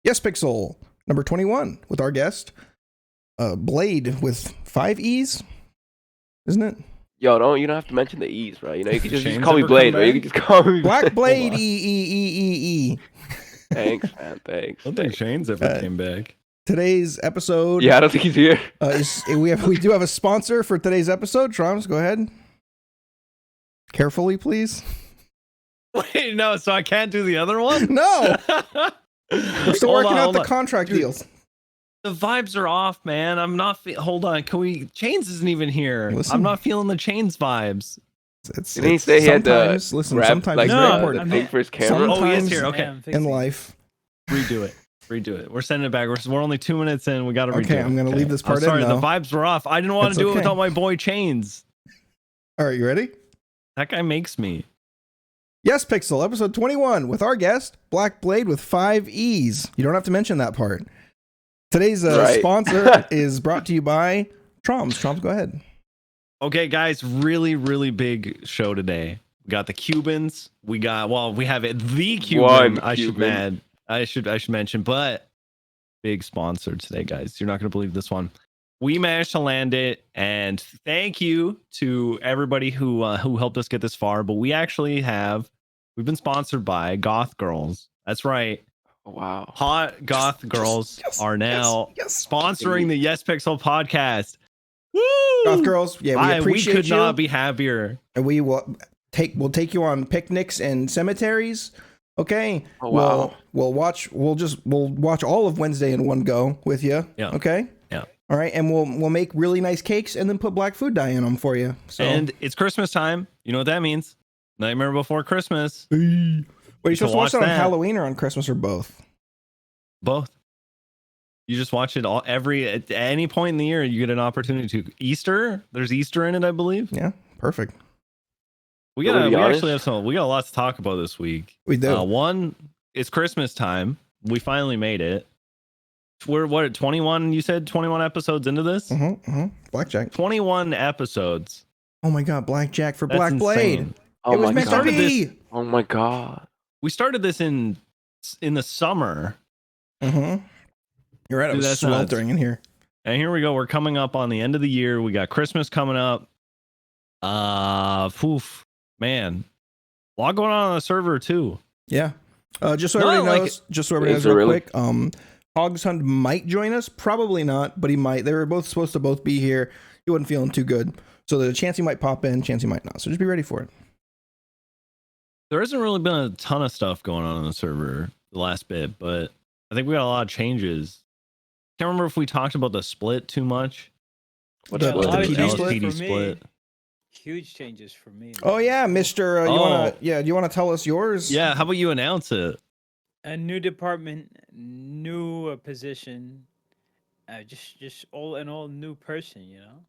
Yespixel, number 21, with our guest, Blade with 5 E's, isn't it? Yo, you don't have to mention the E's, right? You know, you can just Chains call me ever Blade, come right? You back? can just call me Blackbladeeeee. Thanks, man. Thanks. I don't think Shane's ever came back. Today's episode. Yeah, I don't think he's here. We do have a sponsor for today's episode. Troms, go ahead. Carefully, please. Wait, no, so I can't do the other one? No, we're still Hold working on, out hold the on. contract Dude, deals. The vibes are off, man. I'm not. Hold on. Can we? Chains isn't even here. Listen. I'm not feeling the Chains vibes. Didn't he say he had to listen, grab, sometimes like, it's No, very grab important. the thing for his camera? Oh, he is Sometimes here. Okay. Yeah, in life. Redo it. We're sending it back. We're only 2 minutes in. We got to redo Okay, it. I'm gonna leave this part I'm sorry, in, the though. vibes were off. I didn't want That's to do okay. it without my boy Chains. All right, you ready? That guy makes me. Yespixel, episode 21, with our guest, Black Blade with 5 E's. You don't have to mention that part. Today's Right. sponsor is brought to you by Troms. Troms, go ahead. Okay, guys, really, really big show today. We got the Cubans. We have it. The Cuban. I should mention, but big sponsor today, guys. You're not going to believe this one. We managed to land it, and thank you to everybody who helped us get this far. But we've been sponsored by Goth Girls. That's right. Wow. Hot Goth Girls are now yes. sponsoring the Yespixel podcast. Woo! Goth Girls, yeah, we appreciate we could you. not be happier. And we'll take you on picnics and cemeteries. Okay. Oh, wow. We'll watch all of Wednesday in one go with you. Yeah. Okay. Yeah. All right, and we'll make really nice cakes and then put black food dye in them for you. So. And it's Christmas time. You know what that means? Nightmare Before Christmas. Wait, you supposed to watch that on that. Halloween or on Christmas or both? Both. You just watch it at any point in the year. You get an opportunity to. Easter. There's Easter in it, I believe. Yeah, perfect. We Can we be actually honest? have we got a lot to talk about this week. We do. One, it's Christmas time. We finally made it. We're what, 21? You said 21 episodes into this? Blackjack. 21 episodes. Oh my God, Blackjack for That's Black Blade. insane. Oh It was my meant to god. be. Oh my god. We started this in the summer. You're right. It Dude, was that's nuts. sweltering in here. And here we go. We're coming up on the end of the year. We got Christmas coming up. Man. A lot going on the server too. Yeah. Just so No, everybody like- knows, Is it real really? quick. Hogshund might join us. Probably not, but he might. They were both supposed to both be here. He wasn't feeling too good. So there's a chance he might pop in, chance he might not. So just be ready for it. There hasn't really been a ton of stuff going on the server the last bit, but I think we got a lot of changes. Can't remember if we talked about the split too much. What's The- split? the lot of PD changes split? for split. me. Huge changes for me. Oh yeah, Mr. Oh. Do you want to tell us yours? Yeah, how about you announce it? A new department, new position, just all in all new person. You know.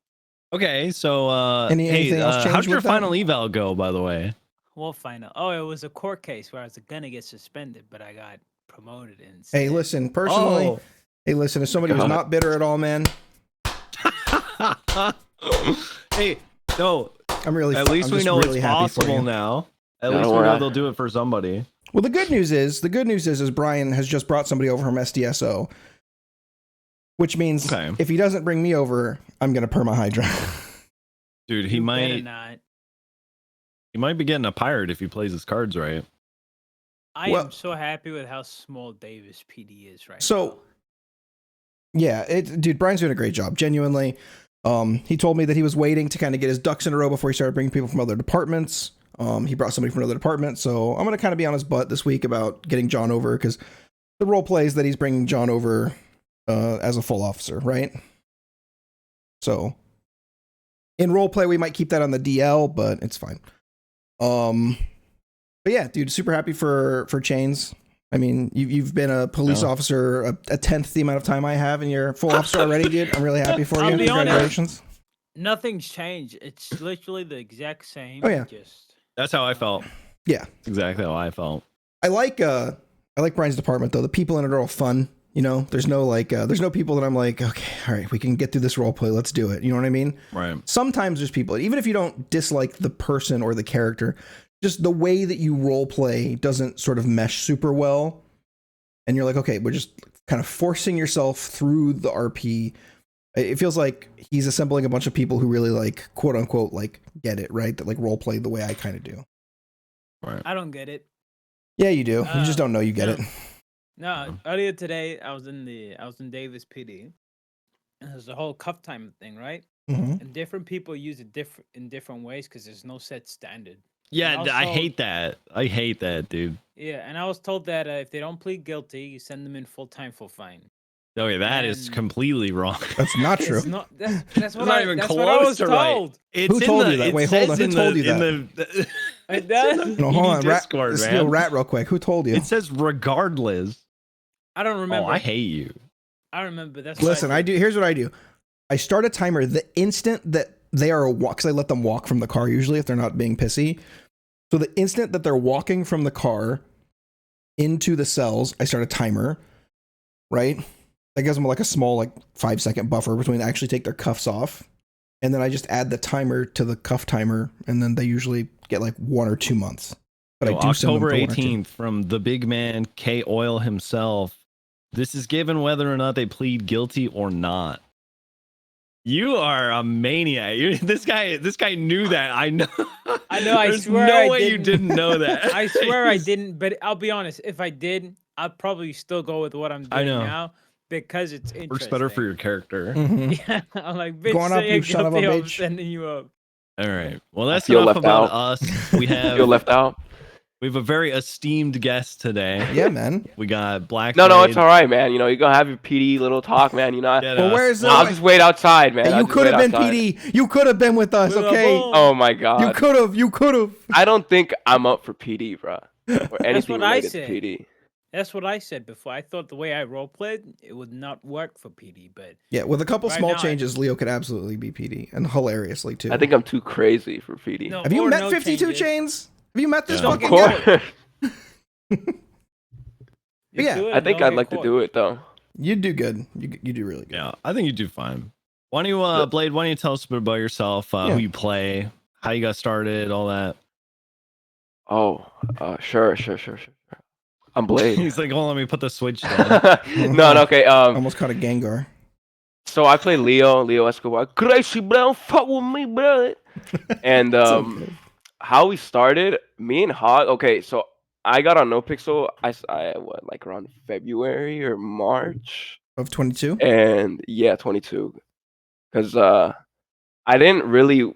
Okay, so Anything else how'd change your with that? final eval go, by the way? We'll find out. Oh, it was a court case where I was gonna get suspended, but I got promoted instead. Hey, listen, personally. Oh. Hey, listen, as somebody who's God. not bitter at all, man, Hey, no, I'm really. at least I'm we just know really it's happy for possible you. now. At No, least we don't know worry. they'll do it for somebody. Well, the good news is Brian has just brought somebody over from SDSO, which means Okay. if he doesn't bring me over, I'm gonna perma Hydra. Dude, he You better might not. be getting a pirate if he plays his cards right. I Well- am so happy with how small Davis PD is right now. So, yeah, dude, Brian's doing a great job, genuinely. He told me that he was waiting to kind of get his ducks in a row before he started bringing people from other departments. He brought somebody from another department, so I'm gonna kind of be on his butt this week about getting John over because the role plays that he's bringing John over as a full officer, right? So, in role play, we might keep that on the DL, but it's fine. But yeah, dude, super happy for Chains. I mean, you've been a police Yeah. officer a tenth the amount of time I have, and you're a full officer already, dude. I'm really happy for I'll you. be honest. Congratulations. Nothing's changed. It's literally the exact same. Oh, yeah. Just That's how I felt. Yeah. Exactly how I felt. I like Brian's department though. The people in it are all fun. You know, there's no people that I'm like, okay, all right, we can get through this role play. Let's do it. You know what I mean? Right. Sometimes there's people, even if you don't dislike the person or the character, just the way that you role play doesn't sort of mesh super well. and you're like, okay, we're just kind of forcing yourself through the RP. It feels like he's assembling a bunch of people who really like, quote unquote, like get it, right? That like role play the way I kind of do. Right. I don't get it. Yeah, you do. You just don't know you get it. No, earlier today I was in Davis PD, and there's the whole cuff time thing, right? Mm-hmm. And different people use it in different ways because there's no set standard. Yeah, I hate that. I hate that, dude. Yeah, and I was told that if they don't plead guilty, you send them in full time for fine. Okay, that is completely wrong. That's not true. It's not, that's what not I, even that's close what I was to told. right. It's Who told you that? Wait, hold on. Who told you that? It does? No, hold on. Discord, Let's man. rat real quick. Who told you? It says regardless. I don't remember. Oh, I hate you. I remember. That's Listen, I do. Here's what I do. I start a timer the instant that they are because I let them walk from the car usually if they're not being pissy. So the instant that they're walking from the car into the cells, I start a timer, right? That gives them like a small, like 5-second buffer between they actually take their cuffs off. And then I just add the timer to the cuff timer. And then they usually get like 1 or 2 months. But I do October send them 18th from the big man, K Oil himself. This is given whether or not they plead guilty or not. You are a maniac. This guy knew that. I know. I know. I There's swear. no I way didn't. you didn't know that. I swear I didn't. But I'll be honest. If I did, I'd probably still go with what I'm doing now because it's interesting. Works better for your character. Mm-hmm. Yeah, I'm like, bitch, Going up, say you son of a guilty, I'm bitch. sending you up. All right. Well, that's feel enough left about out. us. We have Feel left out. We have a very esteemed guest today. Yeah, man. We got Black. No, it's all right, man. You know, you're gonna have your PD little talk, man. You know, Well, where's the? I'll just wait outside, man. Hey, you could have been PD. You could have been with us, okay? Oh my god. You could have. You could have. I don't think I'm up for PD, bro. Or anything what I related to said. PD. That's what I said before. I thought the way I roleplayed, it would not work for PD, but Yeah, with a couple Right small now, changes, Leo could absolutely be PD, and hilariously too. I think I'm too crazy for PD. no, Have you or met no 52 changes. Chains? Have you met this Yeah. Of fucking course. guy? You Yeah, do it I and think don't I'd get like to caught. do it though. You do good. You do really good. Yeah, I think you do fine. Why don't you, Blade? Why don't you tell us a bit about yourself? Who you play? How you got started? All that. Oh, sure. I'm Blade. He's like, oh, let me put the switch down. no, okay. Almost caught a Gengar. So I play Leo Escobar. Crazy Brown, fuck with me, brother. And okay. how we started, me and Hog. Okay, so I got on NoPixel. I what, like around February or March Of 22? and yeah, 22. Because I didn't really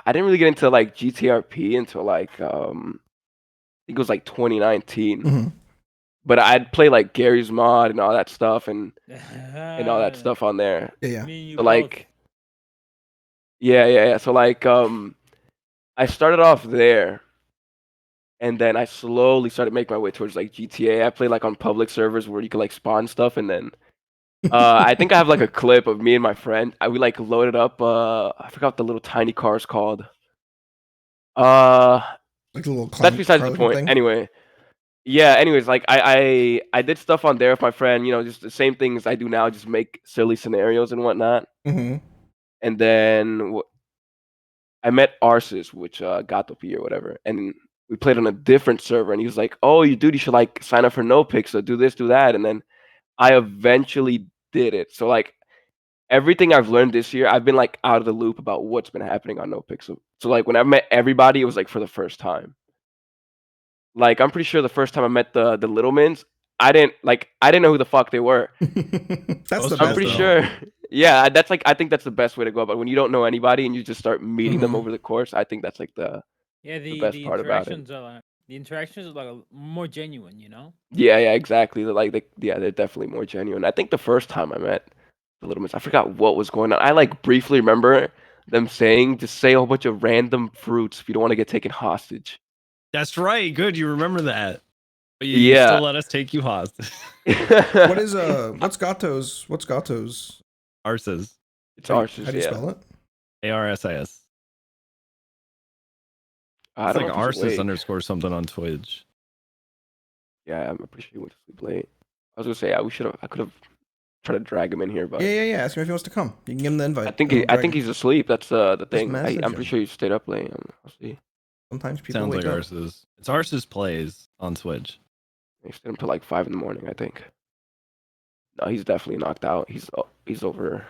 get into like GTRP until like I think it was like 2019. Mm-hmm. But I'd play like GarysMod and all that stuff and all that stuff on there. Yeah. Me and you So like, yeah. So like, I started off there, and then I slowly started making my way towards like GTA. I played like on public servers where you could like spawn stuff, and then I think I have like a clip of me and my friend. We like loaded up. I forgot what the little tiny car is called. Like a little That's besides the point. thing. Anyway. Yeah, anyways, like I did stuff on there with my friend, you know, just the same things I do now, just make silly scenarios and whatnot. Mm-hmm. And then I met Arsis, which got up here or whatever, and we played on a different server, and he was like, "Oh, you should like sign up for NoPixel, do this, do that," and then I eventually did it. So like everything I've learned this year, I've been like out of the loop about what's been happening on NoPixel. So like when I met everybody, it was like for the first time. Like I'm pretty sure the first time I met the Littlemans, I didn't know who the fuck they were. That's the best. I'm pretty sure. Yeah, that's like I think that's the best way to go about it. When you don't know anybody and you just start meeting them over the course. I think that's like the best part about it. The interactions are like more genuine, you know. Yeah, exactly. They're definitely more genuine. I think the first time I met the Littlemans, I forgot what was going on. I like briefly remember them saying, "Just say a whole bunch of random fruits if you don't want to get taken hostage." That's right. Good, you remember that. But you still let us take you hostage. What is what's Gato's? Arsis. It's Arsis. How do you spell it? ARSIS. It's like Arsis underscore something on Twitch. Yeah, I'm pretty sure he went to sleep late. I was gonna say I could have tried to drag him in here, but Yeah. Ask him if he wants to come. You can give him the invite. I think he's asleep. That's the thing. message I'm pretty him. sure he stayed up late. I'll see. Sometimes people Sounds wake like up. Arsis. It's Arsis Plays on Twitch. He stayed until like 5 in the morning, I think. No, he's definitely knocked out. He's over.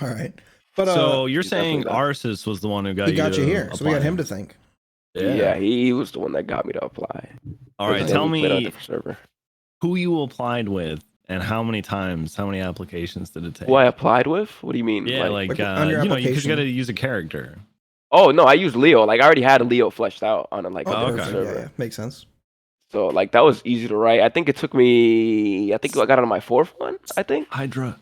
All right. But so you're he's definitely saying that. Arsis was the one who got he you got you to here, so we got apply. him to thank. Yeah, he was the one that got me to apply. All right, And tell then we played on a me different server. who you applied with and how many times, how many applications did it take? Who I applied with? What do you mean? Yeah, like on your you application. got to use a character. Oh no, I used Leo. Like I already had Leo fleshed out on a Oh, a okay. different perfect. server. Yeah, makes sense. So like that was easy to write. I think it took me. I think I got it on my 4th one. I think. Hydra,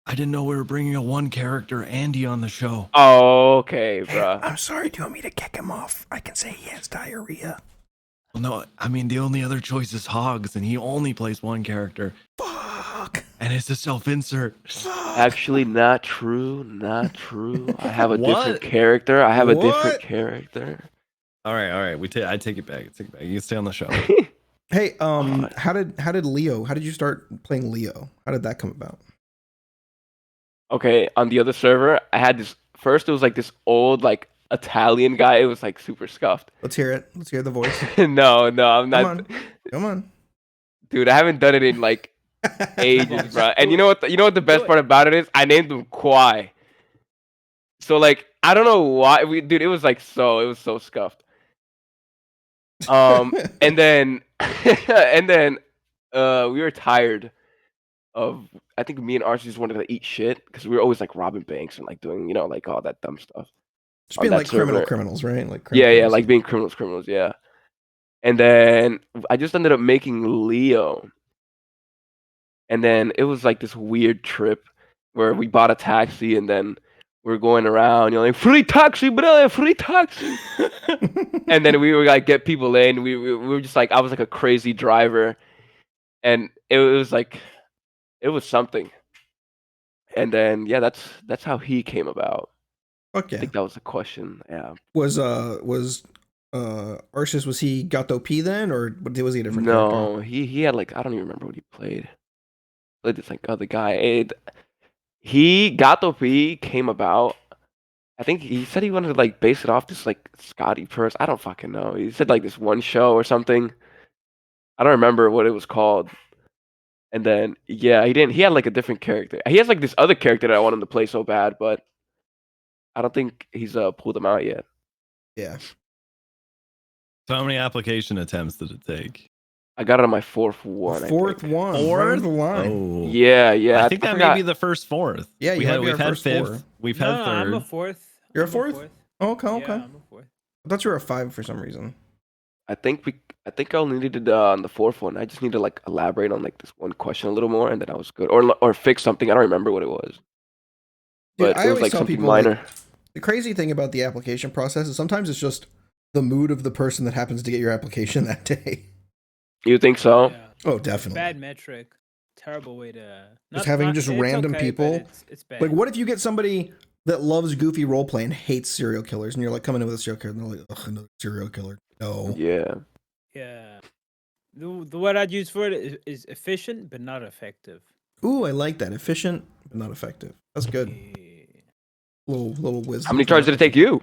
I didn't know we were bringing a one character Andy on the show. Oh, okay, bruh. I'm sorry. Do you want me to kick him off? I can say he has diarrhea. Well, no, I mean the only other choice is Hogs, and he only plays one character, Fuck. and it's a self-insert. Actually, not true. Not true. I have a What? different character. I have a different What? character. All right. I take it back. You can stay on the show. Hey, how did Leo? How did you start playing Leo? How did that come about? Okay, on the other server, I had this. First, it was like this old like Italian guy. It was like super scuffed. Let's hear it. Let's hear the voice. No, I'm not. Come on. Dude, I haven't done it in like ages, bro. And you know what? The best part about it is, I named him Kwai. So like, I don't know why it was like it was so scuffed. And then we were tired of. I think me and Archie just wanted to eat shit because we were always like robbing banks and like doing like all that dumb stuff. Just being that like server. criminals, right? Like Yeah, like being criminals, yeah. And then I just ended up making Leo. And then it was like this weird trip where we bought a taxi and then we're going around, like free taxi, brother, free taxi. And then we were like get people in. We were just like I was like a crazy driver, and it was like it was something. And then yeah, that's how he came about. Okay. I think that was the question. Yeah. Was Arceus, was he Gato P then, or was he a different No, character? he had like I don't even remember what he played. Played this like other guy. He Gato P came about. I think he said he wanted to like base it off this like Scotty Purse. I don't fucking know. He said like this one show or something. I don't remember what it was called. And then yeah, he had like a different character. He has like this other character that I want him to play so bad, but I don't think he's pulled them out yet. Yeah. So how many application attempts did it take? I got it on my 4th one. Fourth one. Right of the line. Oh. Yeah. I think that may be the first 4th. Yeah, we've had 5th. four. We've had 3rd. I'm a 4th. You're a I'm 4th? Oh, okay. Yeah, I'm a 4th. I thought you were a 5 for some reason. I think I only needed on the 4th one. I just need to like elaborate on like this one question a little more, and then I was good, or fix something. I don't remember what it was, Dude, but I it was always like tell something people, minor. The crazy thing about the application process is sometimes it's just the mood of the person that happens to get your application that day. You think so? Yeah. Oh, definitely. Bad metric. Terrible way to. Having just it's random okay, people. but It's bad. Like, what if you get somebody that loves goofy roleplay and hates serial killers, and you're like coming in with a serial killer, and they're like, ugh, another serial killer. No. Yeah. Yeah. The word I'd use for it is efficient but not effective. Ooh, I like that. Efficient, but not effective. That's good. Yeah. Little wisdom. How many tries did it take you?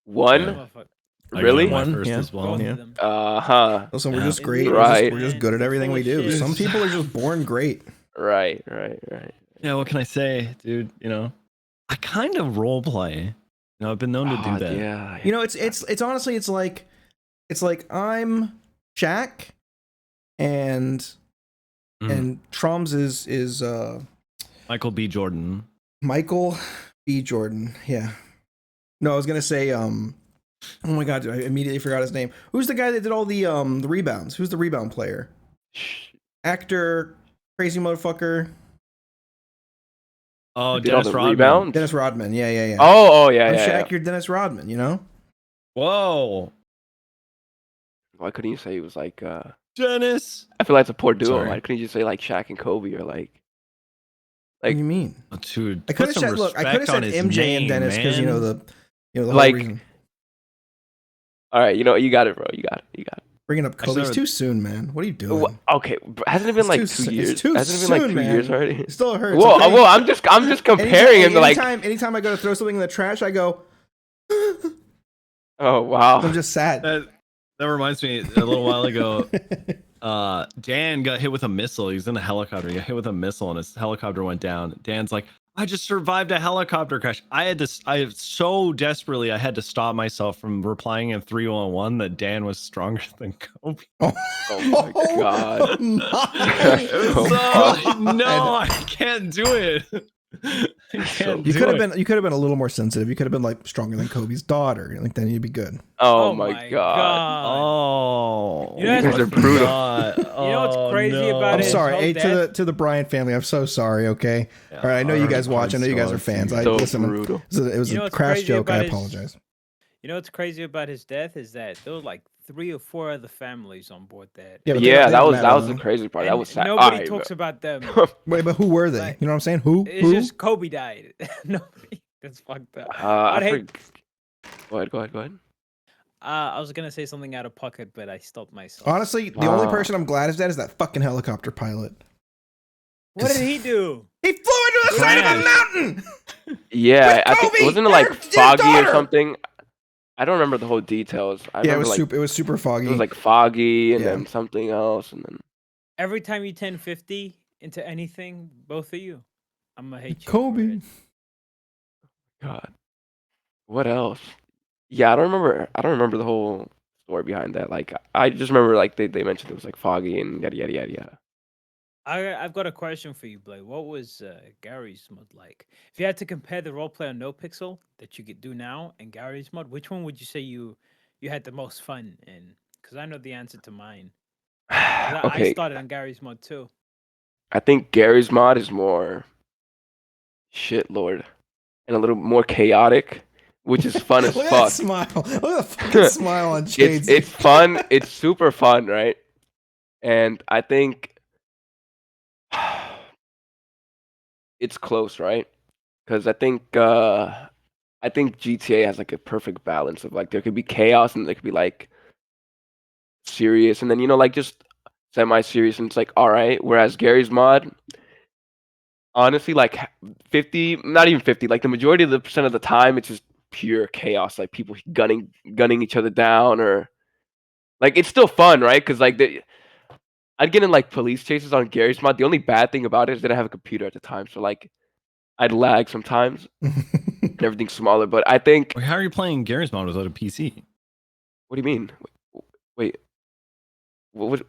One? Yeah. Motherfucker. Really? My One, first yeah. as well. Both Yeah. of them. Uh-huh. Listen, we're Yeah. just great. Right. We're just good at everything we do. Shit. Some people are just born great. Right. Yeah, what can I say, dude? I kind of role play. I've been known to do that. Yeah. You know, it's honestly, it's like I'm Shaq, and Troms is Michael B. Jordan. Michael B. Jordan. Yeah. No, I was gonna say oh my god, I immediately forgot his name. Who's the guy that did all the rebounds? Who's the rebound player? Actor, crazy motherfucker. Oh, Did all Dennis the Rodman. rebounds? Dennis Rodman. Yeah. Oh yeah, I'm yeah. Shaq, you're Dennis Rodman, you know? Whoa, Why couldn't you say it was like Dennis. I feel like it's a poor duo. Sorry. Why couldn't you just say like Shaq and Kobe or like What do you mean? Oh, dude, I could have said, look, I could have said MJ and Dennis because the whole Like- reason. all right, you got it, bro. You got it. Bringing up Kobe's started- too soon, man. What are you doing? Okay, hasn't it been It's like too 2 soon- years? it's too Hasn't it been like soon, 2 years man. already? It still hurts. Whoa, okay? whoa! I'm just comparing him to like. Anytime I go to throw something in the trash, I go. Oh wow! I'm just sad. That reminds me, a little while ago, Dan got hit with a missile. He was in a helicopter. He got hit with a missile, and his helicopter went down. Dan's like, I just survived a helicopter crash. I so desperately, I had to stop myself from replying in 311 that Dan was stronger than Kobe. Oh my god. No, I can't do it. You could have been a little more sensitive. You could have been like stronger than Kobe's daughter. Like then you'd be good. Oh my god. Oh, you know, guys are brutal. You know what's crazy about I'm his sorry. whole Hey, death? to the Bryant family, I'm so sorry. Okay. All right. I know you guys watch. I know you guys are fans. I So listen. brutal. It was You know a what's crash crazy joke. I about his- apologize. You know what's crazy about his death is that there were like 3 or 4 other families on board that. Yeah, but Yeah, they that don't was matter, the though. crazy part. That And was sad. nobody Alright, talks about them. Wait, but who were they? Like, You know what I'm saying? Who? It's Who? just Kobe died. Nobody. That's fucked up. I I'd hate- forg- Go ahead. I was gonna say something out of pocket, but I stopped myself. Honestly, the only person I'm glad is dead is that fucking helicopter pilot. What did he do? He flew into the side of a mountain. Yeah, With I think Kobe, wasn't it like his foggy or daughter. something? I don't remember the whole details. I Yeah, it remember, was like, super. It was super foggy. It was like foggy and Yeah. then something else and then Every time you 1050 into anything, both of you, I'm gonna hate you. for Kobe. it. God. What else? Yeah, I don't remember the whole story behind that. Like I just remember like they mentioned it was like foggy and yada yada yada yada. I've got a question for you, Blake. What was Gary's mod like? If you had to compare the roleplay on NoPixel that you could do now and Gary's mod, which one would you say you had the most fun in? Because I know the answer to mine. 'Cause I Okay, started on Gary's mod too. I think Gary's mod is more shit lord and a little more chaotic, which is fun as Look at fuck. that smile. Look at the fucking smile on Shades. It's fun. It's super fun, right? And I think it's close, right? Because I think GTA has like a perfect balance of like there could be chaos and there could be like serious and then like just semi-serious and it's like all right. Whereas Gary's mod, honestly, like 50, not even 50, like the majority of the percent of the time, it's just pure chaos, like people gunning each other down or like it's still fun, right? Because like I'd get in like police chases on Gary's mod. The only bad thing about it is that I have a computer at the time, so like I'd lag sometimes and everything's smaller. But I think, Wait, how are you playing Garry's mod without a PC? what do you mean? Wait,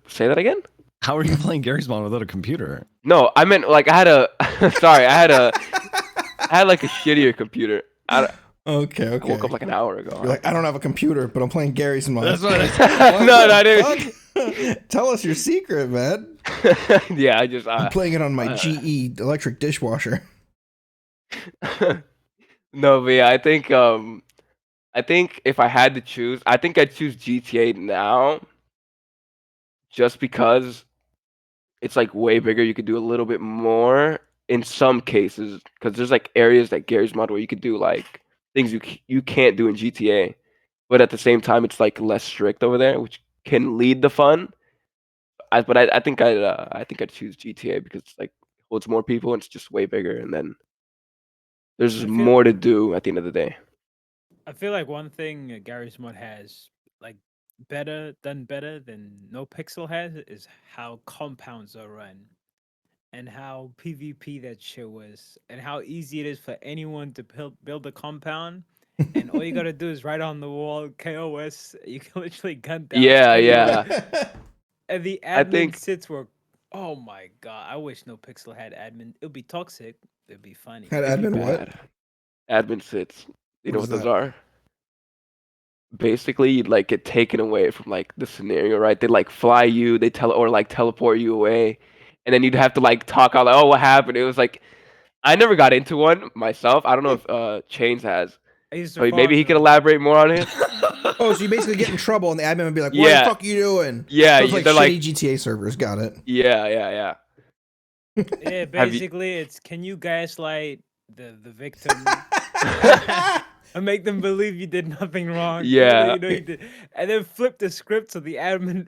say that again? How are you playing Garry's mod without a computer? No, I meant like I had a. Sorry, I had like a shittier computer. Okay. I woke up like an hour ago. You're like, I don't have a computer, but I'm playing Gary's mod. That's what No, I didn't. Tell us your secret, man. Yeah, I just. I'm playing it on my GE electric dishwasher. No, but yeah, I think if I had to choose, I think I'd choose GTA now, just because it's like way bigger. You could do a little bit more in some cases, because there's like areas like Gary's mod where you could do like things you can't do in GTA, but at the same time it's like less strict over there, which can lead the fun. I think I'd choose GTA because it's like holds more people and it's just way bigger, and then there's just more to do at the end of the day. I feel like one thing Gary's mod has like done better than NoPixel has is how compounds are run and how PvP that shit was and how easy it is for anyone to build a compound and all you gotta do is write on the wall KOS. You can literally gun down. Yeah. And the I admin think- sits were, oh my god! I wish NoPixel had admin. It'd be toxic. It'd be funny. Had admin what? Admin sits. You know What what is those are? Basically, you'd like get taken away from like the scenario, right? They'd like fly you, they teleport you away, and then you'd have to like talk out like, oh, what happened? It was like I never got into one myself. I don't know if Chains has. I used to So maybe follow he could them. elaborate more on it. Oh, so you basically get in trouble and the admin would be like, what Yeah. the fuck are you doing? Yeah, So it's like they're shitty like, GTA servers. Got it. yeah. Yeah, Have you- basically, it's can you gaslight the victim and make them believe you did nothing wrong? Yeah. You know you did, and then flip the script so the admin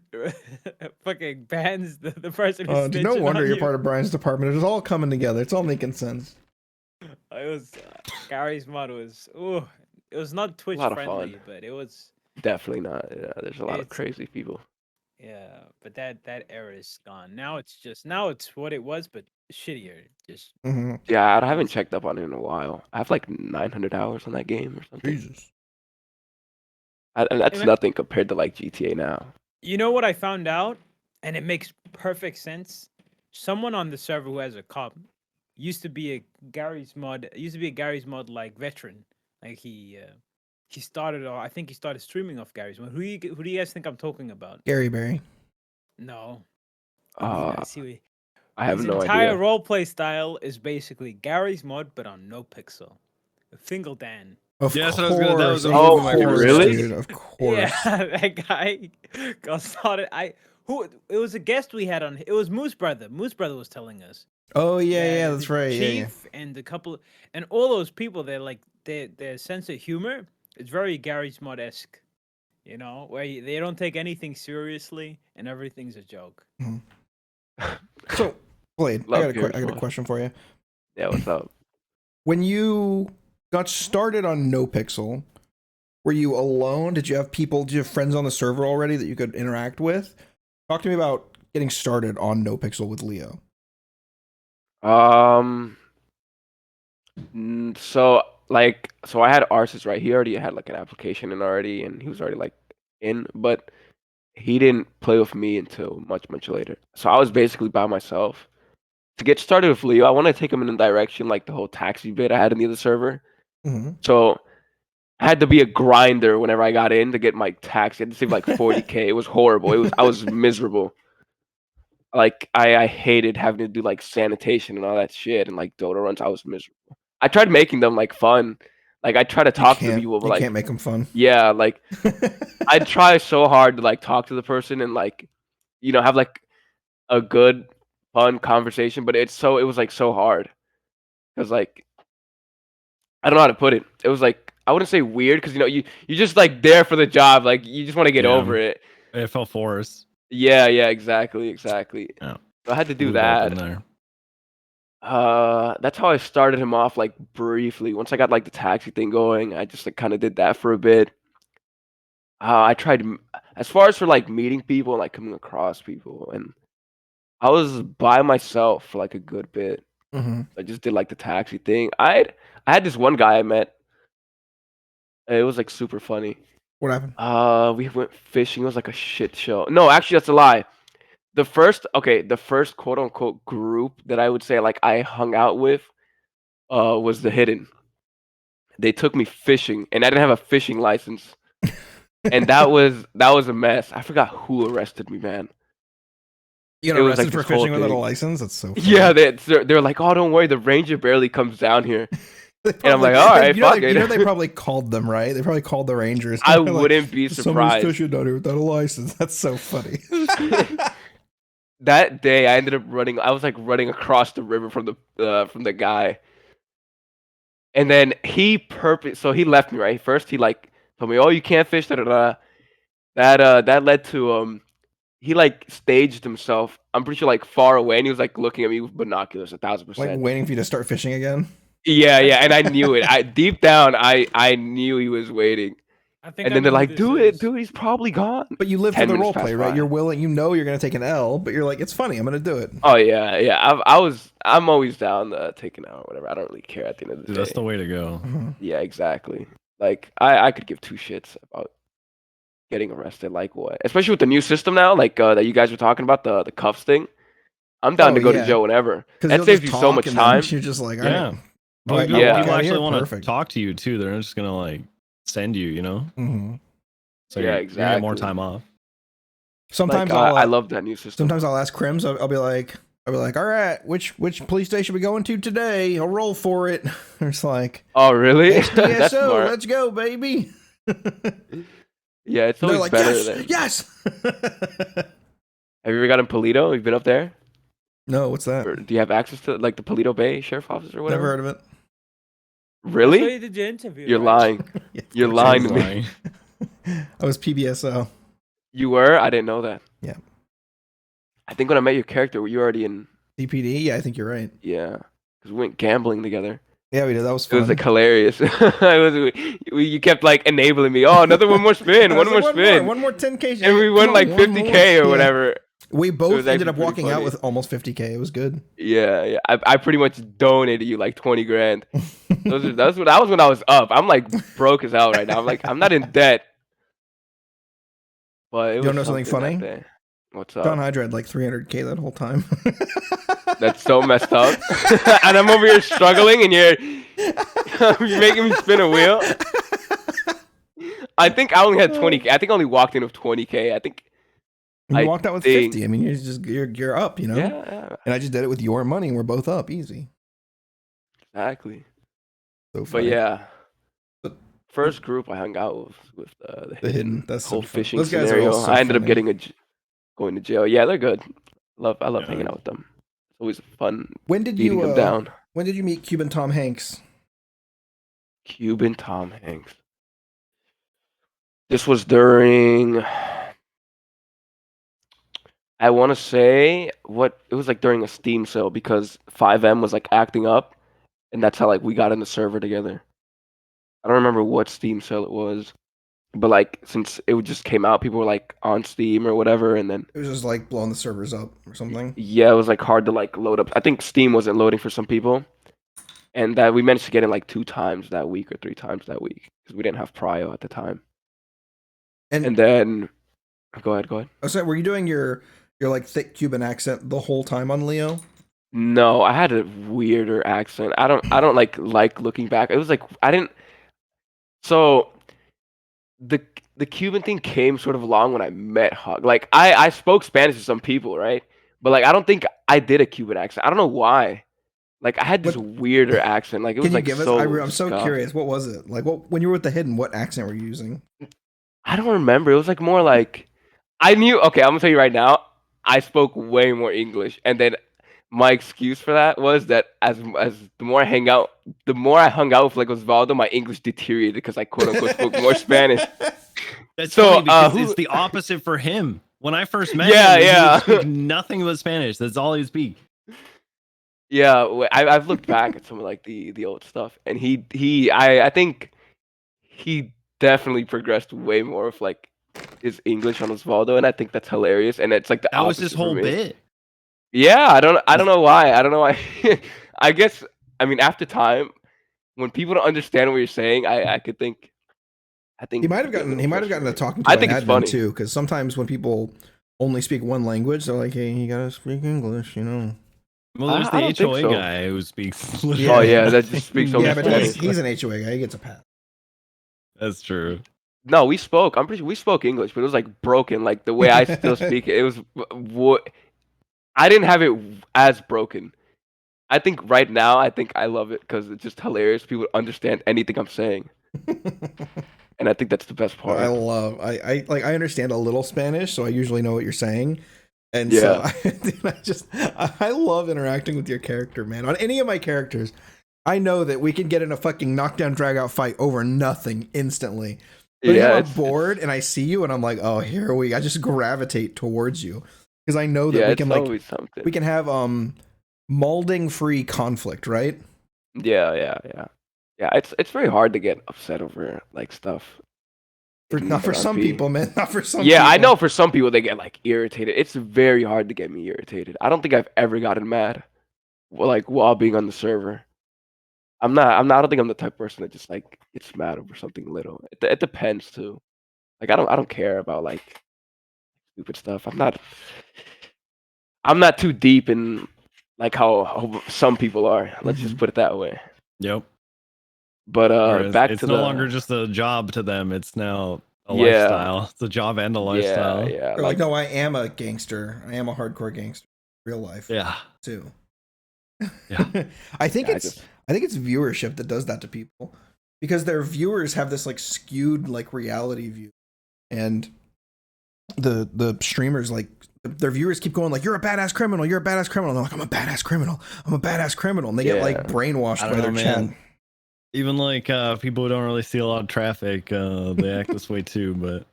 fucking bans the person who's Dude, no snitching wonder on you're you. part of Brian's department. It was all coming together. It's all making sense. It was Gary's mod was it was not Twitch lot of friendly, fun. but it was Definitely not. Yeah, there's a lot of It's crazy people. yeah, but that era is gone. Now it's what it was, but shittier. Just Hmm. Yeah, I haven't easy. checked up on it in a while. I have like 900 hours on that game or something. Jesus. And Hey, that's man, nothing compared to like GTA now. you know what I found out, and it makes perfect sense. Someone on the server who has a cop used to be a Gary's mod like veteran. Like he started. I think he started streaming off Gary's mod. Who do you guys think I'm talking about? Gary Berry. No, Uh, I see. I have His no entire idea. roleplay style is basically Gary's mod, but on no pixel. Fingal Dan. Of Yeah, that's what I was course. gonna. That was of one Oh, of my favorite course, really? dude. skits. Of Yeah, course. that guy got started. It was a guest we had on. It was Moose Brother. Moose Brother was telling us Oh yeah, yeah, that that's the right. Yeah, yeah. chief and the couple and all those people. They're like their sense of humor. It's very Gary's mod esque. You know, where they don't take anything seriously and everything's a joke. Mhm. So, Blade, Love I Gary's got a mod. question for you. Yeah, what's up? When you got started on No Pixel, were you alone? Did you have people? Did you have friends on the server already that you could interact with? Talk to me about getting started on No Pixel with Leo. Um, so so I had Arsis, right? He already had like an application in already, and he was already like in, but he didn't play with me until much later. So I was basically by myself. To get started with Leo, I want to take him in a direction like the whole taxi bit I had in the other server. Mm-hmm. So I had to be a grinder whenever I got in to get my taxi. I had to save like 40K. It was horrible. I was miserable. Like I hated having to do like sanitation and all that shit and like Dota runs. I was miserable. I tried making them like fun. Like I try to talk to the people, but You can't like make them fun. yeah, like I try so hard to like talk to the person and like have like a good fun conversation, but it was like so hard because like I don't know how to put it. It was like I wouldn't say weird because you just like there for the job, like you just want to get Yeah, over it. it felt forced. Yeah, exactly. Yeah, So I had to do loop up in that. there. That's how I started him off like briefly. Once I got like the taxi thing going, I just like kind of did that for a bit. I tried as far as for like meeting people and like coming across people, and I was by myself for like a good bit. Mm-hmm. I just did like the taxi thing. I had this one guy I met. It was like super funny. What happened? We went fishing. It was like a shit show. No, actually, that's a lie. The first quote unquote group that I would say like I hung out with, was the Hidden. They took me fishing, and I didn't have a fishing license, and that was a mess. I forgot who arrested me, man. You It got was arrested like for this whole fishing without a thing. license? That's so funny. Yeah, they're like, oh, don't worry, the ranger barely comes down here, They and I'm probably, like, all right, fuck you know they it. probably called them, right? They probably called the Rangers. I They're like, wouldn't be someone's surprised. fishing down here without a license. That's so funny. That day, I ended up running. I was like running across the river from the guy, and then so he left me right. First, he like told me, "Oh, you can't fish." Da, da, da. That led to he like staged himself. I'm pretty sure like far away, and he was like looking at me with binoculars, Like 1,000%. waiting for you to start fishing again. Yeah, yeah, and I knew it. I deep down, I knew he was waiting. I think And I then they're know who like, this "Do it, is. dude. He's probably gone." But you live for 10 the minutes role play, passed right? by. You're willing, you know you're gonna take an L, but you're like, it's funny, I'm gonna do it. Oh yeah, yeah. I'm always down to take an hour, or whatever. I don't really care at the end of the Dude, day. that's the way to go. Mhm. Yeah, exactly. Like I could give two shits about getting arrested. Like what? Especially with the new system now, like that you guys were talking about the cuffs thing. I'm down Oh to go to yeah, jail whenever. because That you'll saves just you so talk much and then time. you're just like, all Yeah. right, Well, I'll people, yeah. walk people out of actually here. want to Perfect. talk to you too. They're not just gonna like send you, you know. Mm-hmm. So Yeah, you're gonna get more exactly. time off. Sometimes Like I'll I love that new system. sometimes I'll ask Crims. I'll be like, all right, which police station we going to today? I'll roll for it. It's like, Oh really? That's SDSO, smart. let's go, baby. Yeah, it's They're always like, better yes, than. yes. Have you ever gotten Polito? You've been up there? No, what's that? Or do you have access to like the Polito Bay Sheriff Office or whatever? Never heard of it. That's why Really? you did your interview. You're right? lying. Yeah, of You're course. lying He's to me. lying. I was PBSO. You were? I didn't know that. Yeah. I think when I met your character, were you already in? DPD. Yeah, I think you're right. Yeah, because we went gambling together. Yeah, we did. That was It fun. was like hilarious. You kept like enabling me. Oh, another one more spin, I one was more like, spin, one more 10K. and we won like 50K or Yeah. whatever. We It both was ended actually up pretty walking out funny. with almost 50K. It was good. Yeah. I pretty much donated you like 20 grand. That was when I was up. I'm like broke as hell right now. I'm like, I'm not in debt, but it You was know something something funny? that day. What's John up? Hydra had like 300K that whole time. That's so messed up. And I'm over here struggling, and you're making me spin a wheel. I think I only had 20K. I think I only walked in with 20K. I think You walked out with 50. I mean, you're up, you know. Yeah. And I just did it with your money, and we're both up, easy. Exactly. So But funny. yeah, But- first group I hung out with the hidden. That's whole so fun. fishing Those guys are scenario. all so I ended up funny. going to jail. Yeah, they're good. I love Yeah. hanging out with them. It's always fun When did beating them down. When did you meet Cuban Tom Hanks? Cuban Tom Hanks. This was during. I want to say it was like during a Steam sale because 5M was like acting up, and that's how like we got in the server together. I don't remember what Steam sale it was, but like since it just came out, people were like on Steam or whatever, and then It was just like blowing the servers up or something. yeah, it was like hard to like load up. I think Steam wasn't loading for some people, and that we managed to get in like 2 times that week or 3 times that week because we didn't have prio at the time. And then go ahead. Oh, so were you doing your like thick Cuban accent the whole time on Leo? No, I had a weirder accent. I don't like looking back. It was like I didn't. So the Cuban thing came sort of along when I met Hug. Like I spoke Spanish to some people, right? But like I don't think I did a Cuban accent. I don't know why. Like I had this weirder accent. Like it was Can you like give us? so. I'm so scuffed. curious. What was it like? When you were with the hidden, what accent were you using? I don't remember. It was like more like I knew. Okay, I'm gonna tell you right now. I spoke way more English, and then my excuse for that was that as the more I hung out with like Osvaldo, my English deteriorated because I quote unquote spoke more Spanish. That's So, funny because who- it's the opposite for him. When I first met Yeah, him, yeah. he would speak nothing but Spanish. That's all he would speak. Yeah, I've looked back at some of like the old stuff, and I think he definitely progressed way more with like his English on Osvaldo, and I think that's hilarious. And it's like the That was opposite his for whole me. bit. Yeah, I don't know why. I don't know why. I guess I mean after time, when people don't understand what you're saying, I could think. I think He might have gotten to frustrated. talking to I an think it's admin funny. too, because sometimes when people only speak one language, they're like, "Hey, you gotta speak English," you know. Well, there's I the don't think HOA so. guy who speaks. Yeah. Oh yeah, that just speaks so Yeah, much but Spanish. he's an HOA guy. He gets a pass. That's true. No, we spoke. I'm pretty sure we spoke English, but it was like broken. Like the way I still speak it, it was what I didn't have it as broken. I think right now, I think I love it because it's just hilarious. People understand anything I'm saying, and I think that's the best part. I understand a little Spanish, so I usually know what you're saying. And Yeah. so I love interacting with your character, man. On any of my characters, I know that we can get in a fucking knockdown drag out fight over nothing instantly. But Yeah, I'm bored and I see you and I'm like, oh, I just gravitate towards you because I know that yeah, we it's can like always something. we can have molding free conflict, right? Yeah. It's very hard to get upset over like stuff. Not for some RP. people, man. Not for some Yeah, people. I know for some people they get like irritated. It's very hard to get me irritated. I don't think I've ever gotten mad, like while being on the server. I don't think I'm the type of person that just like gets mad over something little. It depends too. Like I don't care about like stupid stuff. I'm not too deep in like how some people are. Let's just put it that way. Yep. But Whereas back it's to no the longer just a job to them. It's now a Yeah. lifestyle. It's a job and a lifestyle. Yeah. They're like, no, I am a gangster. I am a hardcore gangster, real life. Yeah. Too. Yeah. I think Yeah, it's viewership that does that to people because their viewers have this like skewed like reality view, and the streamers like their viewers keep going like, you're a badass criminal, you're a badass criminal. And they're like, I'm a badass criminal, I'm a badass criminal, and they get like brainwashed I by don't their know, chat. man. Even like people who don't really see a lot of traffic, they act this way too. But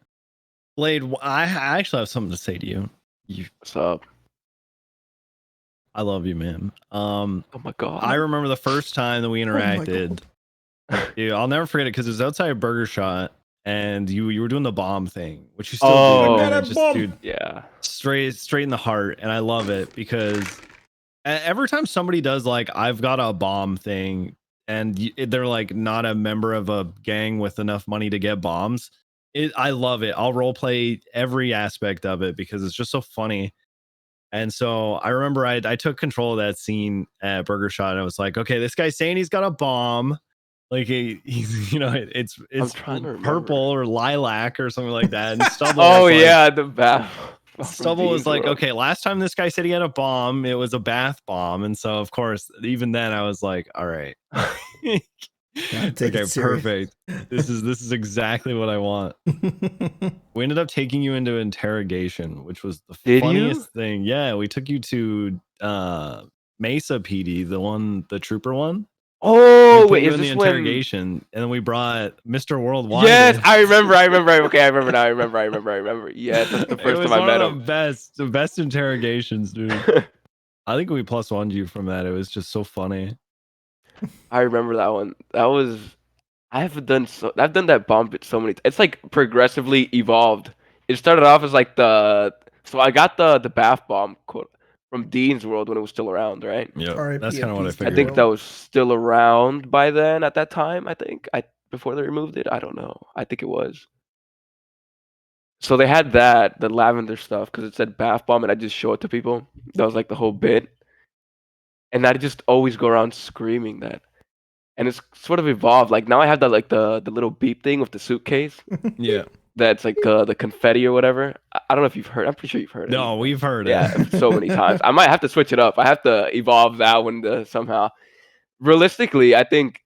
Blade, I actually have something to say to you. What's up? I love you, man. Oh my god. I remember the first time that we my interacted. Dude, I'll never forget it because it was outside of Burger Shot, and you were doing the bomb thing, which you still Oh. do. I got Man. a It bomb. dude, Yeah. straight in the heart, and I love it because every time somebody does like I've got a bomb thing, and they're like not a member of a gang with enough money to get bombs, I love it. I'll role play every aspect of it because it's just so funny. And so I remember I took control of that scene at Burger Shot, and I was like, okay, this guy's saying he's got a bomb. Like he's it's trying to remember. purple or lilac or something like that. And Stubble Oh was like, yeah, the bath. Stubble was like, okay, last time this guy said he had a bomb, it was a bath bomb. And so of course, even then I was like, all right. Okay, perfect. This is exactly what I want. We ended up taking you into interrogation, which was the funniest thing. Yeah, we took you to Mesa PD, the trooper one. Oh, wait, is in this the interrogation, and then we brought Mr. Worldwide. Yes, in. I remember. Okay, I remember. Yes, that's the first time I met him. The best interrogations, dude. I think we +1'd you from that. It was just so funny. I remember that one. That was I've done that bomb bit so many. It's like progressively evolved. It started off as like so I got the bath bomb quote from Dean's World when it was still around, right? Yeah, that's kind of what I figured. I think that was still around by then at that time. I think before they removed it. I don't know. I think it was. So they had the lavender stuff because it said bath bomb, and I just show it to people. That was like the whole bit, and I just always go around screaming that. And it's sort of evolved. Like now I have the little beep thing with the suitcase. Yeah. That's like the confetti or whatever. I don't know if you've heard. I'm pretty sure you've heard it. No, we've heard it. Yeah, so many times. I might have to switch it up. I have to evolve that one somehow. Realistically, I think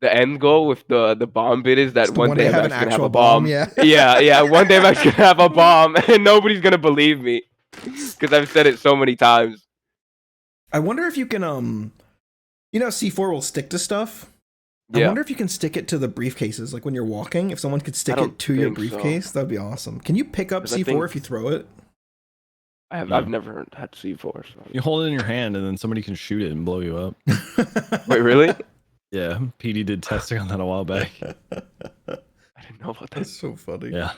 the end goal with the bomb bit is that one day I'm actually gonna have a bomb. Yeah. yeah. One day I'm actually gonna have a bomb, and nobody's gonna believe me because I've said it so many times. I wonder if you can C4 will stick to stuff. Yeah. I wonder if you can stick it to the briefcases, like when you're walking. If someone could stick it to your briefcase, that'd be awesome. Can you pick up C4 if you throw it? I've never had C4. So. You hold it in your hand, and then somebody can shoot it and blow you up. Wait, really? Yeah, PD did testing on that a while back. I didn't know about that. That's so funny. Yeah,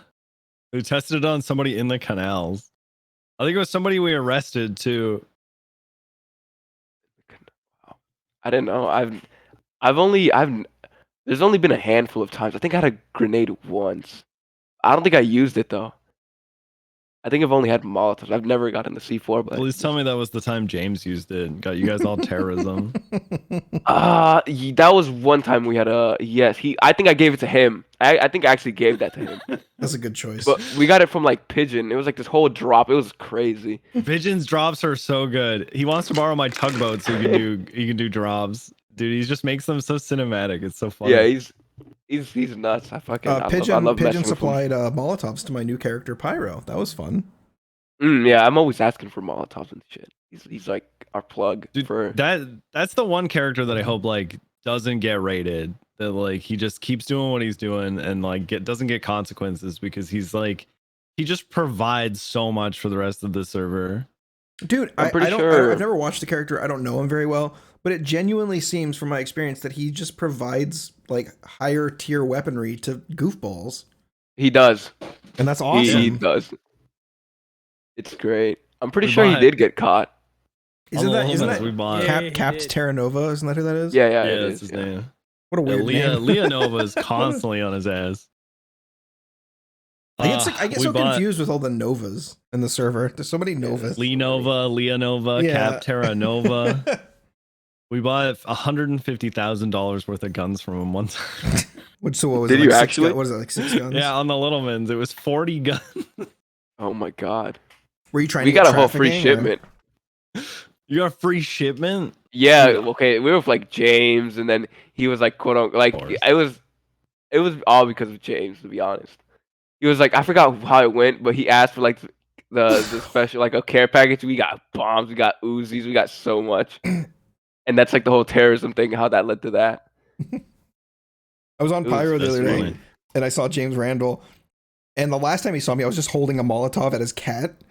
we tested it on somebody in the canals. I think it was somebody we arrested too. I didn't know. There's only been a handful of times. I think I had a grenade once. I don't think I used it though. I think I've only had Molotovs. I've never gotten the C4. But please tell me that was the time James used it and got you guys all terrorism. That was one time we had yes. I think I gave it to him. I think I actually gave that to him. That's a good choice. But we got it from like Pigeon. It was like this whole drop. It was crazy. Pigeon's drops are so good. He wants to borrow my tugboat so he can do drops. Dude, he just makes them so cinematic. It's so funny. Yeah, he's nuts. I fucking Pigeon supplied Molotovs to my new character Pyro. That was fun. Yeah, I'm always asking for Molotovs and shit. He's like our plug. Dude, for that's the one character that I hope like doesn't get rated. That like he just keeps doing what he's doing and like doesn't get consequences because he's like he just provides so much for the rest of the server. Dude, I've never watched the character. I don't know him very well. But it genuinely seems, from my experience, that he just provides like higher tier weaponry to goofballs. He does, and that's awesome. He does. It's great. I'm pretty sure he did get caught. Isn't that Caps Terra Nova? Isn't that who that is? Yeah, that's his name. What a weird name. Leah Nova is constantly on his ass. I get so confused with all the Novas in the server. There's so many Novas. Leah Nova, Cap Terra Nova. We bought $150,000 worth of guns from him one time. What was actually? What is it, like 6 guns? Yeah, on the Littlemans, it was 40 guns. Oh my god! Were you trying? We got a whole free shipment. You got a free shipment? Yeah. Okay, we were with like James, and then he was like, "quote unquote," like it was all because of James, to be honest. He was like, I forgot how it went, but he asked for like the special like a care package. We got bombs, we got Uzis, we got so much. And that's like the whole terrorism thing, how that led to that. I was on Pyro the other day, and I saw James Randall. And the last time he saw me, I was just holding a Molotov at his cat.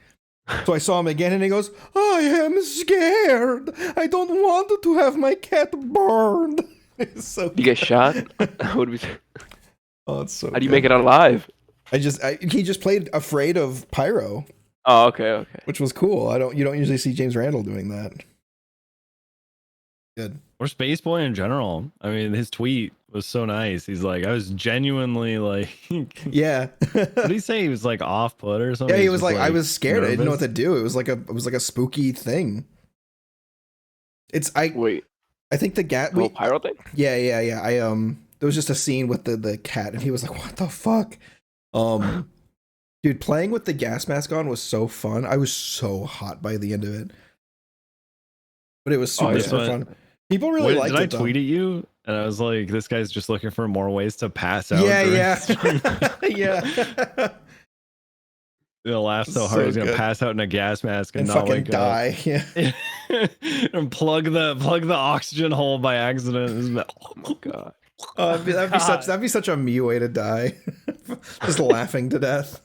So I saw him again, and he goes, "I am scared. I don't want to have my cat burned." It's so You get shot? What do we Oh, it's so How do you make it alive? he just played afraid of pyro, Oh, okay. which was cool. You don't usually see James Randall doing that. Good. Or Space Boy in general. I mean, his tweet was so nice. He's like, I was genuinely like, Yeah. what did he say? He was like off put or something. Yeah, he He's was just, like, I was scared. I didn't know what nervous. to do. It was like a spooky thing. Wait, I think the gat. the whole pyro thing? Yeah. There was just a scene with the cat, and he was like, "What the fuck?" Dude, playing with the gas mask on was so fun. I was so hot by the end of it, but it was super fun. People really liked it. Did I tweet at you? And I was like, "This guy's just looking for more ways to pass out." Yeah. Yeah. He'll laugh so hard So he's gonna good. pass out in a gas mask and, And not fucking wake die. up. Yeah. And plug the oxygen hole by accident. Oh my god. That'd be such a me way to die. Just laughing to death.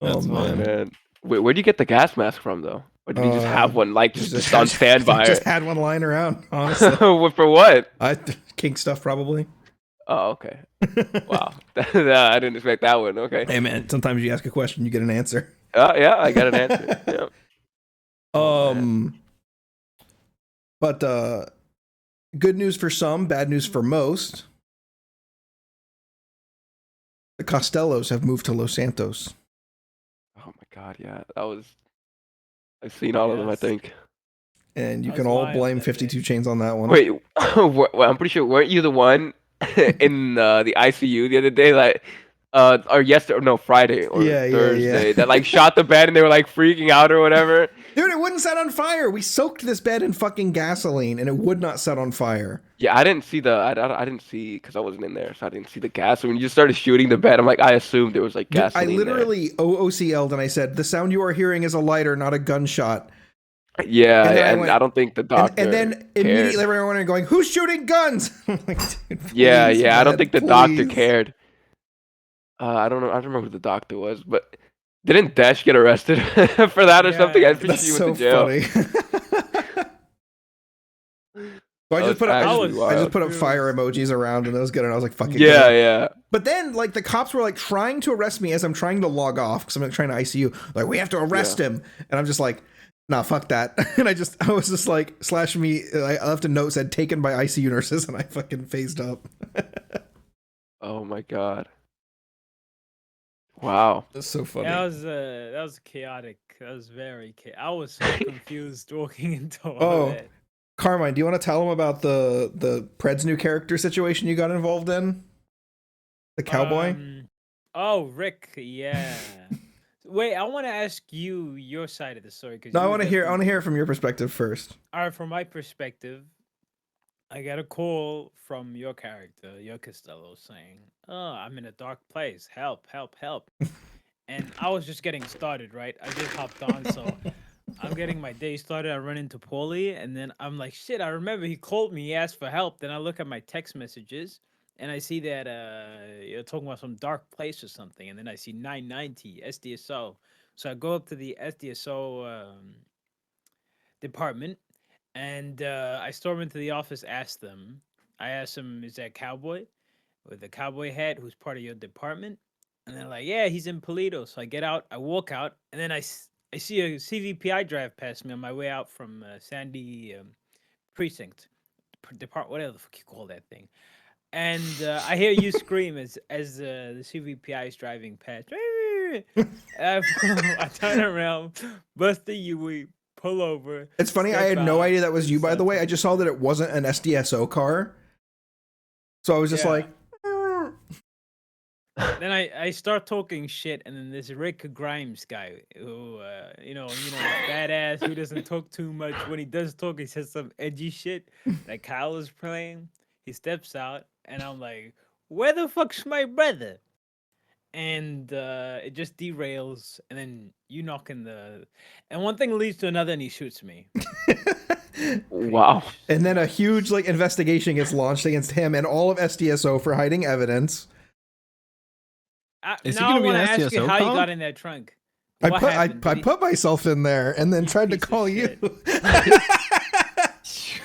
That's Oh fun. man. Man. Wait, where'd you get the gas mask from though? Or did you just have one like just on standby? Just had one lying around, honestly. For what? Kink stuff probably. Oh, okay. Wow. I didn't expect that one. Okay. Hey man, sometimes you ask a question, you get an answer. Yeah, I got an answer. Yeah. But good news for some, bad news for most. The Costellos have moved to Los Santos. Oh my god, yeah. I've seen all of them, I Yes. think. And you I can was all lying blame that 52 Chains on that one. Wait, I'm pretty sure weren't you the one in the ICU the other day that or yesterday, no, Friday or Yeah, Thursday that like shot the bed and they were like freaking out or whatever? Dude, it wouldn't set on fire. We soaked this bed in fucking gasoline and it would not set on fire. Yeah, I didn't see I didn't see because I wasn't in there, so I didn't see the gas. So when you just started shooting the bed, I'm like, I assumed there was like Dude, gasoline I literally OOCL'd and I said, "The sound you are hearing is a lighter, not a gunshot." there. Yeah, and then I and went- I don't think the doctor. And then cared. immediately everyone are going, "Who's shooting guns?" I'm like, dude, Yeah, please, I don't man, think the doctor please. cared. I don't know. I don't remember who the doctor was, but didn't Dash get arrested for that or Yeah, something? I'm pretty That's sure she so went to jail. funny. So I That just was put up, actually I wild. just put up fire emojis around, and that was good. And I was like, "Fucking Yeah, good." yeah. But then, like, the cops were like trying to arrest me as I'm trying to log off because I'm like, trying to ICU. Like, we have to arrest him, and I'm just like, "Nah, fuck that." And I was just like, /me. I left a note that said "taken by ICU nurses," and I fucking phased up. Oh my god. Wow. That's so funny. That was chaotic. That was very chaotic. I was so confused walking into all Oh. of that. Carmine, do you want to tell them about the Pred's new character situation you got involved in? The cowboy? Oh, Rick, yeah. Wait, I want to ask you your side of the story. No, I want to hear it from your perspective first. All right, from my perspective, I got a call from your character, your Costello, saying, "Oh, I'm in a dark place. Help, help, help." And I was just getting started, right? I just hopped on, so I'm getting my day started. I run into Paulie, and then I'm like, shit, I remember he called me, he asked for help. Then I look at my text messages, and I see that you're talking about some dark place or something. And then I see 990 SDSO. So I go up to the SDSO department, and I storm into the office, ask them. I asked them, is that cowboy with the cowboy hat who's part of your department? And they're like, yeah, he's in Polito. So I get out, I walk out, and then I see a CVPI drive past me on my way out from Sandy Precinct, whatever the fuck you call that thing. And I hear you scream as the CVPI is driving past. I turn around, bust the UE, pull over. It's funny, I step had no out, idea that was you, by the way. I just saw that it wasn't an SDSO car. So I was just Yeah. like, Then I start talking shit, and then this Rick Grimes guy, who badass, who doesn't talk too much. When he does talk, he says some edgy shit that Kyle is playing. He steps out, and I'm like, "Where the fuck's my brother?" And it just derails, and then you knock in and one thing leads to another, and he shoots me. Wow. and then a huge like investigation gets launched against him and all of SDSO for hiding evidence. Is he Now I gonna be an want to ask you SDSO how you cop? got in that trunk. I What put happened? I put myself in there and then tried to piece of call you. shit.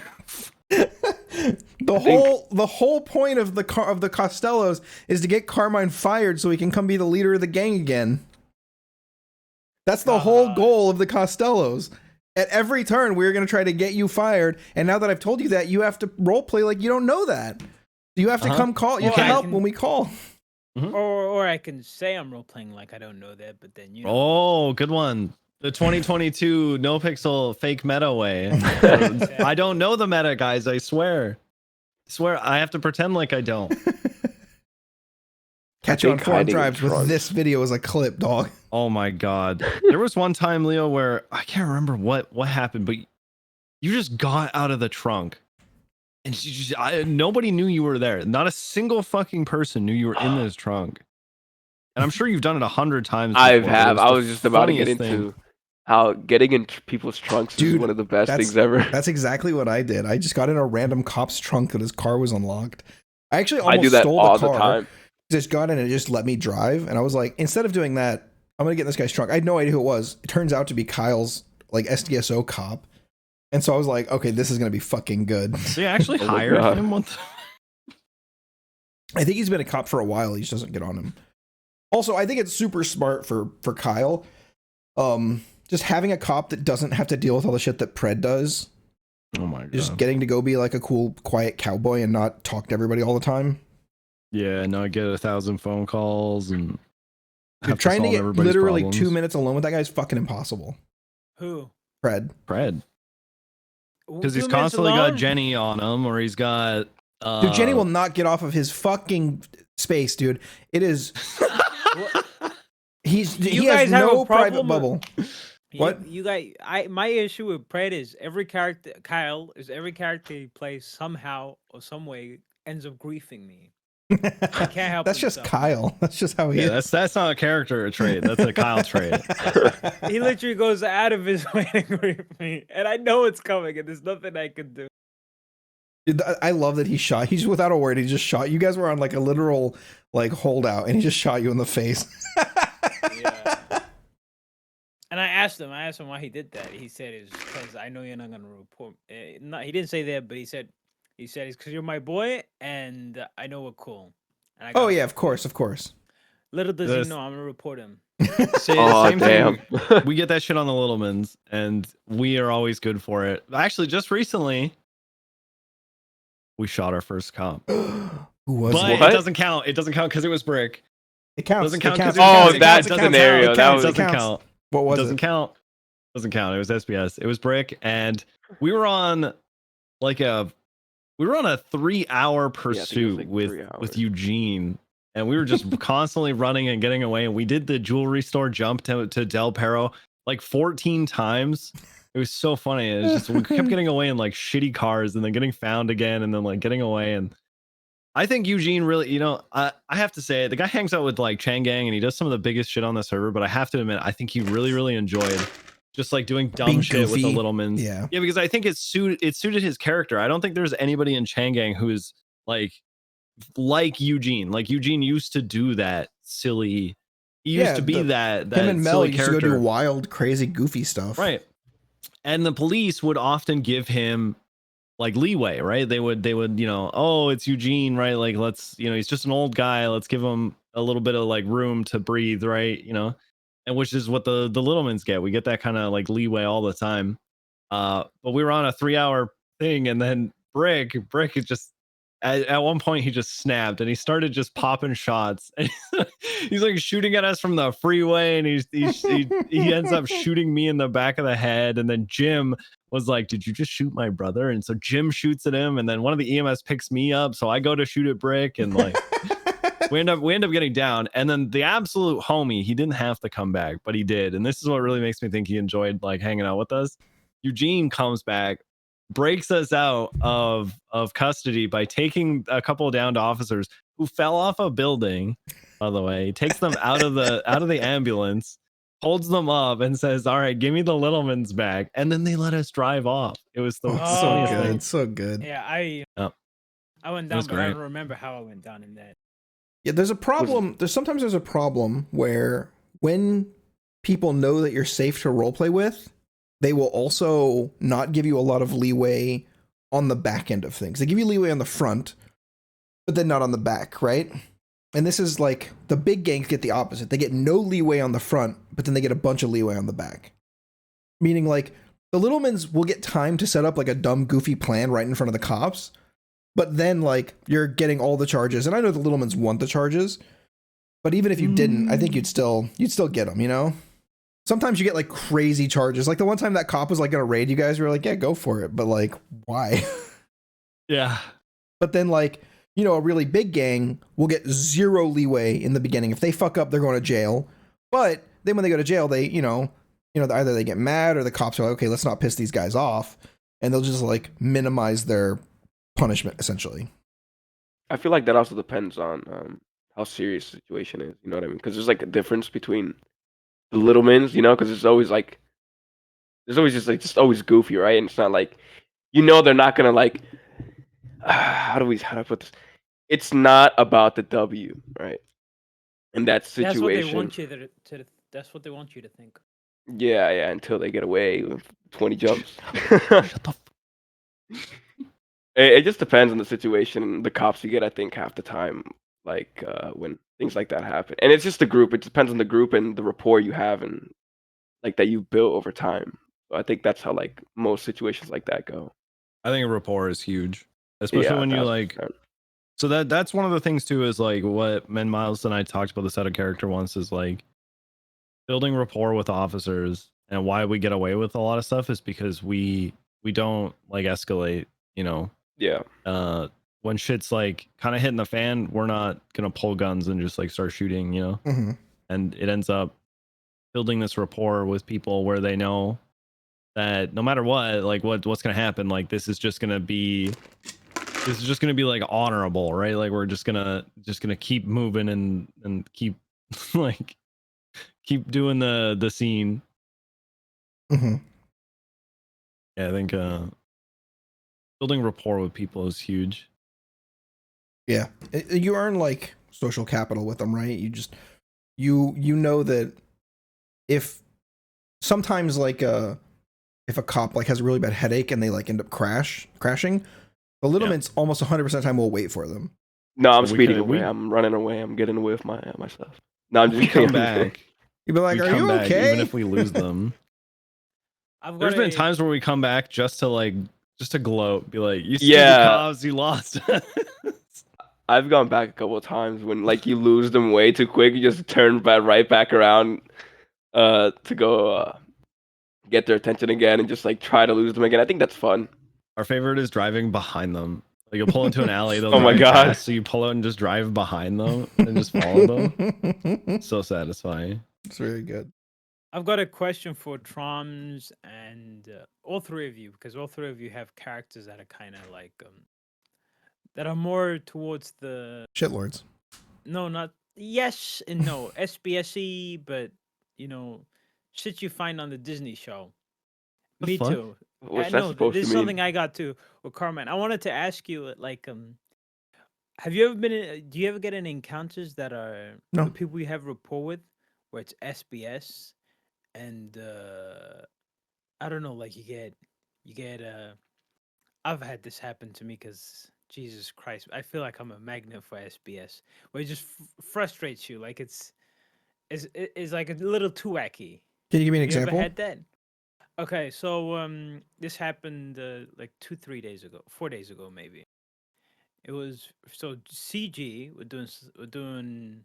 The whole point of the Costellos is to get Carmine fired so he can come be the leader of the gang again. That's the whole goal of the Costellos. At every turn, we're going to try to get you fired. And now that I've told you that, you have to roleplay like you don't know that. You have to come call. You Well, can I help can- when we call. Or I can say I'm role playing like I don't know that, but then you know. Oh, good one. The 2022 no pixel fake meta way. I don't know the meta, guys. I swear. I have to pretend like I don't. Catch you on think forum hiding in drives with trunks. this video as a clip, dog. Oh my god. There was one time, Leo, where I can't remember what happened, but you just got out of the trunk. And nobody knew you were there. Not a single fucking person knew you were in this trunk. And I'm sure you've done it 100 times. I before, but it have. I the was just about to get funniest thing. into how getting in people's trunks is Dude, one of the best that's- things ever. That's exactly what I did. I just got in a random cop's trunk that his car was unlocked. I actually I almost do that stole all the the car. time. Just got in and it just let me drive. And I was like, instead of doing that, I'm gonna get in this guy's trunk. I had no idea who it was. It turns out to be Kyle's like SDSO cop. And so I was like, okay, this is gonna be fucking good. So you actually Oh my hired God. him? I think he's been a cop for a while. He just doesn't get on him. Also, I think it's super smart for Kyle. Just having a cop that doesn't have to deal with all the shit that Pred does. Oh my god. Just getting to go be like a cool, quiet cowboy and not talk to everybody all the time. Yeah, no, I get 1,000 phone calls and You're trying to get literally 2 minutes alone with that guy is fucking impossible. Who? Pred. Pred. Because 2 he's minutes constantly got alone? Jenny on him, or he's got Dude, Jenny will not get off of his fucking space, dude. It is. He You has guys have no a private problem bubble. What? You guys? My issue with Pred is every character. Kyle is every character he plays somehow or some way ends up griefing me. can't help That's just himself. Kyle. That's just how he Yeah, is. that's not a character trait. That's a Kyle trait. He literally goes out of his way to grief me, and I know it's coming, and there's nothing I can do. Dude, I love that he shot. He's without a word. He just shot. You guys were on like a literal like holdout, and he just shot you in the face. Yeah. And I asked him why he did that. He said it's because I know you're not gonna report. He didn't say that, but he said it's because you're my boy, and I know we're cool. And I Oh go, yeah, of course. Little does This- he know I'm gonna report him. See, Oh same damn! thing. We get that shit on the Littlemans, and we are always good for it. Actually, just recently, we shot our first cop. Who was But it? What? it doesn't count. It doesn't count because it was Brick. It counts. Doesn't It count counts. 'cause it Oh, counts. It that counts. It counts. scenario. It That counts. was. It Doesn't counts. count. What was Doesn't it? count. Doesn't count. It was SBS. It was Brick, and we were on like a 3-hour pursuit like with 3 hours. with Eugene, and we were just constantly running and getting away. And we did the jewelry store jump to Del Perro like 14 times. It was so funny. It was just we kept getting away in like shitty cars, and then getting found again, and then like getting away. And I think Eugene really, I have to say, the guy hangs out with like Chang Gang, and he does some of the biggest shit on the server. But I have to admit, I think he really enjoyed just like doing dumb Being shit with the goofy. Littlemans. Yeah. Yeah, because I think it suited his character. I don't think there's anybody in Chang Gang who is like Eugene. Like Eugene used to do that silly. He used Yeah, to be that Him and Mel silly used to character. go do wild, crazy, goofy stuff. Right. And the police would often give him like leeway, right? They would, oh, it's Eugene, right? Like, let's, he's just an old guy. Let's give him a little bit of like room to breathe, right? And which is what the Littlemans get. We get that kind of like leeway all the time. But we were on a 3-hour thing, and then Brick is just at one point he just snapped and he started just popping shots. And he's like shooting at us from the freeway, and he ends up shooting me in the back of the head. And then Jim was like, "Did you just shoot my brother?" And so Jim shoots at him, and then one of the EMS picks me up, so I go to shoot at Brick, and like we end up getting down. And then the absolute homie, he didn't have to come back, but he did. And this is what really makes me think he enjoyed like hanging out with us. Eugene comes back, breaks us out of custody by taking a couple down to officers who fell off a building, by the way. He takes them out of the ambulance, holds them up, and says, "All right, give me the Littlemans back." And then they let us drive off. It was the So funniest thing. good. So good. Yeah, I went down, was but I great. don't remember how I went down in that. Yeah, there's a problem. There's a problem where when people know that you're safe to roleplay with, they will also not give you a lot of leeway on the back end of things. They give you leeway on the front, but then not on the back, right? And this is like the big gangs get the opposite. They get no leeway on the front, but then they get a bunch of leeway on the back. Meaning like the Littlemans will get time to set up like a dumb, goofy plan right in front of the cops, but then like you're getting all the charges. And I know the Littlemans want the charges, but even if you didn't, I think you'd still get them, you know? Sometimes you get like crazy charges. Like the one time that cop was like gonna raid you guys, we were like, yeah, go for it. But like, why? Yeah. But then like, you know, a really big gang will get zero leeway in the beginning. If they fuck up, they're going to jail. But then when they go to jail, they, either they get mad or the cops are like, okay, let's not piss these guys off. And they'll just like minimize their punishment essentially. I feel like that also depends on how serious the situation is. You know what I mean? Because there's like a difference between the Littlemans, you know, because there's always just always goofy, right? And it's not like, they're not gonna like, how do I put this? It's not about the W, right? In that situation, that's what they want you to. That's what they want you to think. Yeah, until they get away with 20 jumps. Shut the It just depends on the situation. The cops you get, I think, half the time, like when things like that happen. And it's just the group. It depends on the group and the rapport you have and like that you built over time. So I think that's how like most situations like that go. I think rapport is huge, especially when you like. 1000%. So that's one of the things too is like what Miles and I talked about this out of character once is like building rapport with officers, and why we get away with a lot of stuff is because we don't like escalate, you know. Yeah. When shit's like kind of hitting the fan, we're not gonna pull guns and just like start shooting, you know. Mm-hmm. And it ends up building this rapport with people where they know that no matter what, like what's gonna happen, like this is just gonna be like honorable, right? Like we're just gonna keep moving and keep like keep doing the scene. Mm-hmm. Yeah, I think building rapport with people is huge. Yeah, you earn like social capital with them, right? You just you know that if sometimes like if a cop like has a really bad headache and they like end up crashing, the Littlemans almost 100% of the time will wait for them. No, I'm speeding away. I'm running away. I'm getting away with my stuff. No, I'm just come back. You'd be like, "Are you back, okay?" Even if we lose them. There's been times where we come back just to gloat, be like, "You stupid cops, you lost." I've gone back a couple of times when like you lose them way too quick. You just turn right back around to go get their attention again and just like try to lose them again. I think that's fun. Our favorite is driving behind them. Like you'll pull into an alley, they'll Oh my God. fast, so you pull out and just drive behind them and just follow them. So satisfying. It's very good. I've got a question for Troms and all three of you, because all three of you have characters that are kind of like that are more towards the shitlords. No, not yes and no. SBSE, but shit you find on the Disney show. Me fuck? too. What's that supposed to This is mean? something I got too with Carmen. I wanted to ask you, like, have you ever been in, do you ever get in encounters that are No. with people you have rapport with, where it's SBS and I don't know, like you get I've had this happen to me because Jesus Christ, I feel like I'm a magnet for SBS, where it just frustrates you, like it's like a little too wacky. Can you give me an You ever example? had that? Okay, so this happened like 4 days ago maybe. It was so CG we're doing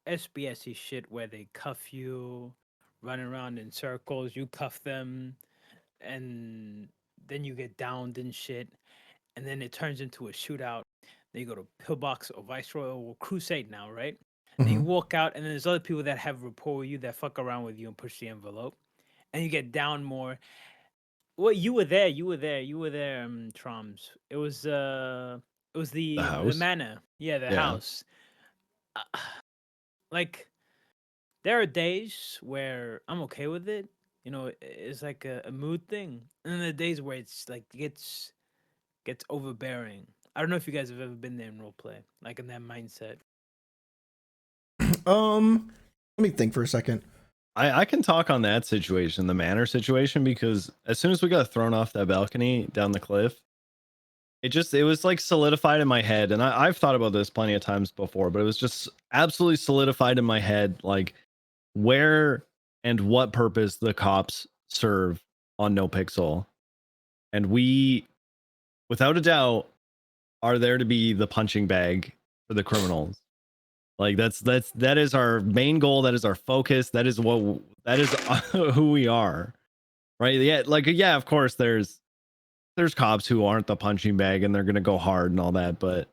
SBS shit where they cuff you, run around in circles, you cuff them, and then you get downed and shit, and then it turns into a shootout. Then you go to Pillbox or Viceroy or Crusade now, right? Then you walk out, and then there's other people that have rapport with you that fuck around with you and push the envelope, and you get down more. Well, you were there, Troms. It was the house? manor, yeah, the Yeah. house. Like, there are days where I'm okay with it. It's like a mood thing, and then the days where it's like gets overbearing. I don't know if you guys have ever been there in roleplay, like in that mindset. Let me think for a second. I can talk on that situation, the manor situation, because as soon as we got thrown off that balcony down the cliff, it was like solidified in my head. And I've thought about this plenty of times before, but it was just absolutely solidified in my head, like where and what purpose the cops serve on NoPixel. And we, without a doubt, are there to be the punching bag for the criminals. Like that is our main goal. That is our focus. That is who we are, right? Yeah, like yeah, of course there's cops who aren't the punching bag and they're gonna go hard and all that, but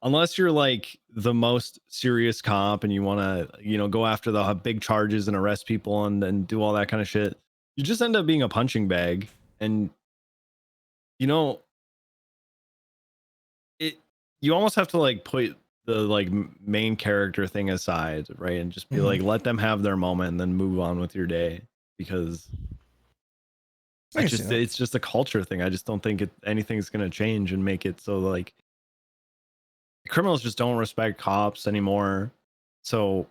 unless you're like the most serious cop and you want to go after the big charges and arrest people and do all that kind of shit, you just end up being a punching bag. And you almost have to like put the like main character thing aside, right? And just be like, let them have their moment and then move on with your day, because it's just a culture thing. I just don't think anything's going to change and make it so like criminals just don't respect cops anymore. So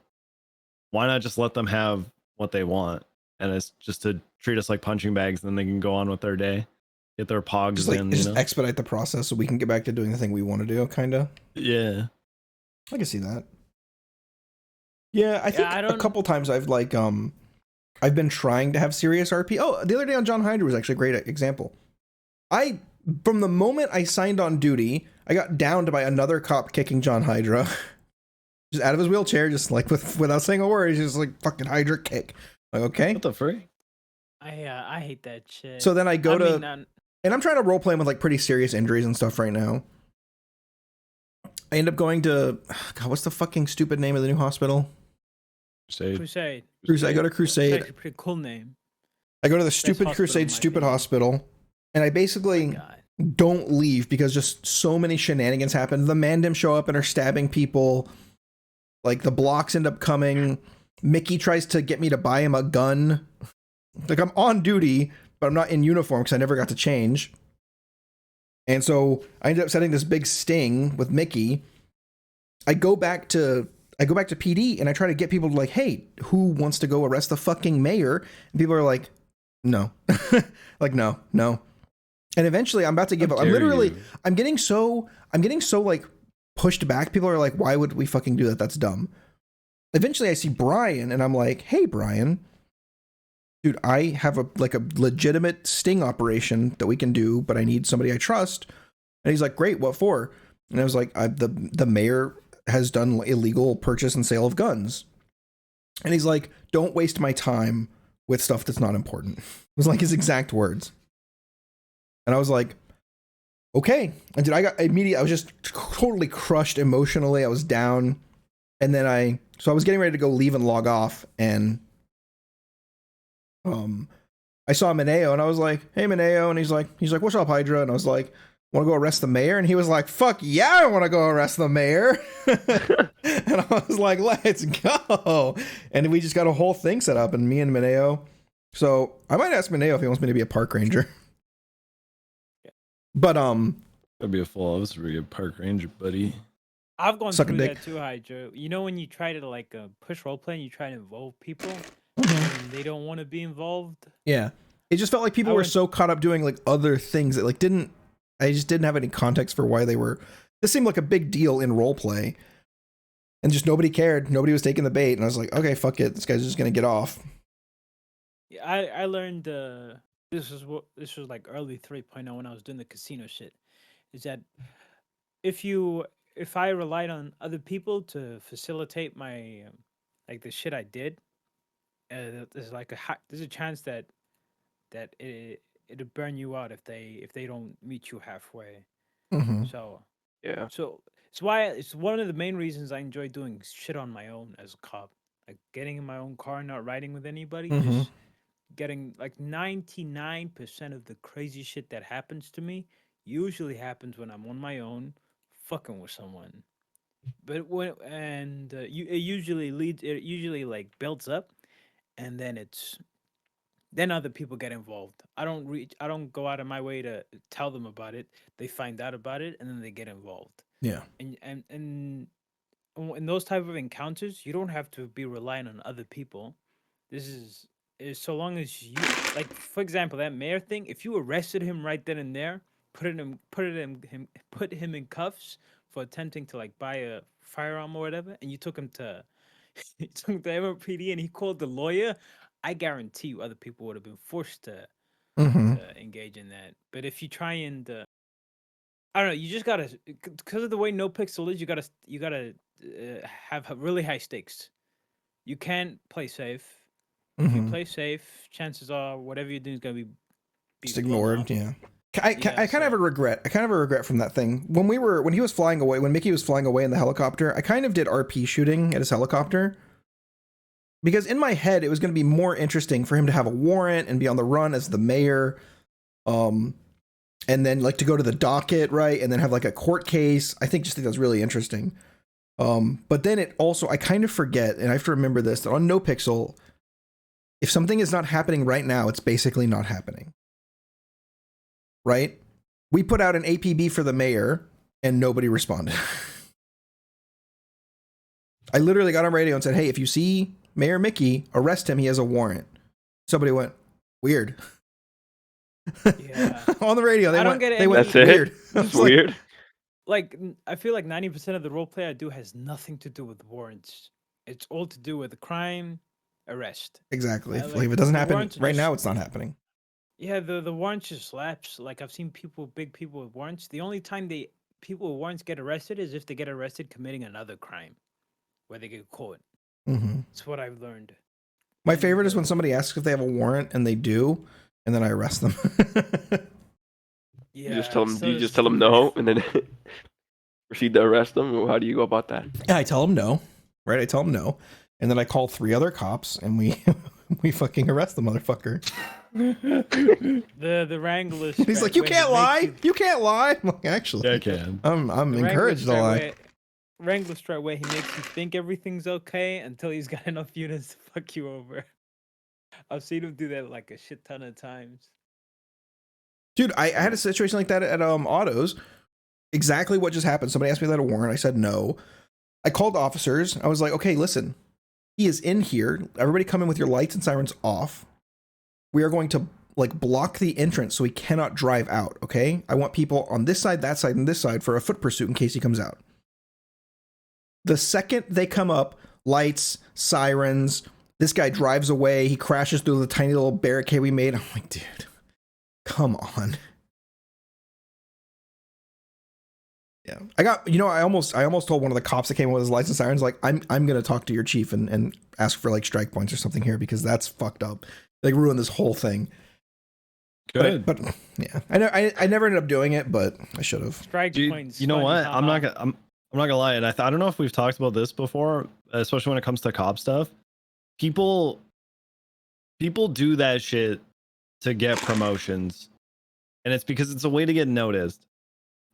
why not just let them have what they want? And it's just to treat us like punching bags, and then they can go on with their day, get their pogs just like, in. Just expedite the process so we can get back to doing the thing we want to do, kind of. Yeah. I can see that. Yeah, I think a couple times I've like I've been trying to have serious RP. Oh, the other day on John Hydra was actually a great example. From the moment I signed on duty, I got downed by another cop kicking John Hydra. Just out of his wheelchair, just like without saying a word, he's just like fucking Hydra kick. Like, okay. What the frick? I hate that shit. So then I go and I'm trying to role play with like pretty serious injuries and stuff right now. I end up going to, God, what's the fucking stupid name of the new hospital? Crusade. I go to Crusade. That's a pretty cool name. I go to the stupid Crusade stupid hospital, and I basically don't leave because just so many shenanigans happen. The Mandim show up and are stabbing people. Like the blocks end up coming. Mickey tries to get me to buy him a gun. Like I'm on duty, but I'm not in uniform because I never got to change. And so I ended up setting this big sting with Mickey. I go back to PD and I try to get people to like, hey, who wants to go arrest the fucking mayor? And people are like, no. Like, no. And eventually I'm about to give up. I'm getting so like pushed back. People are like, why would we fucking do that? That's dumb. Eventually I see Brian and I'm like, hey, Brian, dude, I have a legitimate sting operation that we can do, but I need somebody I trust. And he's like, great, what for? And I was like, the mayor has done illegal purchase and sale of guns. And he's like, don't waste my time with stuff that's not important. It was like his exact words. And I was like, okay. And dude, I was just totally crushed emotionally. I was down. And then I was getting ready to go leave and log off, and I saw Mineo and I was like, hey Mineo, and he's like, what's up, Hydra? And I was like, want to go arrest the mayor? And he was like, fuck yeah, I want to go arrest the mayor. And I was like, let's go. And we just got a whole thing set up, and me and Mineo. So I might ask Mineo if he wants me to be a park ranger. But that'd be a full officer to be a park ranger, buddy. I've gone through that too, Hydra. You know when you try to like push roleplay and you try to involve people and they don't want to be involved? Yeah. It just felt like people were so caught up doing like other things that like I just didn't have any context for why they were. This seemed like a big deal in roleplay. And just nobody cared. Nobody was taking the bait. And I was like, okay, fuck it. This guy's just going to get off. Yeah, I learned this was like early 3.0 when I was doing the casino shit. Is that if I relied on other people to facilitate my like the shit I did, there's a chance that it'll burn you out if they don't meet you halfway. Mm-hmm. So yeah. So it's one of the main reasons I enjoy doing shit on my own as a cop. Like getting in my own car, not riding with anybody, just getting like 99% of the crazy shit that happens to me usually happens when I'm on my own, fucking with someone. But it usually like builds up, and then other people get involved. I don't go out of my way to tell them about it. They find out about it and then they get involved. Yeah. And in those type of encounters, you don't have to be relying on other people. This is so long as you like, for example, that mayor thing. If you arrested him right then and there, put him in cuffs for attempting to like buy a firearm or whatever, and you took him to you took him to MRPD and he called the lawyer, I guarantee you other people would have been forced Mm-hmm. to engage in that. But if you try and I don't know, you just gotta because of the way no pixel is, you gotta have really high stakes. You can't play safe. If you Mm-hmm. play safe, chances are whatever you're doing is gonna be Just blown ignored. up. Yeah. I Yeah, kind of have a regret. I kind of have a regret from that thing. When he was flying away, when Mickey was flying away in the helicopter, I kind of did RP shooting at his helicopter. Because in my head, it was going to be more interesting for him to have a warrant and be on the run as the mayor. And then like to go to the docket, right? And then have like a court case. I think that was really interesting. But then it also, I kind of forget, and I have to remember this, that on NoPixel, if something is not happening right now, it's basically not happening. Right? We put out an APB for the mayor and nobody responded. I literally got on radio and said, hey, if you see Mayor Mickey, arrest him. He has a warrant. Somebody went, weird. Yeah. On the radio, they I don't went, get it. they went, That's it? weird. That's It's like, weird. I feel like 90% of the roleplay I do has nothing to do with warrants. It's all to do with crime, arrest. exactly. If Like, it doesn't the happen warrants are right just- now, it's not happening. Yeah, the warrants just lapse. Like I've seen big people with warrants. The only time people with warrants get arrested is if they get arrested committing another crime, where they get caught. Mm-hmm. That's what I've learned. My favorite is when somebody asks if they have a warrant and they do, and then I arrest them. Yeah. You just tell them. so You it's just tell them stupid. no, and then proceed to arrest them. Or how do you go about that? Yeah, I tell them no, right? I tell them no, and then I call 3 other cops and we we fucking arrest the motherfucker. The Wrangler. He's like, you can't lie. You can't lie. I'm like, actually, Yeah, I can. I'm The encouraged to lie. Wrangler straight away, he makes you think everything's okay until he's got enough units to fuck you over. I've seen him do that like a shit ton of times. Dude, I had a situation like that at Autos. Exactly what just happened. Somebody asked me if I had a warrant. I said no. I called officers. I was like, okay, listen, he is in here. Everybody come in with your lights and sirens off. We are going to like block the entrance so he cannot drive out. Okay. I want people on this side, that side, and this side for a foot pursuit in case he comes out. The second they come up, lights, sirens, this guy drives away. He crashes through the tiny little barricade we made. I'm like, dude, come on. Yeah, I got, I almost told one of the cops that came in with his lights and sirens, like, I'm gonna talk to your chief and ask for like strike points or something here because that's fucked up. Like ruin this whole thing. Good. But yeah, I never ended up doing it, but I should have. Strike Dude, points. you know funny, what? I'm not haha. gonna. I'm not gonna lie, and I don't know if we've talked about this before, especially when it comes to cop stuff. People do that shit to get promotions, and it's because it's a way to get noticed,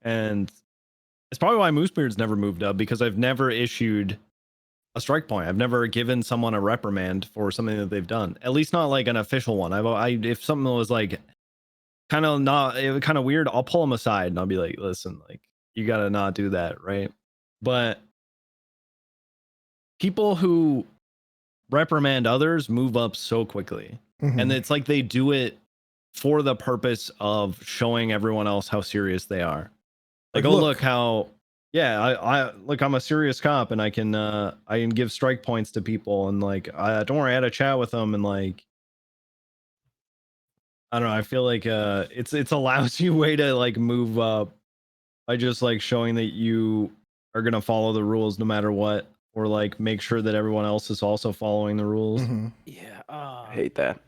and it's probably why Moosebeard's never moved up because I've never issued a strike point. I've never given someone a reprimand for something that they've done, at least not like an official one. If something was like kind of weird, I'll pull them aside and I'll be like, listen, like you gotta not do that, right? But people who reprimand others move up so quickly. Mhm. And it's like they do it for the purpose of showing everyone else how serious they are. Like, Like, oh, look. look how, yeah, I look, I'm a serious cop and I can give strike points to people and like, don't worry, I had a chat with them and like, I don't know. I feel like it's a lousy way to like move up by just like showing that you are gonna follow the rules no matter what, or like make sure that everyone else is also following the rules. Mhm. Yeah. I hate that.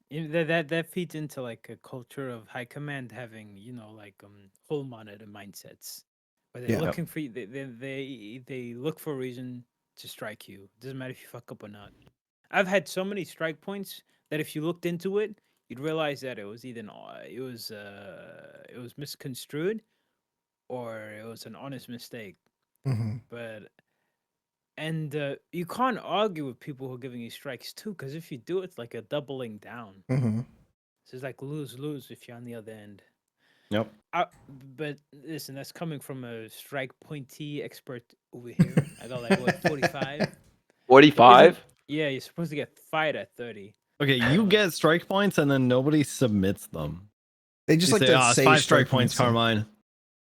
That feeds into like a culture of high command having like whole monitor mindsets where they're Yeah. looking for you. They look for a reason to strike you. Doesn't matter if you fuck up or not. I've had so many strike points that if you looked into it, you'd realize that it was either it was misconstrued or it was an honest mistake. Mhm. But you can't argue with people who are giving you strikes too, because if you do, it's like a doubling down. Mhm. So it's like lose-lose if you're on the other end. Yep. But listen, that's coming from a strike pointee expert over here. I got like what 45. 45. Yeah, you're supposed to get fired at 30. Okay, you get strike points and then nobody submits them. They just You like say, to "Oh, it's say 5 strike points, so Carmine."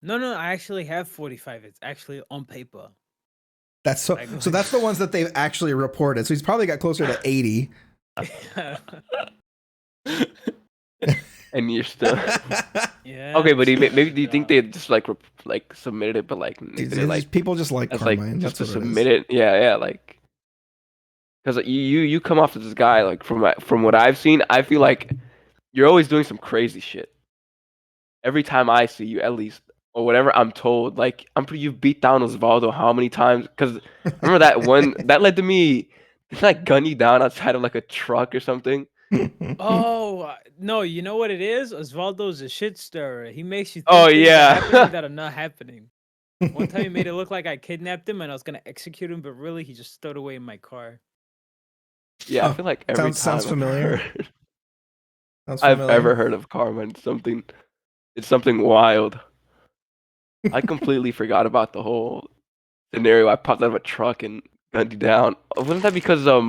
No, I actually have 45. It's actually on paper. That's so. So that's the ones that they've actually reported. So he's probably got closer to 80. And you're still Yeah. okay, but maybe do you think they just like submitted it, but like they It's didn't, like people just like as like Carmine. just That's to what submit it is. it? Yeah, like because you come off as this guy like from what I've seen, I feel like you're always doing some crazy shit. Every time I see you, at least, or whatever I'm told, like you've beat down Osvaldo how many times? Because remember that one that led to me, didn't I gun you down outside of like a truck or something? Oh no, you know what it is? Osvaldo's a shit stirrer. He makes you think Oh, things yeah. are happening that are not happening. One time he made it look like I kidnapped him and I was gonna execute him, but really he just stowed away in my car. Yeah, I Oh, feel like every sounds time familiar. Sounds I've familiar. ever heard of Carmen, it's something wild. I completely forgot about the whole scenario. I popped out of a truck and gunned you down. Wasn't that because I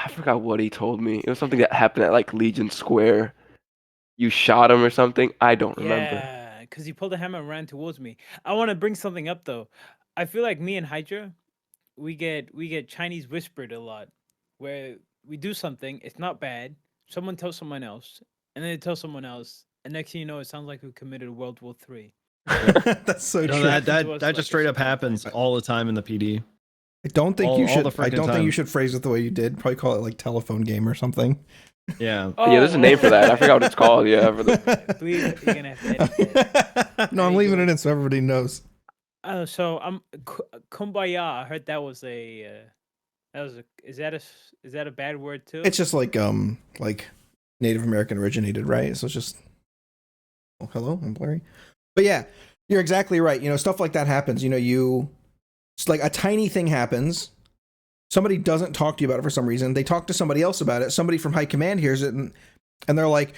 forgot what he told me. It was something that happened at like Legion Square. You shot him or something. I don't remember. Yeah, because he pulled a hammer and ran towards me. I want to bring something up though. I feel like me and Hydra, we get Chinese whispered a lot, where we do something, it's not bad. Someone tells someone else, and then they tell someone else, and next thing you know, it sounds like we committed World War III. That's so No, true. that just straight up happens all the time in the PD. I don't think you all should. the I freaking don't think you time. should phrase it the way you did. Probably call it like telephone game or something. Yeah. Yeah, there's a name for that. I forgot what it's called. Yeah, for the Please, you're gonna have to edit that. No, I'm leaving it in so everybody knows. Oh, so I'm Kumbaya. I heard that was a is that a bad word too? It's just like Native American originated, right? So it's just oh, hello, I'm blurry. But yeah, you're exactly right. You know, stuff like that happens. You know, it's like a tiny thing happens. Somebody doesn't talk to you about it for some reason. They talk to somebody else about it. Somebody from high command hears it and they're like,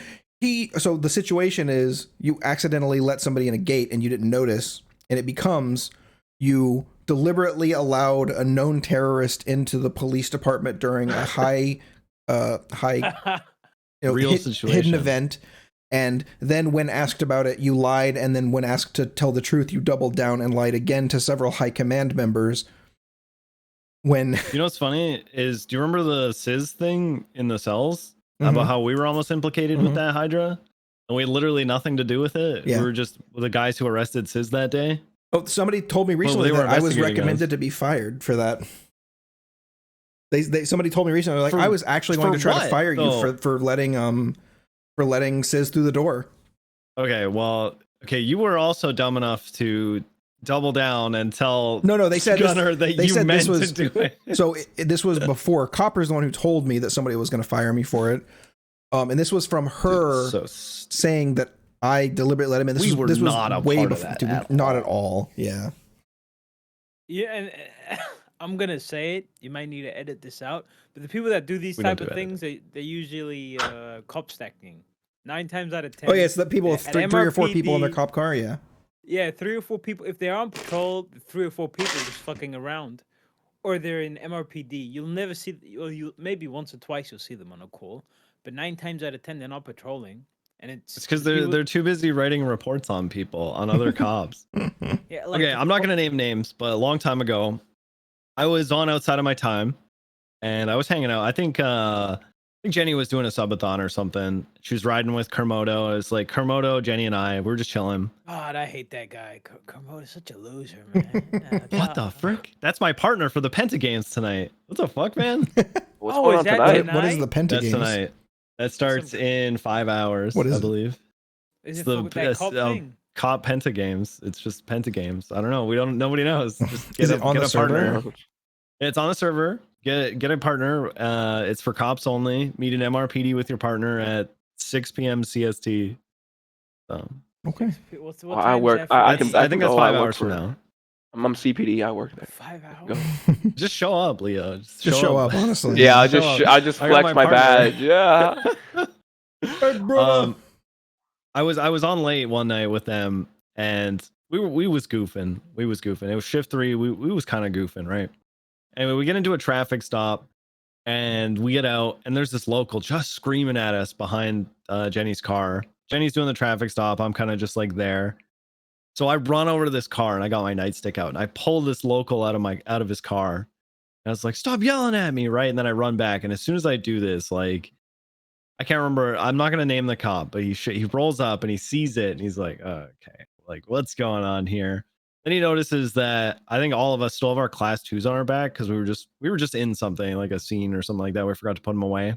so the situation is you accidentally let somebody in a gate and you didn't notice, and it becomes you deliberately allowed a known terrorist into the police department during a high Real situation. hidden event. And then when asked about it, you lied. And then when asked to tell the truth, you doubled down and lied again to several high command members. When you know what's funny is, do you remember the SIS thing in the cells about how we were almost implicated with that Hydra, and we had literally nothing to do with it? Yeah. We were just the guys who arrested SIS that day. Oh, somebody told me recently they were that I was investigating recommended us. to be fired for that. Somebody told me recently, like, For- I was actually going for to try to what, fire you though? for letting Sis through the door. Okay, well, you were also dumb enough to double down and tell No, they said Gunner that they you said meant this was to do it. So this was before Copper's the one who told me that somebody was going to fire me for it. And this was from her Dude, saying that I deliberately let him in. This We was were not a way part of before, that dude, at not at all. Yeah. Yeah, and I'm gonna say it. You might need to edit this out. But the people that do these We don't type do of things, they usually cop stacking. 9 times out of 10. Oh yeah, it's that people with at three or four people in their MRPD cop car. Yeah. Yeah, 3 or 4 people. If they're on patrol, 3 or 4 people just fucking around, or they're in MRPD. You'll never see. Or you maybe once or twice you'll see them on a call, but 9 times out of 10 they're not patrolling, and it's because the people- they're too busy writing reports on people, on other cops. yeah, like Okay, I'm not gonna name names, but a long time ago, I was on outside of my time, and I was hanging out. I think Jenny was doing a subathon or something. She was riding with Kermodo. It was like Kermodo, Jenny, and I. We were just chilling. God, I hate that guy. Kermode is such a loser, man. What the frick? That's my partner for the Pentagames tonight. What the fuck, man? what's Oh, going is on that tonight? What is the Penta That's games? tonight. That starts in 5 hours, What is I it? believe. Is It's it the for that cop thing? Cop Pentagames. It's just Pentagames. I don't know. Nobody knows. Just Is get it on get the a partner. server? It's on the server. Get a partner. It's for cops only. Meet an MRPD with your partner at 6 p.m. CST. So Okay. What I time is work. that for I you? can. I think that's go. 5 I work hours from for- now. I'm CPD. I work there. 5 hours. Go. Just show up, Leo. Just show up, honestly. Yeah, I Show just up. I just I got flex my partner. badge. Yeah. Hey, brother. I was on late one night with them, and we was goofing. We was goofing. It was shift 3. We was kind of goofing, right? Anyway, we get into a traffic stop, and we get out, and there's this local just screaming at us behind Jenny's car. Jenny's doing the traffic stop. I'm kind of just like there. So I run over to this car, and I got my nightstick out, and I pull this local out of his car. And I was like, "Stop yelling at me!" Right? And then I run back, and as soon as I do this, like, I can't remember. I'm not gonna name the cop, but he rolls up and he sees it, and he's like, oh, "Okay, like, what's going on here?" Then he notices that I think all of us still have our class 2s on our back because we were just in something like a scene or something like that. We forgot to put them away,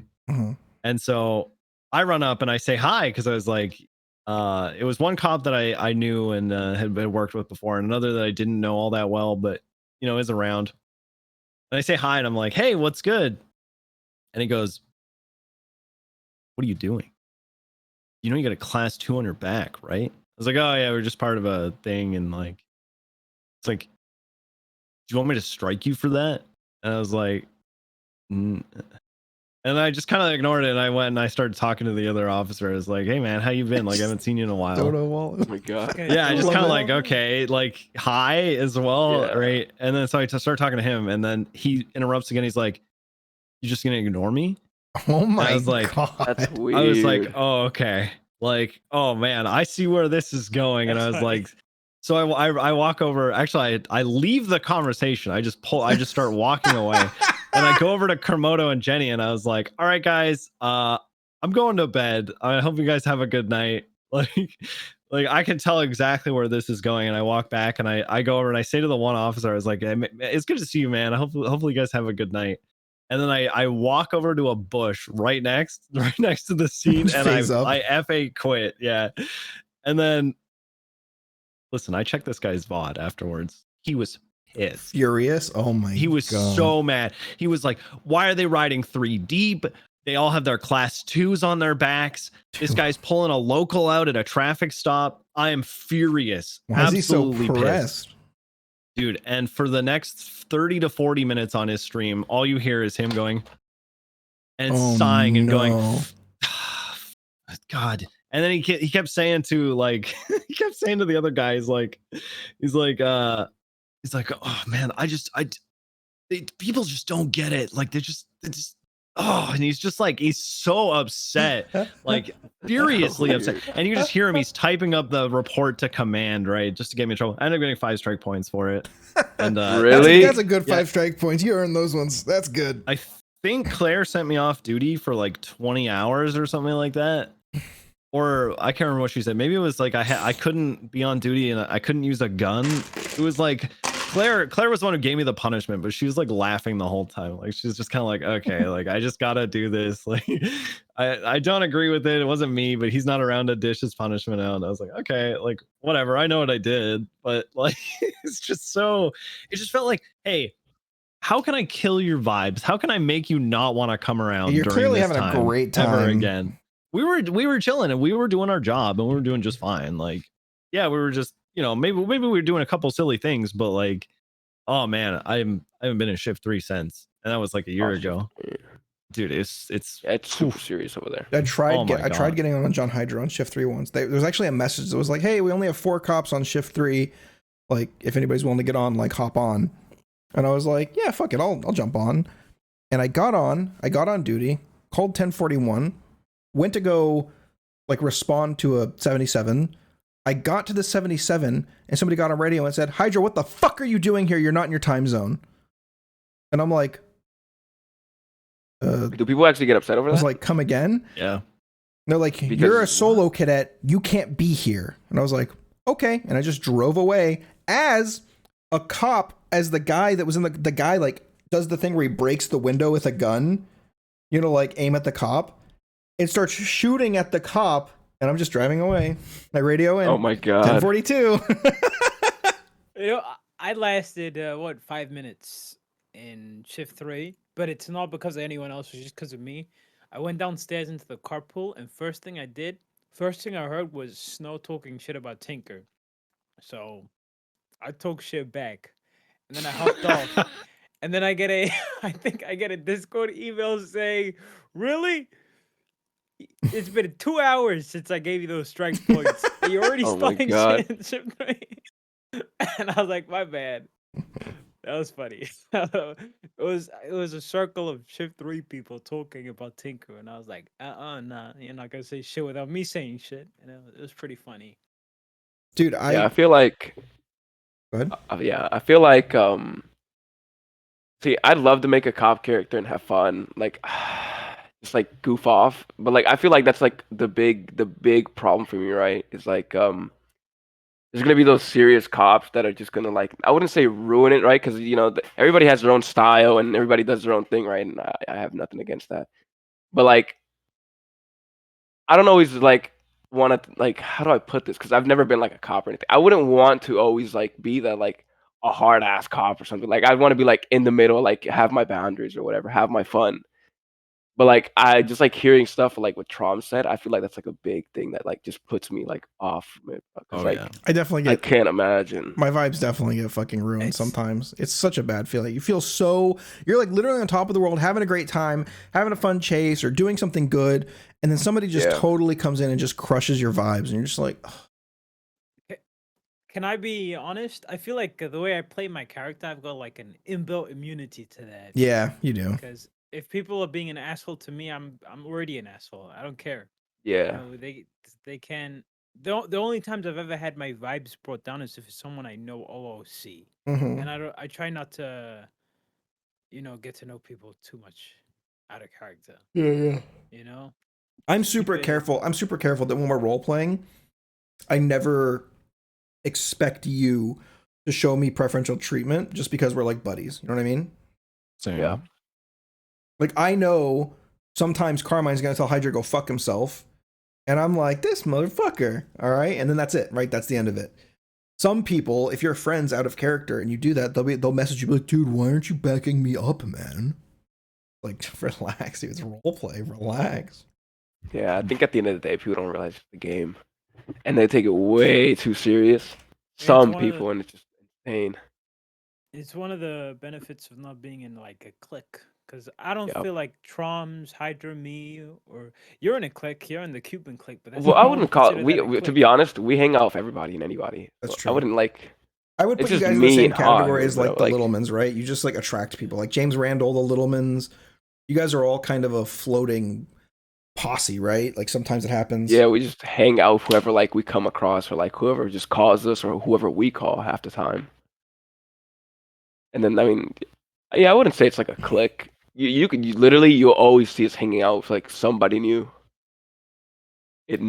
and so I run up and I say hi because I was like, it was one cop that I knew and had been worked with before, and another that I didn't know all that well, but is around. And I say hi, and I'm like, "Hey, what's good?" And he goes, "What are you doing? You know you got a class 2 on your back, right?" I was like, "Oh yeah, we're just part of a thing," and like, it's like, "Do you want me to strike you for that?" And I was like, and I just kind of ignored it, and I went and I started talking to the other officer. I was like, "Hey man, how you been? Like, I haven't seen you in a while." Oh my god. Yeah, I just kind of like, okay, like, hi as well, Yeah. right? And then so I started talking to him, and then he interrupts again. He's like, "You just gonna ignore me?" Oh my I was like, god. That's weird. I was like, "Oh, okay." Like, oh man, I see where this is going. And I was like, so I walk over. Actually, I leave the conversation. I just start walking away, and I go over to Kermodo and Jenny, and I was like, "All right, guys, I'm going to bed. I hope you guys have a good night." Like I can tell exactly where this is going, and I walk back, and I go over and I say to the one officer, I was like, "Hey, it's good to see you, man. Hopefully you guys have a good night." And then I walk over to a bush right next to the scene, and I FA quit. Yeah. And then listen, I checked this guy's VOD afterwards. He was pissed. Furious. Oh my god. He was so mad. He was like, "Why are they riding 3 deep? They all have their class 2s on their backs. This guy's pulling a local out at a traffic stop. I am furious." Why is he so Absolutely pressed? pissed. Dude, and for the next 30 to 40 minutes on his stream, all you hear is him going and sighing and going, "God." And then he kept saying to, like, he kept saying to the other guys, like, he's like, "Oh man, people just don't get it. Like, they're just oh," and he's just like, he's so upset, like furiously upset. And you just hear him, he's typing up the report to command, right? Just to get me in trouble. I ended up getting 5 strike points for it. And really? That's a good 5 strike points. You earned those ones. That's good. I think Claire sent me off duty for like 20 hours or something like that. Or I can't remember what she said. Maybe it was like I couldn't be on duty and I couldn't use a gun. It was like Claire was the one who gave me the punishment, but she was like laughing the whole time. Like, she's just kind of like, "Okay, like, I just gotta do this." Like, I don't agree with it. It wasn't me, but he's not around to dish his punishment out. And I was like, okay, like, whatever. I know what I did, but like, it's just so. It just felt like, hey, how can I kill your vibes? How can I make you not want to come around? You're during clearly this having a great time ever again. We were chilling and we were doing our job and we were doing just fine. Like, yeah, we were just, maybe we were doing a couple silly things, but like, oh man, I haven't been in shift 3 since, and that was like a year ago. Dude, it's super serious over there. I tried getting on John Hydra on shift 3 once. There was actually a message that was like, "Hey, we only have 4 cops on shift 3. Like, if anybody's willing to get on, like, hop on." And I was like, "Yeah, fuck it, I'll jump on." And I got on duty, called 1041, went to go like respond to a 77. I got to the 77 and somebody got on radio and said, "Hydra, what the fuck are you doing here? You're not in your time zone." And I'm like, do people actually get upset over that? I was like, "Come again?" Yeah. They're like, "You're a solo cadet. You can't be here." And I was like, "Okay." And I just drove away as a cop, as the guy that was in the guy like does the thing where he breaks the window with a gun, like aim at the cop. It starts shooting at the cop, and I'm just driving away. I radio in. Oh my god. 1042. I lasted 5 minutes in shift 3, but it's not because of anyone else. It's just because of me. I went downstairs into the carpool, and first thing I heard was Snow talking shit about Tinker. So I talk shit back, and then I hopped off, and then I think I get a Discord email saying, "Really? It's been 2 hours since I gave you those strike points. And you're already Oh my starting God. shit. And I was like, my bad. That was funny. It was a circle of Shift 3 people talking about Tinker, and I was like, nah, you're not gonna say shit without me saying shit. And it was pretty funny. Dude, Yeah, I feel like. Go ahead. Yeah, I feel like. See, I'd love to make a cop character and have fun, like just like goof off. But like, I feel like that's like the big problem for me, right? Is like there's gonna be those serious cops that are just gonna like I wouldn't say ruin it, right? Because everybody has their own style and everybody does their own thing, right? And I have nothing against that. But like, I don't always like want to like how do I put this? Because I've never been like a cop or anything. I wouldn't want to always like be that like a hard ass cop or something. Like I want to be like in the middle, like have my boundaries or whatever, have my fun. But like I just like hearing stuff like what Trom said. I feel like that's like a big thing that like just puts me like off. Because Oh like yeah. I definitely I get can't imagine. my vibes definitely get fucking ruined It's- sometimes. It's such a bad feeling. You feel so you're like literally on top of the world, having a great time, having a fun chase or doing something good, and then somebody just Yeah. totally comes in and just crushes your vibes, and you're just like, ugh. Can I be honest? I feel like the way I play my character, I've got like an inbuilt immunity to that. Yeah, you do. Because if people are being an asshole to me, I'm already an asshole. I don't care. Yeah. They can. The only times I've ever had my vibes brought down is if it's someone I know OOC, Hmm. and I try not to, get to know people too much out of character. Yeah. You know. I'm Just keep super it- careful. I'm super careful that when we're role playing, I never expect you to show me preferential treatment just because we're like buddies. You know what I mean? Same. Yeah. Like I know sometimes Carmine's gonna tell Hydra to go fuck himself, and I'm like, this motherfucker. All right, and then that's it, right? That's the end of it. Some people, if you're friends out of character and you do that, they'll message you like, dude, why aren't you backing me up, man? Like, relax, dude. It's role play. Relax. Yeah. I think at the end of the day, people don't realize it's the game, and they take it way too serious. It's Some one of the- people, and it's just insane. It's one of the benefits of not being in like a clique. Because I don't Yep. feel like Troms, Hydra, me, or you're in a clique. You're in the Cuban clique, but that's Well, not- I no wouldn't one call it. consider that a To clique. be honest, we hang out with everybody and anybody. That's So true. I wouldn't like. I would It's put you just guys in the me same and category Han, as like but, the like- Littlemans, right? You just like attract people. Like James Randall, the Littlemans. You guys are all kind of a floating posse, right? Like sometimes it happens. Yeah, we just hang out with whoever like we come across, or like whoever just calls us, or whoever we call half the time. And then I mean, yeah, I wouldn't say it's like a clique. You'll always see us hanging out with like somebody new. It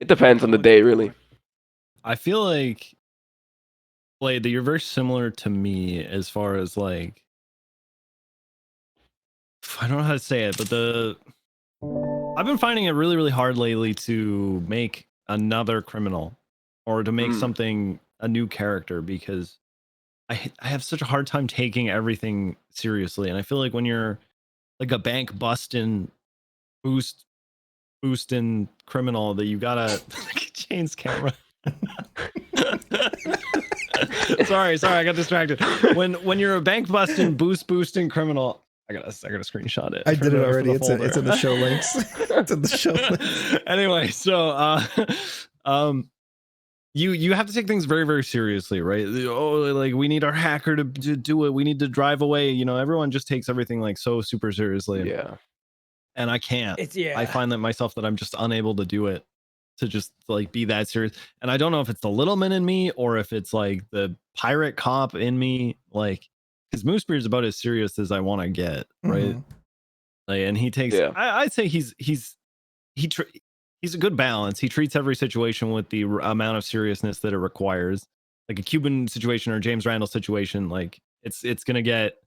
depends on the day, really. I feel like Blade, that you're very similar to me as far as like I don't know how to say it, but I've been finding it really, really hard lately to make another criminal or to make something a new character because I have such a hard time taking everything seriously. And I feel like when you're like a bank busting boosting criminal that you gotta change camera. sorry, I got distracted. When you're a bank busting boosting criminal, I gotta screenshot it. I did it for already. the It's in the show links. It's in the show links. Anyway, so you have to take things very, very seriously, right? Oh, like we need our hacker to do it. We need to drive away. You know, everyone just takes everything like so super seriously. Yeah. And I can't. Yeah. I find that myself that I'm just unable to do it, to just like be that serious. And I don't know if it's the little man in me or if it's like the pirate cop in me, like because Moosebeard is about as serious as I want to get, right? Mhm. Like, and he takes. Yeah. I'd say he's a good balance. He treats every situation with the amount of seriousness that it requires. Like a Cuban situation or a James Randall situation, like it's gonna get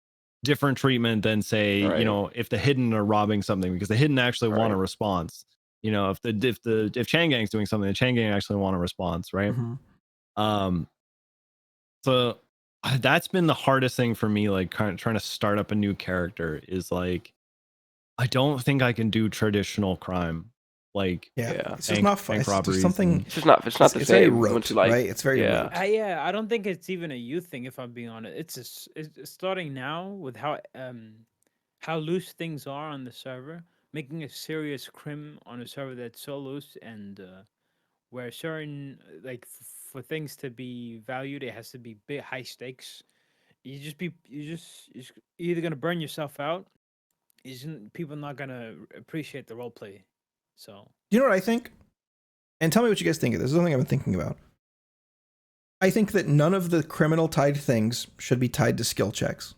different treatment than say, Right. you know, if the hidden are robbing something, because the hidden actually want a Right. response. You know, if Chang Gang's doing something, the Chang Gang actually want a response, right? Mhm. So that's been the hardest thing for me, like kind of trying to start up a new character is like I don't think I can do traditional crime. Like Yeah. Yeah. It's just not fun. bank It's just robberies something. and- It's just not. It's not the It's very same. rote, Once you like, right? It's very yeah. rote. I don't think it's even a youth thing. If I'm being honest, it's starting now with how loose things are on the server. making a serious crim on a server that's so loose and where certain for things to be valued, it has to be big high stakes. You're either gonna burn yourself out. Isn't people not gonna appreciate the role play? So You know what I think? And tell me what you guys think of this. This is something I've been thinking about. I think that none of the criminal tied things should be tied to skill checks.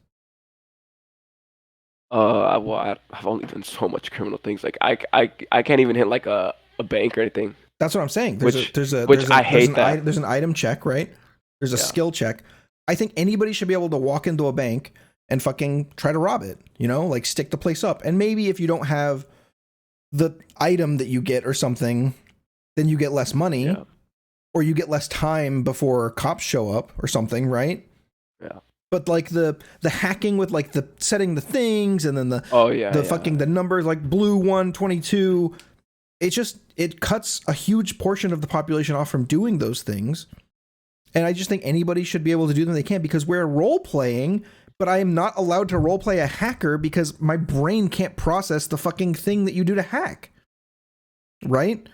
I've only done so much criminal things. Like I can't even hit like a bank or anything. That's what I'm saying. There's an item check, right? There's a skill check. I think anybody should be able to walk into a bank and fucking try to rob it, you know, like stick the place up. And maybe if you don't have the item that you get or something, then you get less money or you get less time before cops show up or something, right? Yeah. But like the hacking with like the setting the things and then the the numbers like blue 122, it cuts a huge portion of the population off from doing those things. And I just think anybody should be able to do them. They can, because we're role playing, but I am not allowed to role play a hacker because my brain can't process the fucking thing that you do to hack. Right?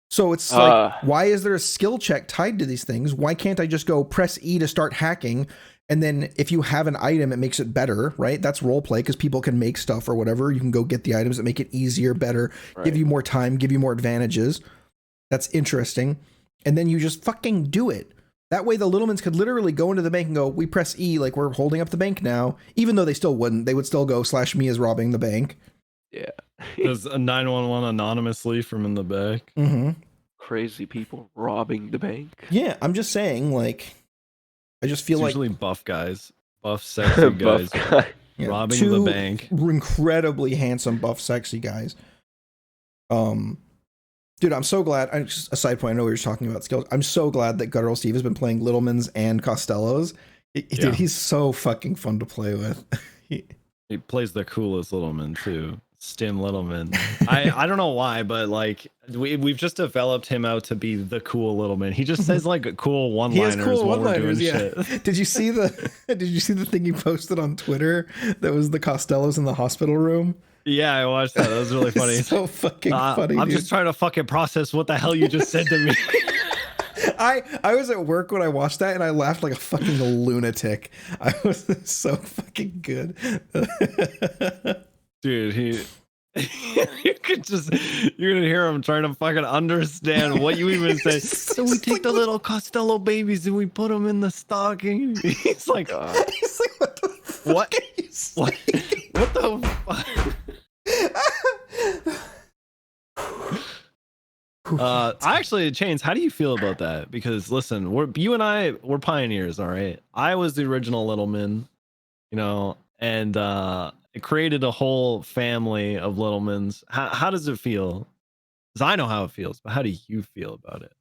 So it's like, why is there a skill check tied to these things? Why can't I just go press E to start hacking? And then if you have an item, it makes it better, right? That's role play because people can make stuff or whatever. You can go get the items that make it easier, better, give you more time, give you more advantages. That's interesting. And then you just fucking do it. That way the Littlemans could literally go into the bank and go, we press E, like we're holding up the bank now. Even though they still wouldn't. They would still go /me is robbing the bank. Yeah. There's a 911 anonymously from in the back. Mm-hmm. Crazy people robbing the bank. Yeah, I'm just saying, like, I just feel it's like... usually buff guys. Buff, sexy guys. Robbing the bank. Incredibly handsome, buff, sexy guys. Dude, I'm so glad. Just a side point, I know we were talking about skills. I'm so glad that Guttural Steve has been playing Littlemans and Costellos. Dude, he's so fucking fun to play with. He plays the coolest Littleman too. Stim Littleman. I don't know why, but like we've just developed him out to be the cool Littleman. He just says like cool one-liners while we're doing shit. Did you see the thing he posted on Twitter that was the Costellos in the hospital room? Yeah, I watched that. That was really funny. So fucking funny. I'm just trying to fucking process what the hell you just said to me. I was at work when I watched that and I laughed like a fucking lunatic. I was so fucking good. Dude, you're gonna hear him trying to fucking understand what you even say. So we take the little Costello babies and we put them in the stocking. He's like, what the fuck? What the fuck? Actually, Chains, how do you feel about that? Because listen, you and I, we're pioneers, all right? I was the original Littleman, you know, and it created a whole family of Littlemans. How does it feel? Because I know how it feels, but how do you feel about it?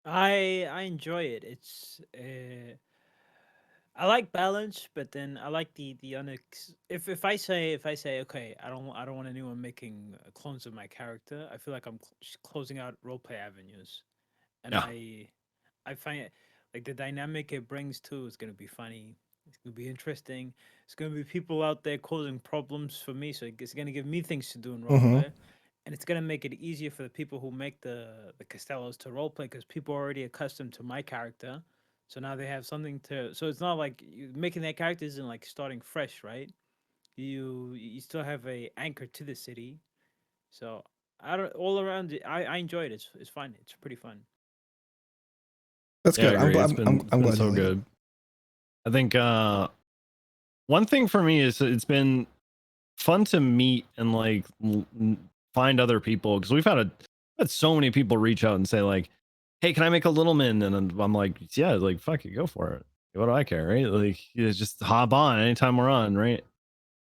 I enjoy it. It's I like balance, but then I like the if I say okay, I don't want anyone making clones of my character. I feel like I'm closing out roleplay avenues, and I find it like the dynamic it brings too is gonna be funny. It's gonna be interesting. It's gonna be people out there causing problems for me, so it's gonna give me things to do in roleplay. And it's gonna make it easier for the people who make the Costellos to roleplay because people are already accustomed to my character. So now they have something to. So it's not like making that character isn't like starting fresh, right? You still have a anchor to the city. So I don't all around it. I enjoy it. It's fun. It's pretty fun. That's good. I'm glad. So good. I think one thing for me is it's been fun to meet and like find other people because we've had so many people reach out and say like, hey, can I make a Littleman? And I'm like, yeah, like, fuck it, go for it. What do I care, right? Like, you just hop on anytime we're on, right?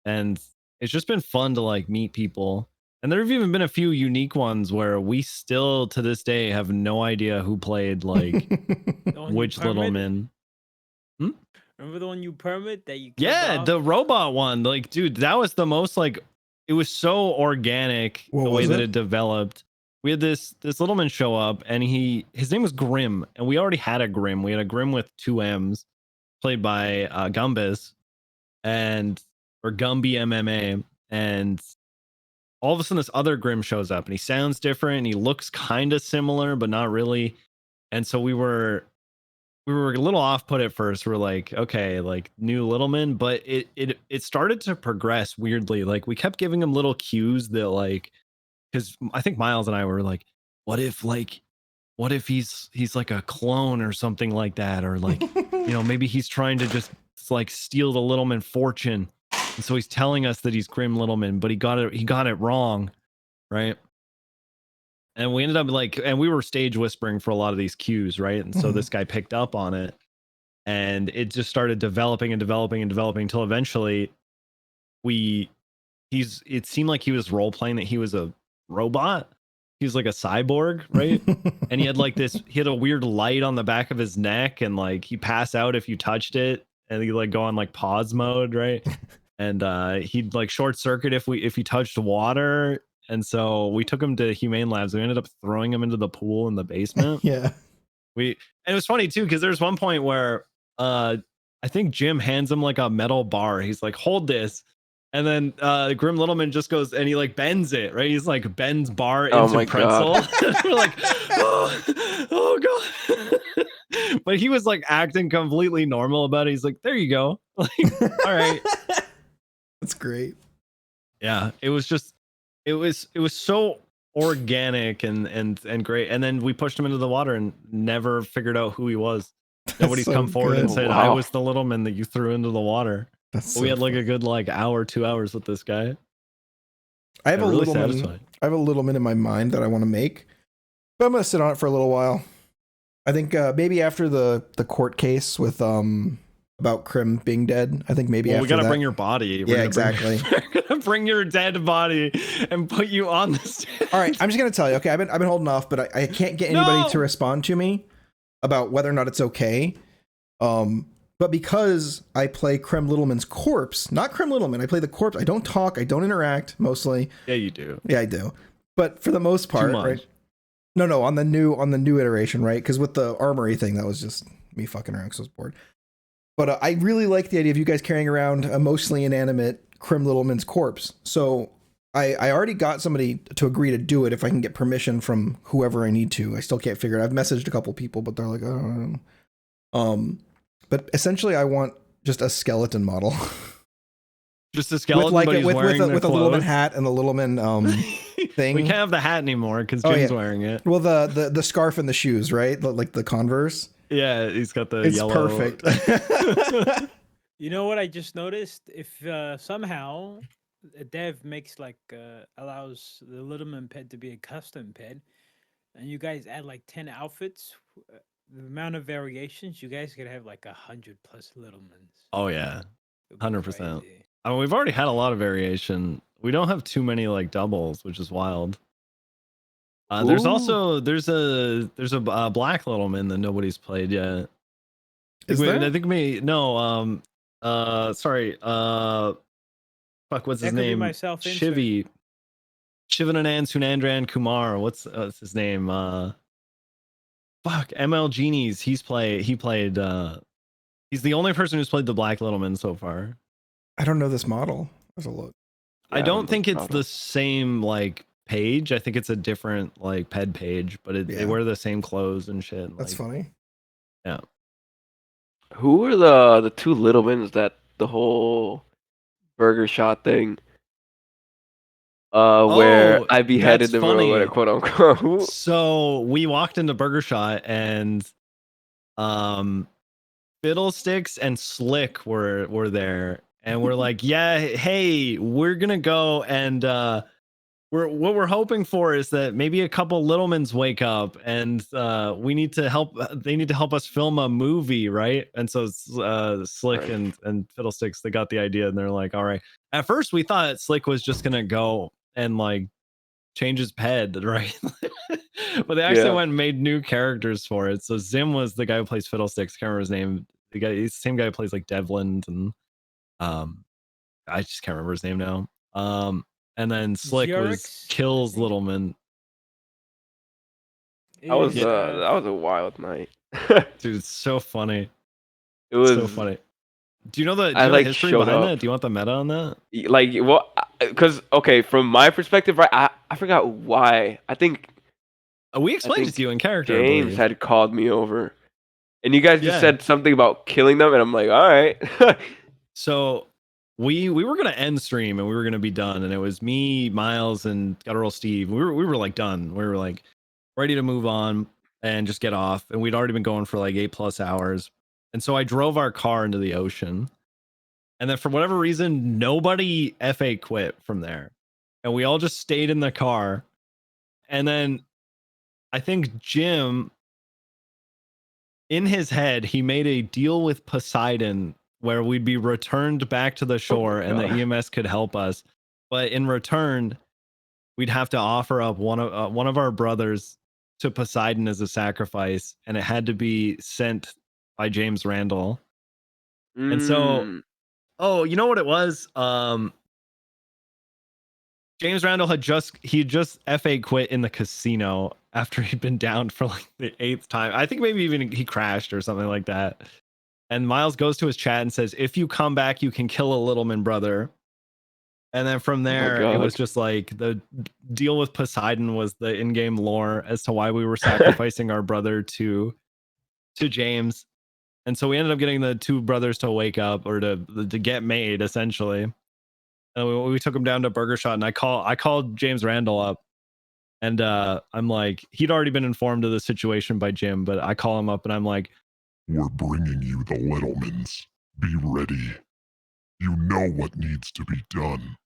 And it's just been fun to like meet people. And there have even been a few unique ones where we still to this day have no idea who played like which Littleman. Remember the one you permit that you off? The robot one. Like, dude, that was the most like, it was so organic the way that it developed. We had this Littleman show up and his name was Grim, and we already had a Grim. We had a Grim with 2 M's played by Gumbis or Gumby MMA, and all of a sudden this other Grim shows up and he sounds different and he looks kind of similar, but not really. And so we were a little off put at first. We're like, okay, like new Littleman, but it started to progress weirdly. Like we kept giving him little cues that like, because I think Miles and I were like, what if he's like a clone or something like that, or like, you know, maybe he's trying to just like steal the Littleman fortune, and so he's telling us that he's Grim Littleman, but he got it wrong, right? And we ended up like, and we were stage whispering for a lot of these cues, right? And so this guy picked up on it, and it just started developing and developing and developing until eventually it seemed like he was role playing that he was a robot. He was like a cyborg, right? And he had a weird light on the back of his neck, and like he pass out if you touched it, and he like go on like pause mode, right? And he'd like short circuit if he touched water. And so we took him to Humane Labs. We ended up throwing him into the pool in the basement. Yeah. And it was funny too, because there's one point where I think Jim hands him like a metal bar. He's like, hold this. And then Grim Littleman just goes and he like bends it, right? He's like bends bar into pretzel. We're like, oh god. But he was like acting completely normal about it. He's like, there you go. Like, all right. That's great. Yeah, it was so organic and great. And then we pushed him into the water and never figured out who he was. Nobody's so come forward good. and said, I was the Littleman that you threw into the water. We had like a good like hour, 2 hours with this guy. I have really I have a Littleman in my mind that I want to make, but I'm gonna sit on it for a little while. I think maybe after the court case with about Krim being dead. I think maybe after we gotta that. bring your body. Yeah, exactly. We're gonna bring your dead body and put you on the stage. All right, I'm just gonna tell you. Okay, I've been holding off, but I can't get anybody to respond to me about whether or not it's okay. But because I play Krim Littleman's corpse, not Krim Littleman, I play the corpse. I don't talk. I don't interact mostly. Yeah, you do. Yeah, I do. But for the most part, right? No, on the new iteration, right? Because with the armory thing, that was just me fucking around because I was bored. But I really like the idea of you guys carrying around a mostly inanimate Krim Littleman's corpse. So I already got somebody to agree to do it if I can get permission from whoever I need to. I still can't figure it out. I've messaged a couple people, but they're like, I don't know. But essentially, I want just a skeleton model. Just a skeleton, with but he's with a Littleman clothes. hat and the Littleman thing. We can't have the hat anymore because Jim's wearing it. Well, the scarf and the shoes, right? Like the Converse. Yeah, he's got the It's yellow. perfect. You know what I just noticed? If somehow a dev makes like allows the Littleman pet to be a custom pet, and you guys add like 10 outfits, the amount of variations, you guys could have like 100+ Littlemans. Oh yeah, It'd be 100%. crazy. I mean, we've already had a lot of variation. We don't have too many like doubles, which is wild. There's a black Littleman that nobody's played yet. I think sorry. Fuck, what's his name? Shivy. Shivananand Sunandran Kumar. What's his name? Fuck, ML Genies. He played. He's the only person who's played the Black Littleman so far. I don't know this model. There's a look. I don't think it's the same like page. I think it's a different like ped page, but they wear the same clothes and shit. That's funny. Yeah. Who were the two Littlemans that the whole burger shot thing? Where I beheaded them, or quote unquote. So we walked into Burger Shot and Fiddlesticks and Slick were there, and we're like, yeah, hey, we're gonna go and what we're hoping for is that maybe a couple Littlemans wake up and we need to help. They need to help us film a movie, right? And so Slick and Fiddlesticks, they got the idea, and they're like, all right. At first, we thought Slick was just gonna go and like change his ped, right? But they actually went and made new characters for it. So Zim was the guy who plays Fiddlesticks. Can't remember his name. He's the same guy who plays like Devlin, and I just can't remember his name now. And then Slick was Kills Littleman. That was a wild night. Dude, it's so funny. It was so funny. Do you know the, I like history showed behind up. that? Do you want the meta on that? Like what? Because okay, from my perspective, right? I forgot why. I think We explained it to you in character. I James believe. had called me over, and you guys just Yeah. said something about killing them, and I'm like, all right. So we were gonna end stream and we were gonna be done, and it was me, Miles, and Guttural Steve. We were like done. We were like ready to move on and just get off, and we'd already been going for like 8+ hours. And so I drove our car into the ocean, and then for whatever reason, nobody FA quit from there, and we all just stayed in the car. And then I think Jim, in his head, he made a deal with Poseidon where we'd be returned back to the shore and the EMS could help us. But in return, we'd have to offer up one of our brothers to Poseidon as a sacrifice, and it had to be sent by James Randall. And so, oh, you know what it was? James Randall had just FA quit in the casino after he'd been down for like the 8th time. I think maybe even he crashed or something like that. And Miles goes to his chat and says, if you come back, you can kill a Littleman brother. And then from there, it was just like the deal with Poseidon was the in-game lore as to why we were sacrificing our brother to James. And so we ended up getting the 2 brothers to wake up, or to get made, essentially. And we took him down to Burger Shot, and I called James Randall up, and I'm like, he'd already been informed of the situation by Jim, but I call him up and I'm like, we're bringing you the Littlemans. Be ready. You know what needs to be done.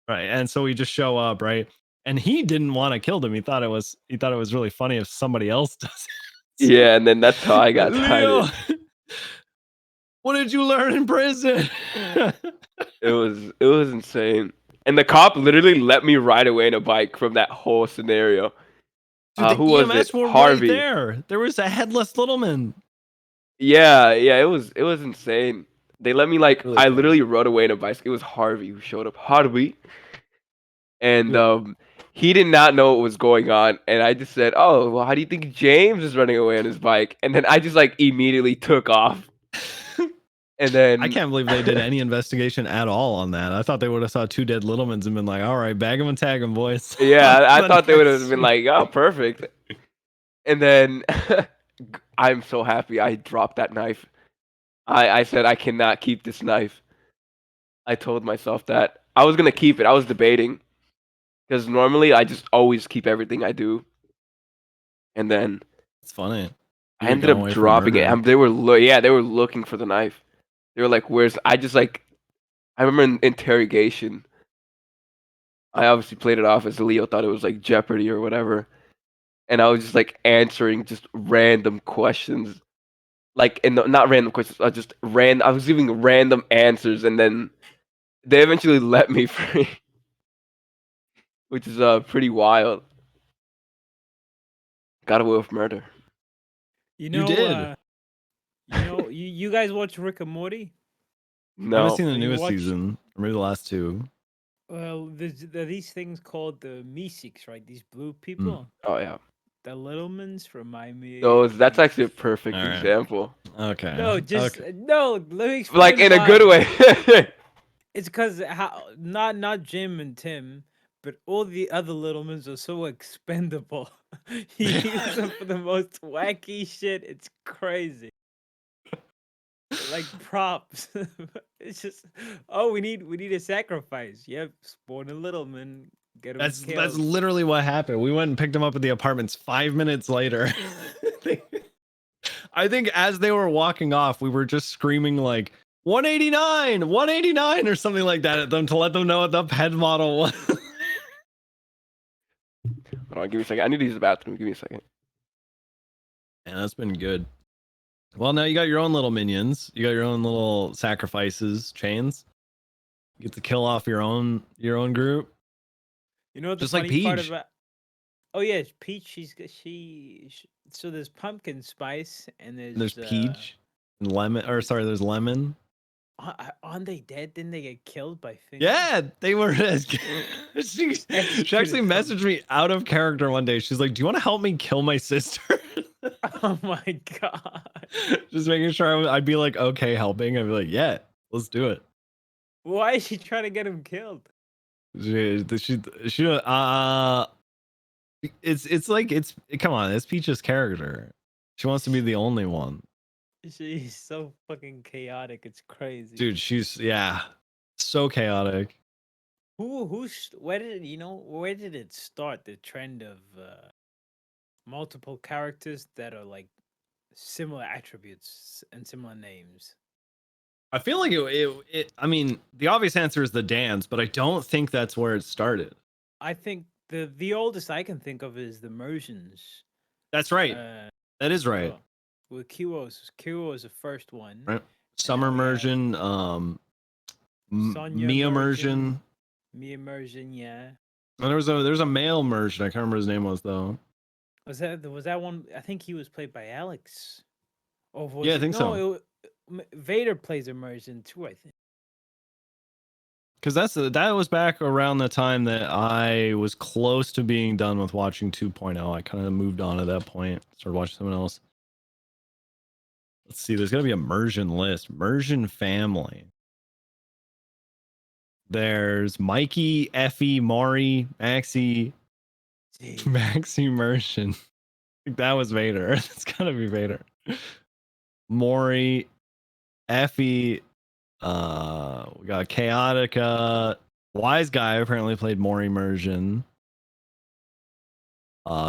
Right. And so we just show up, right? And he didn't want to kill them. He thought it was really funny if somebody else does it. Yeah, and then that's how I got tired. What did you learn in prison? It was insane. And the cop literally let me ride away in a bike from that whole scenario. Dude, who was it? Harvey. Right there was a headless Littleman. Yeah, it was insane. They let me like Really I cool. literally rode away in a bicycle. It was Harvey who showed up. Harvey. And he did not know what was going on. And I just said, oh, well, how do you think James is running away on his bike? And then I just like immediately took off. And then I can't believe they did any investigation at all on that. I thought they would have saw 2 dead Littlemans and been like, all right, bag them and tag them, boys. Yeah, I thought they would have been like, oh, perfect. And then I'm so happy I dropped that knife. I said, I cannot keep this knife. I told myself that. I was going to keep it. I was debating. Because normally I just always keep everything I do. And then It's funny. I ended up dropping it. They were looking for the knife. They were like, I remember in interrogation, I obviously played it off as Leo thought it was like Jeopardy or whatever. And I was just like answering just random questions. Like, not random questions, I was giving random answers, and then they eventually let me free. Which is pretty wild. Got away with murder. You know, You did. You guys watch Rick and Morty? I haven't No. seen the You newest watched- season, or maybe the last 2. Well, there are these things called the Meeseeks, right? These blue people. Oh yeah. The Littlemans remind me. That's actually a perfect All right. example. Okay. No, just okay. no. Let me explain. Like in a why. good way. It's because not Jim and Tim, but all the other Littlemans are so expendable. He uses them for the most wacky shit. It's crazy. Like props. It's just, oh, we need a sacrifice. Yep, spawn a Littleman. Get him That's killed. literally what happened. We went and picked him up at the apartments 5 minutes later. I think as they were walking off, we were just screaming like 189, 189 or something like that at them to let them know what the head model was. Hold on, give me a second. I need to use the bathroom. Give me a second. And that's been good. Well, now you got your own little minions. You got your own little sacrifices, chains. You get to kill off your own group. You know what the Just like funny part Peach. about? Oh yeah, Peach. So there's pumpkin spice and There's peach and lemon, or sorry, there's lemon. Aren't they dead? Didn't they get killed by Finger? Yeah, they were. She actually messaged me out of character one day. She's like, "Do you want to help me kill my sister?" Oh my god. Just making sure I'd be like, okay, helping. I'd be like, yeah, Let's do it. Why is she trying to get him killed? It's like come on, it's Peach's character. She wants to be the only one. She's so fucking chaotic. It's crazy. Dude, she's so chaotic. Where did where did it start, the trend of multiple characters that are like similar attributes and similar names? I feel like I mean, the obvious answer is the dance, but I don't think that's where it started. I think the oldest I can think of is the Mersians. That's right. That is right. With Kiwo was the first one. Right. Summer Mersion, Mia Mersion. Mia Mersion, yeah. And there's a male Mersion. I can't remember his name was though. Was that one? I think he was played by Alex. Or yeah, I think so. Vader plays Immersion too, I think. Because that was back around the time that I was close to being done with watching 2.0. I kind of moved on at that point. Started watching someone else. Let's see. There's got to be a Mersion list. Mersion family. There's Mikey, Effie, Maury, Maxie, Maxie Mersion. I think that was Vader. It's gotta be Vader. Maury, Effie, we got Chaotica. Wise Guy apparently played Maury Mersion.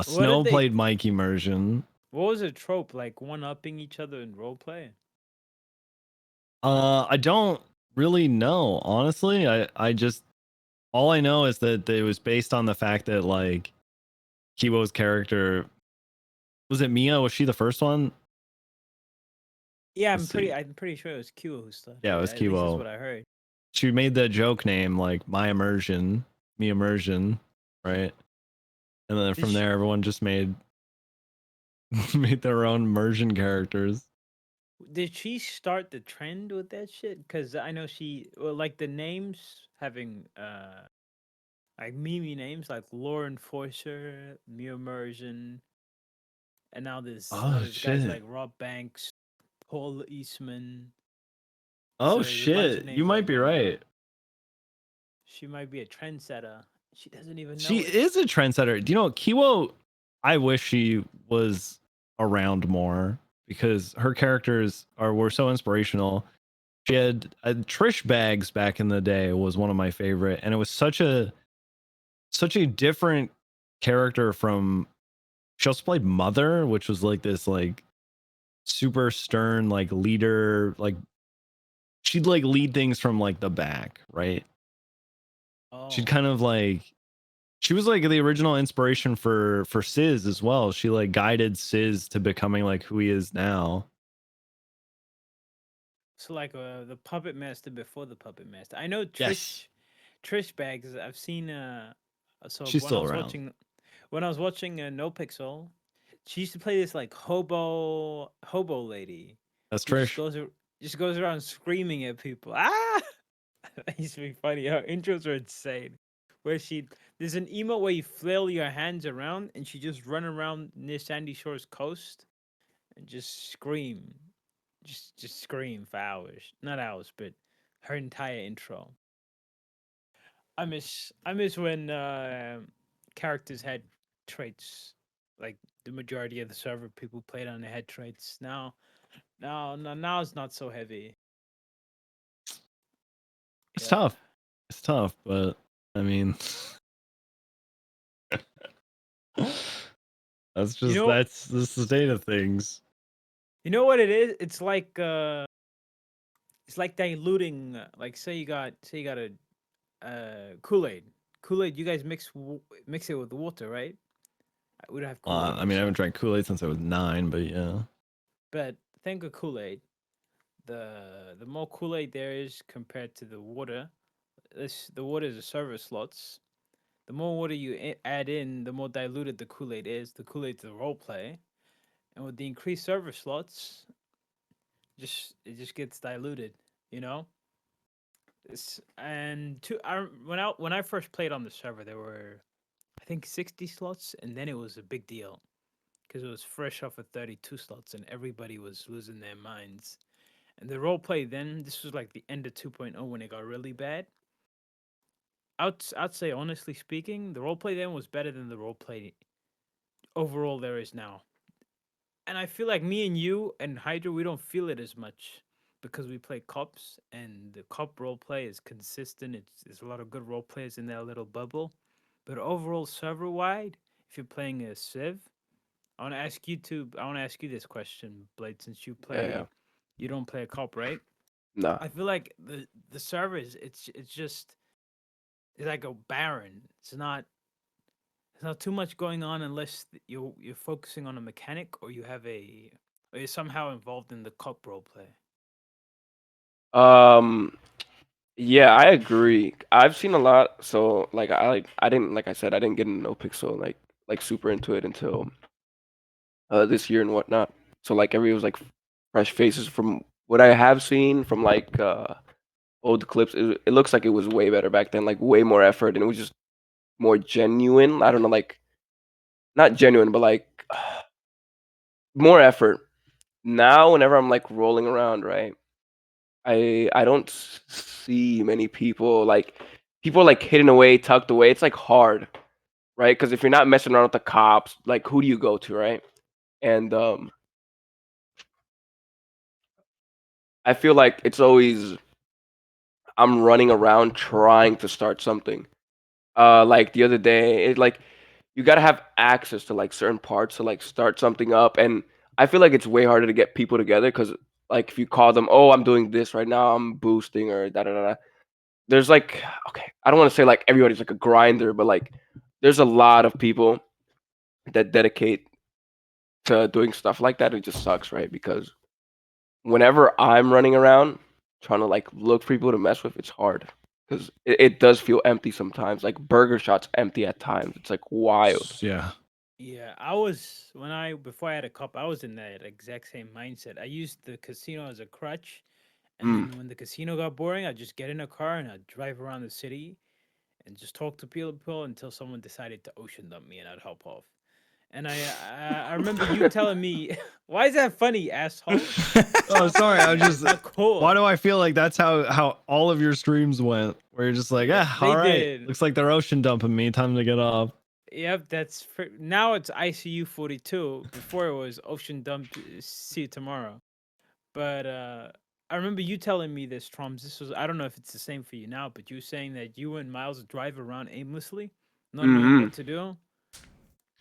Snow played Mikey Mersion. What was a trope, like one-upping each other in roleplay? I don't really know, honestly. I just, all I know is that it was based on the fact that like Kiwo's character, was it Mia? Was she the first one? Yeah, I'm pretty sure it was Kiwo who started. Yeah, it was Kiwo. That's what I heard. She made the joke name like My Immersion, Me Immersion, right? And then from there, everyone just made their own immersion characters. Did she start the trend with that shit? Because I know like the names having like meme names like Lore Enforcer, Mia Immersion, and now there's guys like Rob Banks, Paul Eastman. Oh shit, you might be right. She might be a trendsetter. She doesn't even know. She is a trendsetter. Do you know Kiwo? I wish she was around more because her characters were so inspirational. She had Trish Bags back in the day was one of my favorite, and it was such a different character from. She also played Mother, which was like this like super stern like leader, like she'd like lead things from like the back, right? She'd kind of like, she was like the original inspiration for Sizz as well. She like guided Sizz to becoming like who he is now. So like the puppet master before the puppet master. I know Trish Bags. I've seen so she's still around. When I was watching No Pixel, she used to play this like hobo lady. That's Trish. Just goes around screaming at people. Ah, that used to be funny. Her intros are insane. Where there's an emote where you flail your hands around and she just run around near Sandy Shore's coast and just scream. Just scream for hours. Not hours, but her entire intro. I miss when characters had traits. Like the majority of the server people played on the head traits. Now it's not so heavy. It's tough. It's tough, but I mean that's just that's the state of things. You know what it is? It's like diluting. Like say you got a Kool-Aid. Kool-Aid, you guys mix it with water, right? We don't have Kool-Aid. I mean, I haven't drank Kool-Aid since I was 9, but yeah. But think of Kool-Aid. The more Kool-Aid there is compared to the water, the water is the server slots. The more water you add in, the more diluted the Kool-Aid is. The Kool-Aid's the role play, and with the increased server slots, it just gets diluted, you know. When I first played on the server, there were, I think, 60 slots, and then it was a big deal because it was fresh off of 32 slots, and everybody was losing their minds. And the roleplay then, this was like the end of 2.0 when it got really bad. I'd say, honestly speaking, the roleplay then was better than the roleplay overall there is now. And I feel like me and you and Hydra, we don't feel it as much because we play cops, and the cop roleplay is consistent. There's a lot of good role players in that little bubble. But overall, server wide, if you're playing a Civ, I want to ask you this question, Blade, since Yeah. you don't play a cop, right? Nah. I feel like the servers, it's like a barren. There's not too much going on unless you're focusing on a mechanic, or or you're somehow involved in the cop role play. Yeah, I agree. I've seen a lot. So like I didn't, like I said, I didn't get into No Pixel like super into it until this year and whatnot. So like everybody was like fresh faces. From what I have seen from like old clips, it looks like it was way better back then, like way more effort, and it was just more genuine. I don't know, like not genuine, but like more effort. Now, whenever I'm like rolling around, right, I don't see many people like hidden away, tucked away. It's like hard, right? Because if you're not messing around with the cops, like who do you go to, right? And I feel like it's always I'm running around trying to start something. Like the other day, like you gotta have access to like certain parts to like start something up, and I feel like it's way harder to get people together because like if you call them, oh, I'm doing this right now, I'm boosting or da da da. There's like, okay, I don't want to say like everybody's like a grinder, but like there's a lot of people that dedicate to doing stuff like that. It just sucks, right? Because whenever I'm running around trying to like look for people to mess with, it's hard because it does feel empty sometimes. Like Burger Shot's empty at times. It's like wild. Yeah. Yeah, before I had a cop, I was in that exact same mindset. I used the casino as a crutch, and Mm. then when the casino got boring, I'd just get in a car and I'd drive around the city and just talk to people until someone decided to ocean dump me, and I'd hop off. And I remember you telling me, why is that funny, asshole? Oh, sorry. I was just. Not cool. Why do I feel like that's how all of your streams went? Where you're just like, Yeah, they all right. did. Looks like they're ocean dumping me. Time to get off. Yep, now it's ICU 42. Before it was ocean dump. See you tomorrow. But I remember you telling me this, Troms. I don't know if it's the same for you now, but you saying that you and Miles drive around aimlessly, not knowing Mhm. what to do.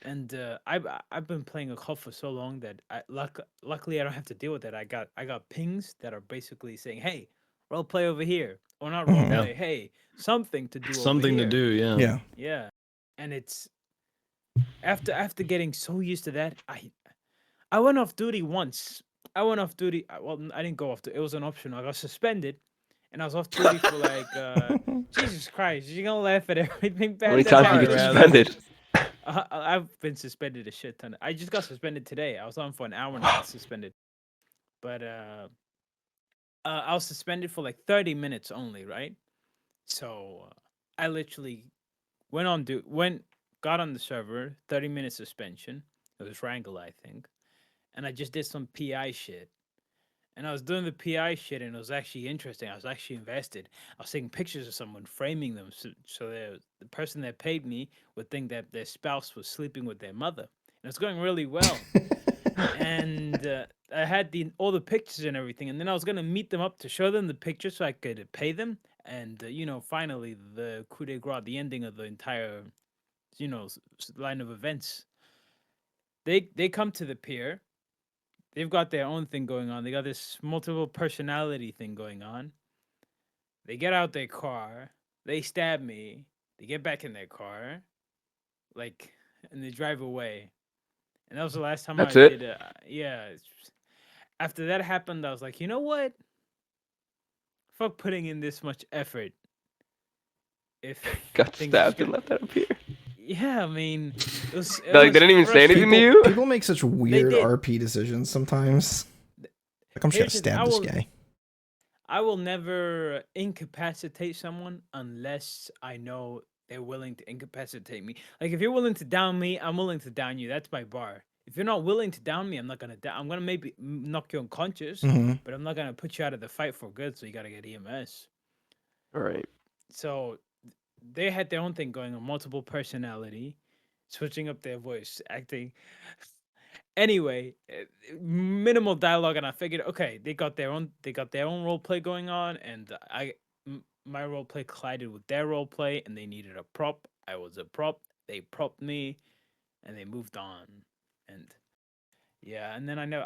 And I've been playing a cop for so long that luckily I don't have to deal with that. I got pings that are basically saying, "Hey, role play over here," or not role Mhm. play. Hey, something to do. Something over to here. do. Yeah. Yeah. Yeah, and it's after getting so used to that, I went off duty once. I went off duty. Well, I didn't go off. It was an option. I got suspended, and I was off duty for like Jesus Christ. You're gonna laugh at everything bad. How many that times did you happened. get suspended? I've been suspended a shit ton. I just got suspended today. I was on for an hour and I got suspended. But I was suspended for like 30 minutes only, right? So I literally got on the server, 30-minute suspension. It was Wrangle, I think. And I just did some PI shit. And I was doing the PI shit, and it was actually interesting. I was actually invested. I was taking pictures of someone, framing them, so the person that paid me would think that their spouse was sleeping with their mother. And it was going really well. And I had all the pictures and everything. And then I was gonna meet them up to show them the pictures so I could pay them. And finally, the coup de grace, the ending of the entire, line of events. They come to the pier. They've got their own thing going on. They got this multiple personality thing going on. They get out their car. They stab me. They get back in their car, like, and they drive away. And that was the last time That's I it? did. Yeah. After that happened, I was like, you know what? Fuck putting in this much effort. If Got things are just stabbed and left that up here. yeah, I mean, it was Like, they didn't even say anything to you? People make such weird did. RP decisions sometimes. Like, I'm just gonna Here's the thing, stab this guy. I will never incapacitate someone unless I know they're willing to incapacitate me. Like, if you're willing to down me, I'm willing to down you. That's my bar. If you're not willing to down me, I'm not gonna. I'm gonna maybe knock you unconscious, Mhm. but I'm not gonna put you out of the fight for good. So you gotta get EMS. All right. So they had their own thing going on, multiple personality, switching up their voice, acting. Anyway, minimal dialogue, and I figured, okay, they got their own role play going on, and my role play collided with their role play, and they needed a prop. I was a prop. They propped me, and they moved on, and yeah, and then I know.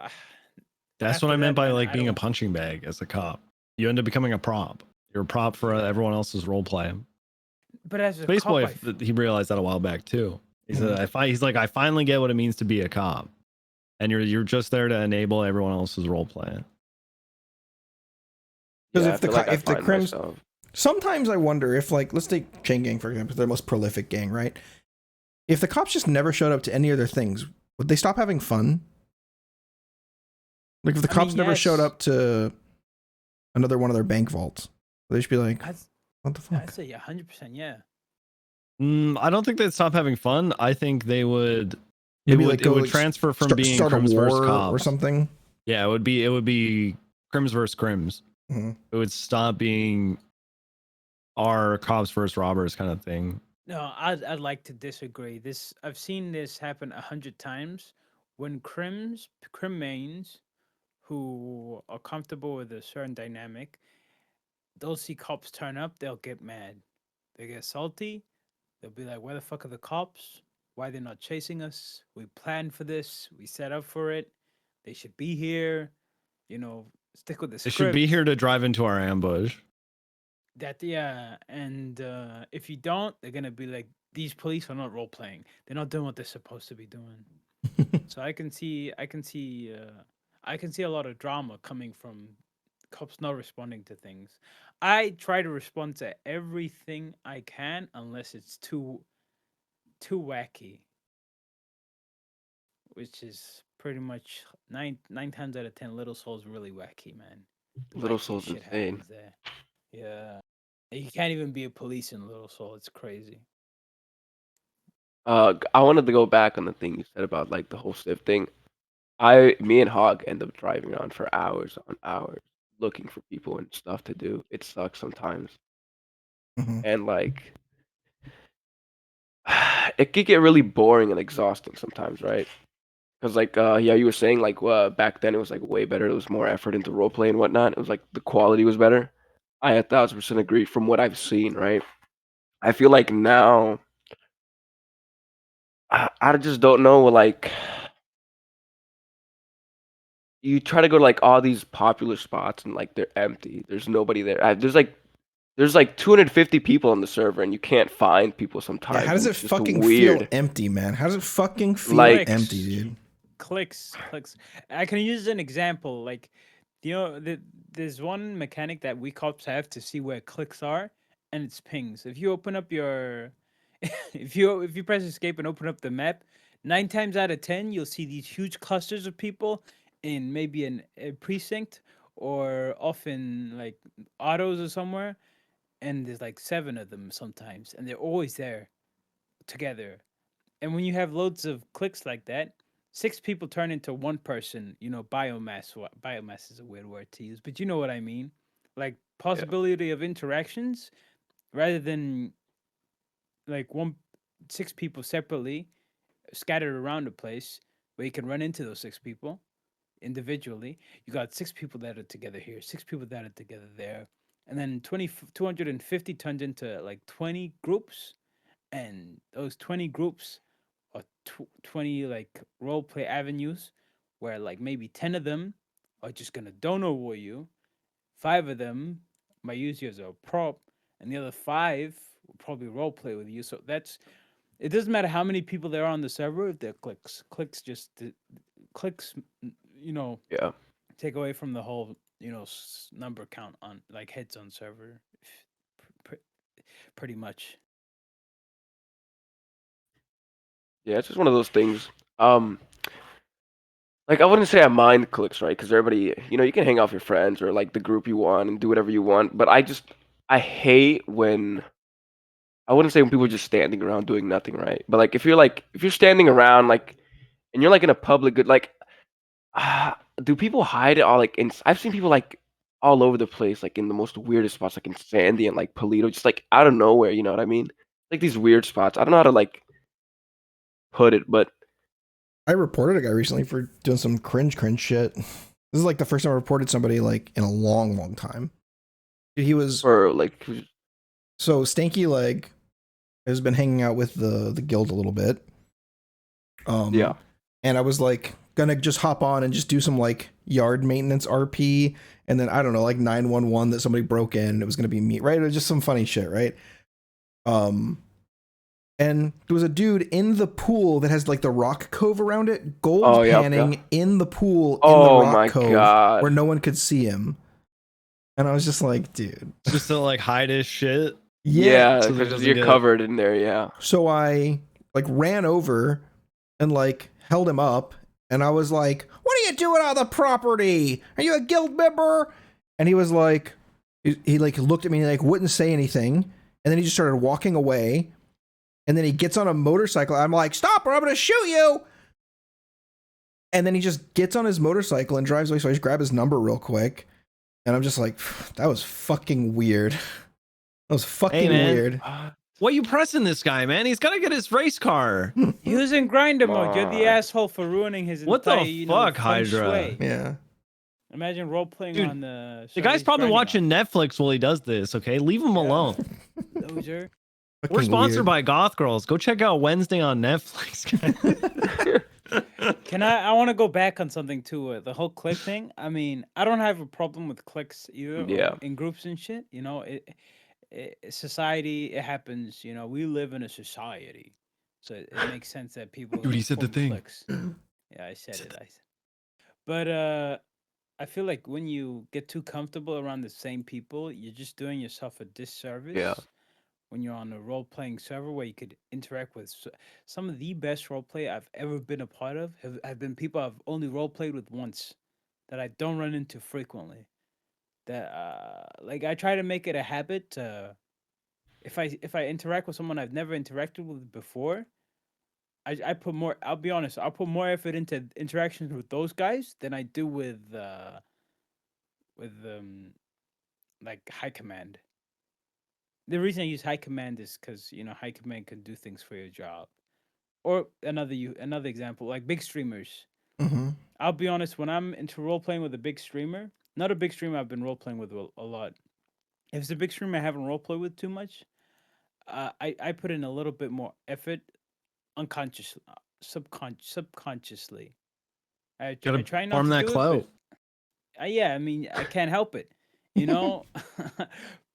That's what After I meant that, by man, like I being a don't. punching bag as a cop. You end up becoming a prop. You're a prop for everyone else's role play. But as a Spaceboy, cop, he realized that a while back too. He said, Mhm. he's like, I finally get what it means to be a cop, and you're just there to enable everyone else's role play. Because Yeah, I if the feel like I if the find crims, myself. sometimes I wonder if, like, let's take Chain Gang for example, they're the most prolific gang, right? If the cops just never showed up to any of their things, would they stop having fun? Like if the I cops mean, never showed yes, up to another one of their bank vaults, they should be like, I'd, what the I'd fuck? say yeah, 100%, yeah. I don't think they'd stop having fun. I think they would. Maybe like It go would like transfer from being start a crims versus war or cops. something. Yeah, it would be crims versus crims. Mhm. It would stop being our cops versus robbers kind of thing. No, I'd like to disagree. This I've seen this happen 100 times when crim mains who are comfortable with a certain dynamic, they'll see cops turn up, they'll get mad. They get salty. They'll be like, "Where the fuck are the cops? Why they're not chasing us? We planned for this. We set up for it. They should be here. You know, stick with the They should be script." here to drive into our ambush. That yeah, and if you don't, they're gonna be like, "These police are not role playing. They're not doing what they're supposed to be doing." So I can see a lot of drama coming from cops not responding to things. I try to respond to everything I can unless it's too wacky, which is pretty much nine times out of 10. Little Soul's really wacky, man. Little Wackiest Soul's shit insane. happens there. Yeah, you can't even be a police in Little Soul. It's crazy. I wanted to go back on the thing you said about like the whole SIF thing. Me and Hog end up driving around for hours on hours looking for people and stuff to do. It sucks sometimes, Mhm. and like it could get really boring and exhausting sometimes, right? Because like yeah, you were saying like back then it was like way better. There was more effort into roleplay and whatnot. It was like the quality was better. I 1,000% agree from what I've seen, right? I feel like now I just don't know like you try to go to like all these popular spots and like they're empty. There's nobody there. There's like 250 people on the server and you can't find people Yeah, how sometimes does and it it's just fucking feel weird. empty, man? How does it fucking feel Like empty, Clicks, dude? clicks. I can use an example. Like, there's one mechanic that we cops have to see where clicks are, and it's pings. If you open up your, if you press escape and open up the map, 9 times out of 10 you'll see these huge clusters of people in maybe a precinct or often like autos or somewhere, and there's like 7 of them sometimes, and they're always there together. And when you have loads of clicks like that, 6 people turn into one person. Biomass. Biomass is a weird word to use, but you know what I mean. Like yeah, possibility of interactions rather than like 6 people separately scattered around the place where you can run into those 6 people individually. You got 6 people that are together here, 6 people that are together there, and then 250 turned into like 20 groups, and those 20 groups or 20 like role play avenues where like maybe 10 of them are just gonna dono war you, 5 of them might use you as a prop, and the other 5 will probably role play with you. So it doesn't matter how many people there are on the server if they're clicks just clicks you know yeah. take away from the whole number count on like heads on server pretty much. Yeah, it's just one of those things. Um like I wouldn't say I mind clicks, right? Because everybody, you can hang out with your friends or like the group you want and do whatever you want. But I hate when I wouldn't say when people are just standing around doing nothing, right? But like if you're standing around, like and you're like in a public good like. Do people hide it all like in? I've seen people like all over the place, like in the most weirdest spots, like in Sandy and like Polito, just like out of nowhere. You know what I mean? Like these weird spots. I don't know how to like put it, but I reported a guy recently for doing some cringe shit. This is like the first time I reported somebody like in a long time. He was or like so Stanky Leg has been hanging out with the guild a little bit. yeah. And I was like gonna just hop on and just do some like yard maintenance RP, and then I don't know, like 911 that somebody broke in. It was gonna be me, right? It was just some funny shit, right? And there was a dude in the pool that has like the rock cove around it, gold panning in the pool in the rock cove where no one could see him. And I was just like, dude, just to like hide his shit. Yeah, so because you're covered in there. Yeah. So I like ran over and like held him up, and I was like, "What are you doing on the property? Are you a guild member?" And he was like, he like looked at me and like wouldn't say anything, and then he just started walking away. And then he gets on a motorcycle. I'm like, "Stop, or I'm gonna shoot you!" And then he just gets on his motorcycle and drives away. So I just grab his number real quick, and I'm just like, "That was fucking weird. That was fucking weird." What you pressing this guy, man? He's gotta get his race car. He was in grinder mode. You're the asshole for ruining his what entire, the fuck, Hydra? Yeah. Imagine role playing on the. The guy's probably watching Netflix while he does this. Okay, leave him alone. Loser. We're sponsored by Goth Girls. Go check out Wednesday on Netflix. Can I want to go back on something too. The whole click thing. I mean, I don't have a problem with clicks either. Yeah. In groups and shit. You know, society. It happens. You know, we live in a society, so it makes sense that people. Dude, he said the thing. Clicks. Yeah, I said it. But I feel like when you get too comfortable around the same people, you're just doing yourself a disservice. Yeah. When you're on a role-playing server where you could interact with some of the best role-play I've ever been a part of have been people I've only role-played with once that I don't run into frequently. That like I try to make it a habit to if I interact with someone I've never interacted with before, I put more. I'll be honest. I'll put more effort into interactions with those guys than I do with like high command. The reason I use high command is because high command can do things for your job. Or another example, like big streamers. Mm-hmm. I'll be honest. When I'm into role playing with a big streamer, not a big streamer I've been role playing with a lot. If it's a big streamer I haven't role played with too much, I put in a little bit more effort. Unconsciously, subconsciously. I try not form to that do clout. it, but, yeah, I mean, I can't help it, you know.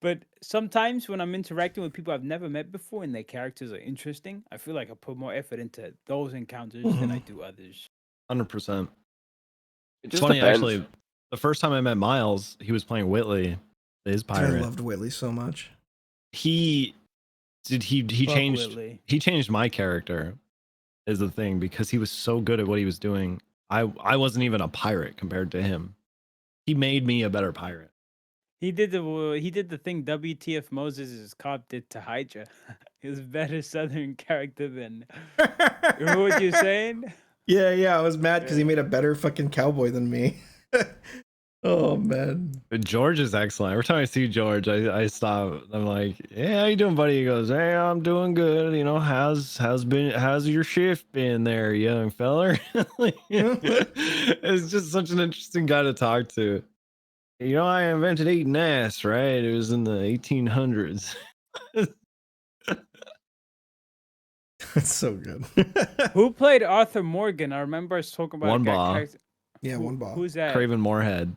But sometimes when I'm interacting with people I've never met before and their characters are interesting, I feel like I put more effort into those encounters than I do others. 100%. It's funny, actually. The first time I met Miles, he was playing Whitley, his pirate. I loved Whitley so much. He changed Whitley. he changed my character is the thing because he was so good at what he was doing. I wasn't even a pirate compared to him. He made me a better pirate. He did the thing WTF Moses' cop did to Hydra. He was a better Southern character than what were you saying? Yeah, I was mad because he made a better fucking cowboy than me. Oh man, George is excellent. Every time I see George, I stop. I'm like, "Yeah, how you doing, buddy?" He goes, "Hey, I'm doing good. You know, how's your shift been there, young feller?" It's just such an interesting guy to talk to. You know, I invented eating ass, right? It was in the 1800s. That's so good. Who played Arthur Morgan? I remember us talking about One Ball. Yeah, One Ball. Who's that? Craven Moorhead.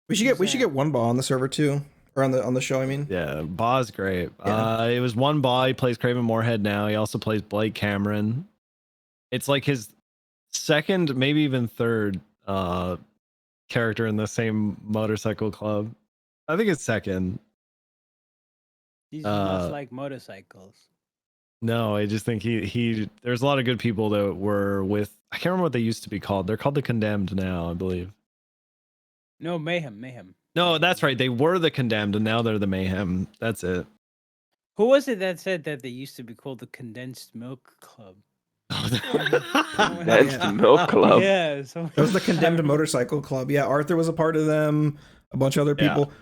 We should get One Ball on the server too, or on the show. I mean, yeah, Ball's great. Yeah. It was One Ball. He plays Craven Moorhead now. He also plays Blake Cameron. It's like his second, maybe even third character in the same motorcycle club. I think it's second. These must like motorcycles. No, I just think he there's a lot of good people that were with, I can't remember what they used to be called. They're called the Condemned now, I believe. No, Mayhem. No, that's right. They were the Condemned and now they're the Mayhem. That's it. Who was it that said that they used to be called the Condensed Milk Club? Condensed Yeah. Milk Club. Yeah, so That was the Condemned Motorcycle Club. Yeah, Arthur was a part of them. A bunch of other Yeah. people.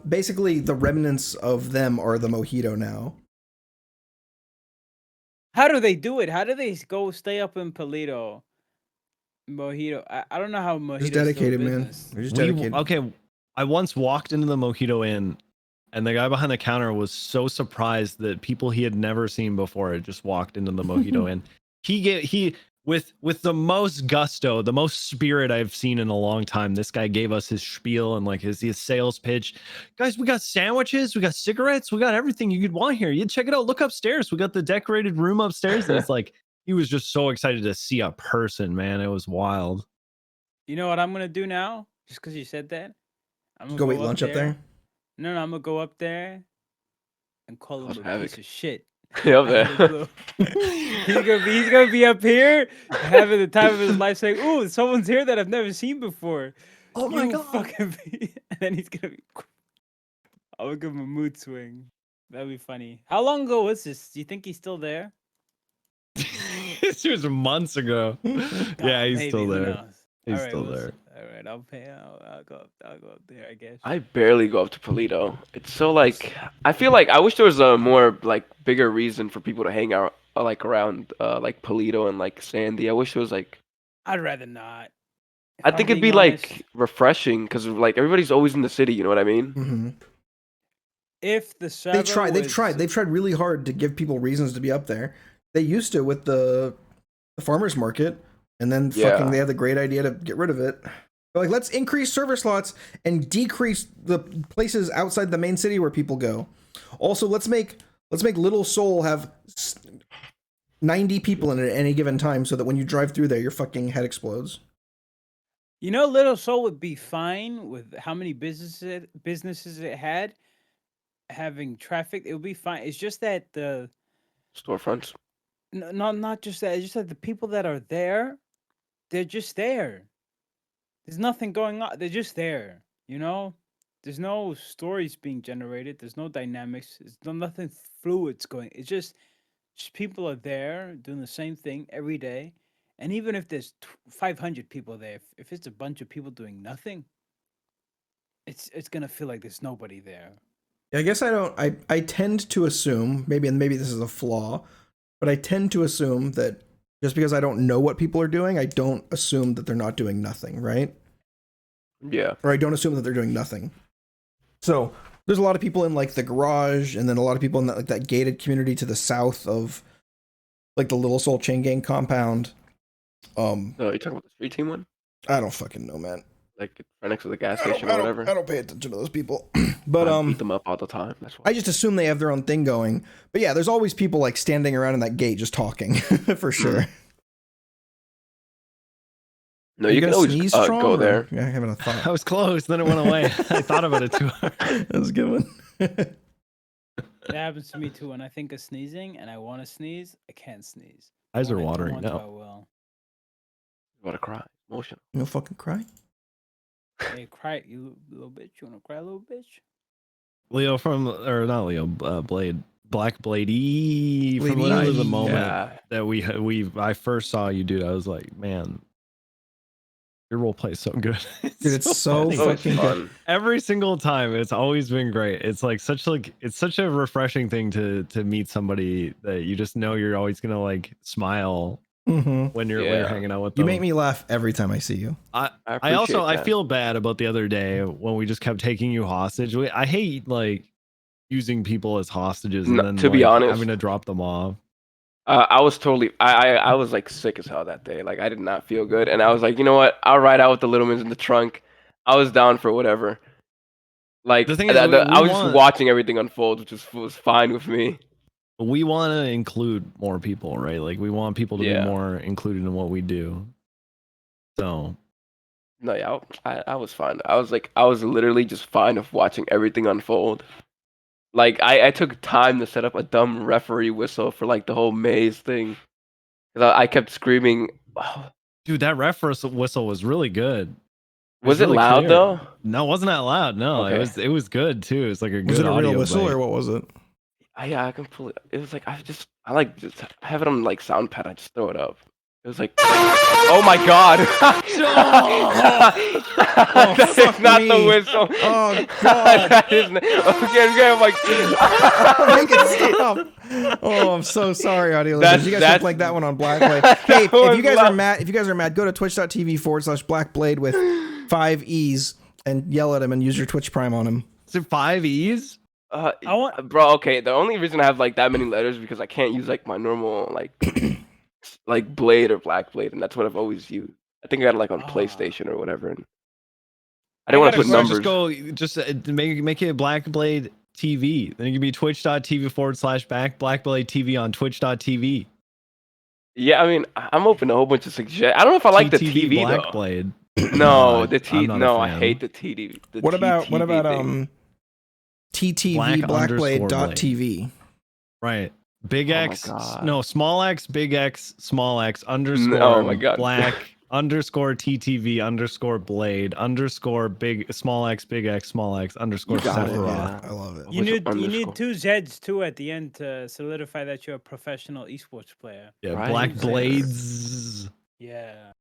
Basically the remnants of them are the Mojito now. How do they do it? How do they go stay up in Polito? Mojito. I don't know how Mojito. Just dedicated, man. They're just dedicated. Okay, I once walked into the Mojito Inn, and the guy behind the counter was so surprised that people he had never seen before had just walked into the Mojito Inn. He with the most gusto, the most spirit I've seen in a long time. This guy gave us his spiel and like his sales pitch. Guys, we got sandwiches, we got cigarettes, we got everything you could want here. You check it out. Look upstairs. We got the decorated room upstairs. And it's like he was just so excited to see a person, man. It was wild. You know what I'm gonna do now? Just because you said that, I'm gonna Go eat lunch up there. No, I'm gonna go up there and call him a piece of shit. Up there. he's gonna be up here having the time of his life, saying, "Ooh, someone's here that I've never seen before." Oh my god! Fucking and then he's gonna be. I'll give him a mood swing. That'd be funny. How long ago was this? Do you think he's still there? This was months ago. Yeah, he's Maybe, still who there. knows? He's All right, still we'll there. see. All right, I'll pay. I'll go up there, I guess. I barely go up to Polito. It's so like I feel like I wish there was a more like bigger reason for people to hang out like around like Polito and like Sandy. I wish it was like I'd rather not. If I I'm think it'd being be honest, like refreshing because like everybody's always in the city. You know what I mean? Mm-hmm. if the server They've tried really hard to give people reasons to be up there. They used to with the farmers market, and then fucking they had the great idea to get rid of it. They're like, let's increase server slots and decrease the places outside the main city where people go. Also, let's make Little Seoul have 90 people in it at any given time, so that when you drive through there, your fucking head explodes. You know, Little Seoul would be fine with how many businesses it had having traffic. It would be fine. It's just that the Storefronts. no, not just that. It's just that the people that are there, they're just there. There's nothing going on. They're just there. You know, there's no stories being generated. There's no dynamics. There's nothing fluid's going. It's just people are there doing the same thing every day. And even if there's 500 people there, if it's a bunch of people doing nothing, it's gonna feel like there's nobody there. I guess I tend to assume, maybe this is a flaw, but I tend to assume that just because I don't know what people are doing, I don't assume that they're not doing nothing, right? Yeah. Or I don't assume that they're doing nothing. So there's a lot of people in like the garage, and then a lot of people in that, like, that gated community to the south of like the Little Seoul Chain Gang compound. No, you're talking about the street team one? I don't fucking know, man. Like right next to the gas station or whatever. I don't pay attention to those people. But I beat them up all the time. That's why. I just assume they have their own thing going. But yeah, there's always people like standing around in that gate just talking for sure. No, you can always sneeze go there. Yeah, I'm having a thought. I was close, then it went away. I thought about it too hard. That was a good one. That happens to me too. When I think of sneezing and I want to sneeze, I can't sneeze. Eyes are When I watering want to, I now. will. You want to cry? Emotional. You'll fucking cry. Hey, cry, you little bitch. You want to cry, little bitch? Leo or not Leo, blackbladeeeee from literally the moment Yeah. I first saw you, dude. I was like, man, your role play is so good. Dude, it's so funny. So fucking good. fun. Every single time, it's always been great. It's like it's such a refreshing thing to meet somebody that you just know you're always gonna like smile when you're hanging out with them. You make me laugh every time I see you. I appreciate feel bad about the other day when we just kept taking you hostage. I hate like using people as hostages and then to be honest, having to drop them off. I was totally I was like sick as hell that day. Like I did not feel good, and I was like, you know what? I'll ride out with the Littlemans in the trunk. I was down for whatever. Like The thing is, I was just watching everything unfold, which was fine with me. We want to include more people, right? Like we want people to be more included in what we do. So No, yeah, I was fine. I was literally just fine of watching everything unfold. Like I took time to set up a dumb referee whistle for like the whole maze thing. 'Cause I kept screaming. Oh, dude, that ref whistle was really good. was it really loud clear. though? No, it wasn't that loud. No, Okay. it was good too. It's like a good Was it a real audio whistle bite. or what was it? Yeah, I can pull it. It was like I like just have it on like sound pad. I just throw it up. It was like, oh my god! That is fuck not me. the whistle. Oh god. That is okay. I'm like, Make it stop. Oh, I'm so sorry, audio listeners. You guys should play that one on Blackblade. Hey, if you guys are mad, go to twitch.tv/Blackblade with 5 E's and yell at him and use your Twitch Prime on him. Is it 5 E's? Bro, okay. The only reason I have like that many letters is because I can't use like my normal like Blade or Blackblade, and that's what I've always used. I think I got it like on PlayStation or whatever. And I didn't want to put numbers. Just make it Blackblade TV. Then you can be twitch.tv/Blackblade TV on twitch.tv. Yeah, I mean, I'm open to a whole bunch of suggestions. I don't know if I like the TV Blackblade. though. No, the TV. No, I hate the TV. What about TTV Blackblade.tv? Right. Big X, no, small X, big X, small X, underscore oh my God. black, underscore TTV, underscore blade, underscore big, small X, big X, small X, underscore Sephiroth. I love it. You need 2 Zs too at the end to solidify that you're a professional esports player. Yeah, right. Black Blades. Yeah.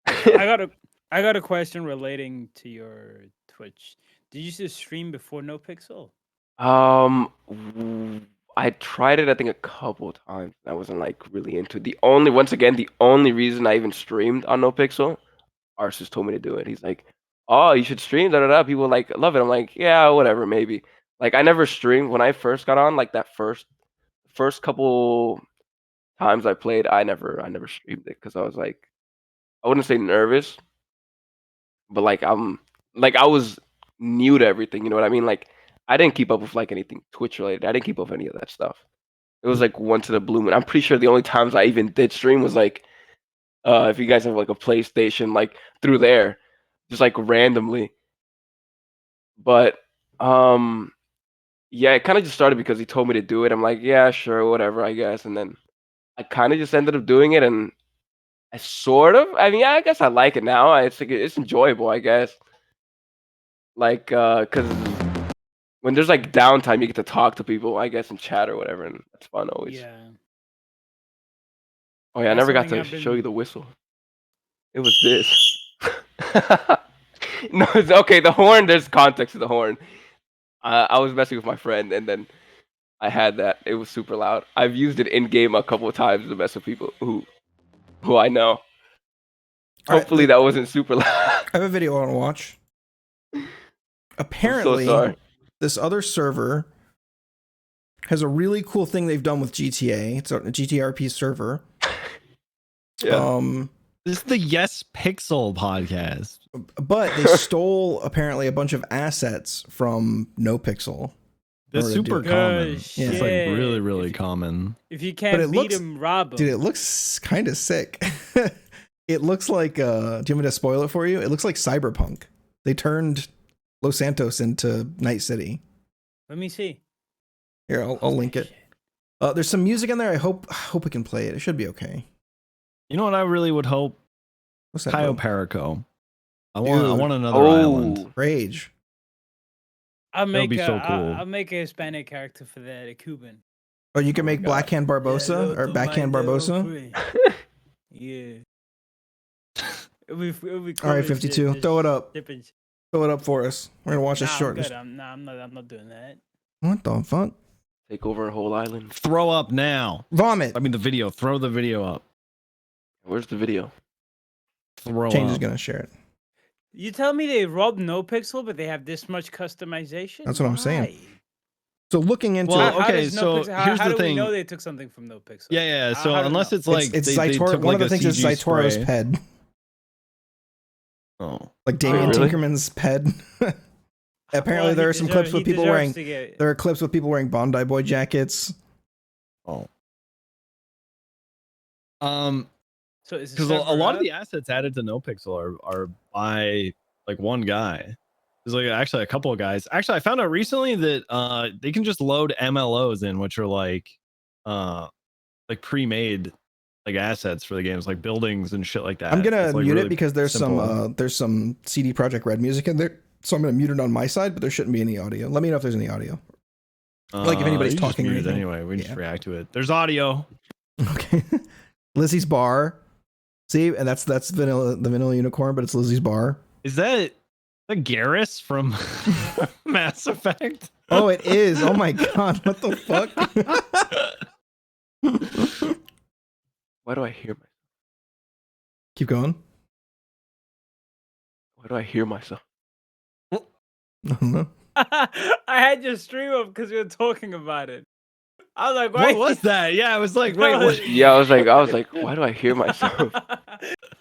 I got a question relating to your Twitch. Did you just stream before NoPixel? I tried it, I think, a couple times. I wasn't like really into it. The only reason I even streamed on NoPixel, Arsus told me to do it. He's like, "Oh, you should stream." Da da da. People like love it. I'm like, yeah, whatever, maybe. Like I never streamed when I first got on. Like that first couple times I played, I never streamed it because I was like, I wouldn't say nervous, but like I was new to everything. You know what I mean? Like. I didn't keep up with like anything Twitch related. I didn't keep up with any of that stuff. It was like once in a blue moon. I'm pretty sure the only times I even did stream was like, if you guys have like a PlayStation, like through there, just like randomly. But yeah, it kind of just started because he told me to do it. I'm like, yeah, sure, whatever, I guess. And then I kind of just ended up doing it, and I I guess I like it now. It's enjoyable, I guess. Like, cause. When there's like downtime, you get to talk to people, I guess, and chat or whatever, and that's fun always. Yeah. Oh yeah, I never got to show you the whistle. It was this. No, it's okay. The horn. There's context to the horn. I was messing with my friend, and then I had that. It was super loud. I've used it in game a couple of times to mess with people who I know. Hopefully that wasn't super loud. I have a video I want to watch. Apparently. I'm so sorry. This other server has a really cool thing they've done with GTA. It's a GTA RP server. Yeah. This is the Yespixel podcast. But they stole apparently a bunch of assets from NoPixel. That's super common. Yeah. It's like really, really common. If you can't beat him, rob him. Dude, it looks kind of sick. It looks like, do you want me to spoil it for you? It looks like Cyberpunk. They turned Los Santos into Night City. Let me see. Here, I'll link it. There's some music in there. I hope we can play it. It should be okay. You know what I really would hope? What's that? Cayo Perico. I want another island. Rage. That'd be so cool. I'll make a Hispanic character for that, a Cuban. Oh, you can make Blackhand Barbosa or Backhand Barbosa? Yeah. It'll be cool. All right, 52. Throw it up. Throw it up for us. We're gonna watch this short. I'm not doing that. What the fuck? Take over a whole island. Throw up now. Vomit. I mean the video. Throw the video up. Where's the video? Throw Change up. is gonna share it. You tell me they robbed NoPixel, but they have this much customization? That's what I'm saying. Why? So looking into Well, it, okay, so here's how the do thing. we know they took something from NoPixel? Yeah. So How do we unless know? it's like it's they Cytor. took One like of the things is CG Cytoro's spray. ped. Oh. Like Damien really? Tinkerman's ped. Apparently, Well, there he are some clips with people wearing. deserves to get- There are clips with people wearing Bondi Boy jackets. Oh. So is Because a lot of the assets added to NoPixel are by like one guy. There's like actually a couple of guys. Actually, I found out recently that they can just load MLOs in, which are like pre-made like assets for the games, like buildings and shit like that. I'm gonna It's, like, mute really it because there's simple. some CD Projekt Red music in there, so I'm gonna mute it on my side. But there shouldn't be any audio. Let me know if there's any audio. Like if anybody's you just talking or mute it anything. anyway, we just Yeah. react to it. There's audio. Okay. Lizzie's bar. See, and that's vanilla, the vanilla unicorn, but it's Lizzie's bar. Is that the Garrus from Mass Effect? Oh, it is. Oh my god, what the fuck? Why do I hear myself? Keep going. Why do I hear myself? I don't know. I had your stream up because we were talking about it. I was like, What was that? Yeah, I was like, wait, what? Yeah, I was like, why do I hear myself?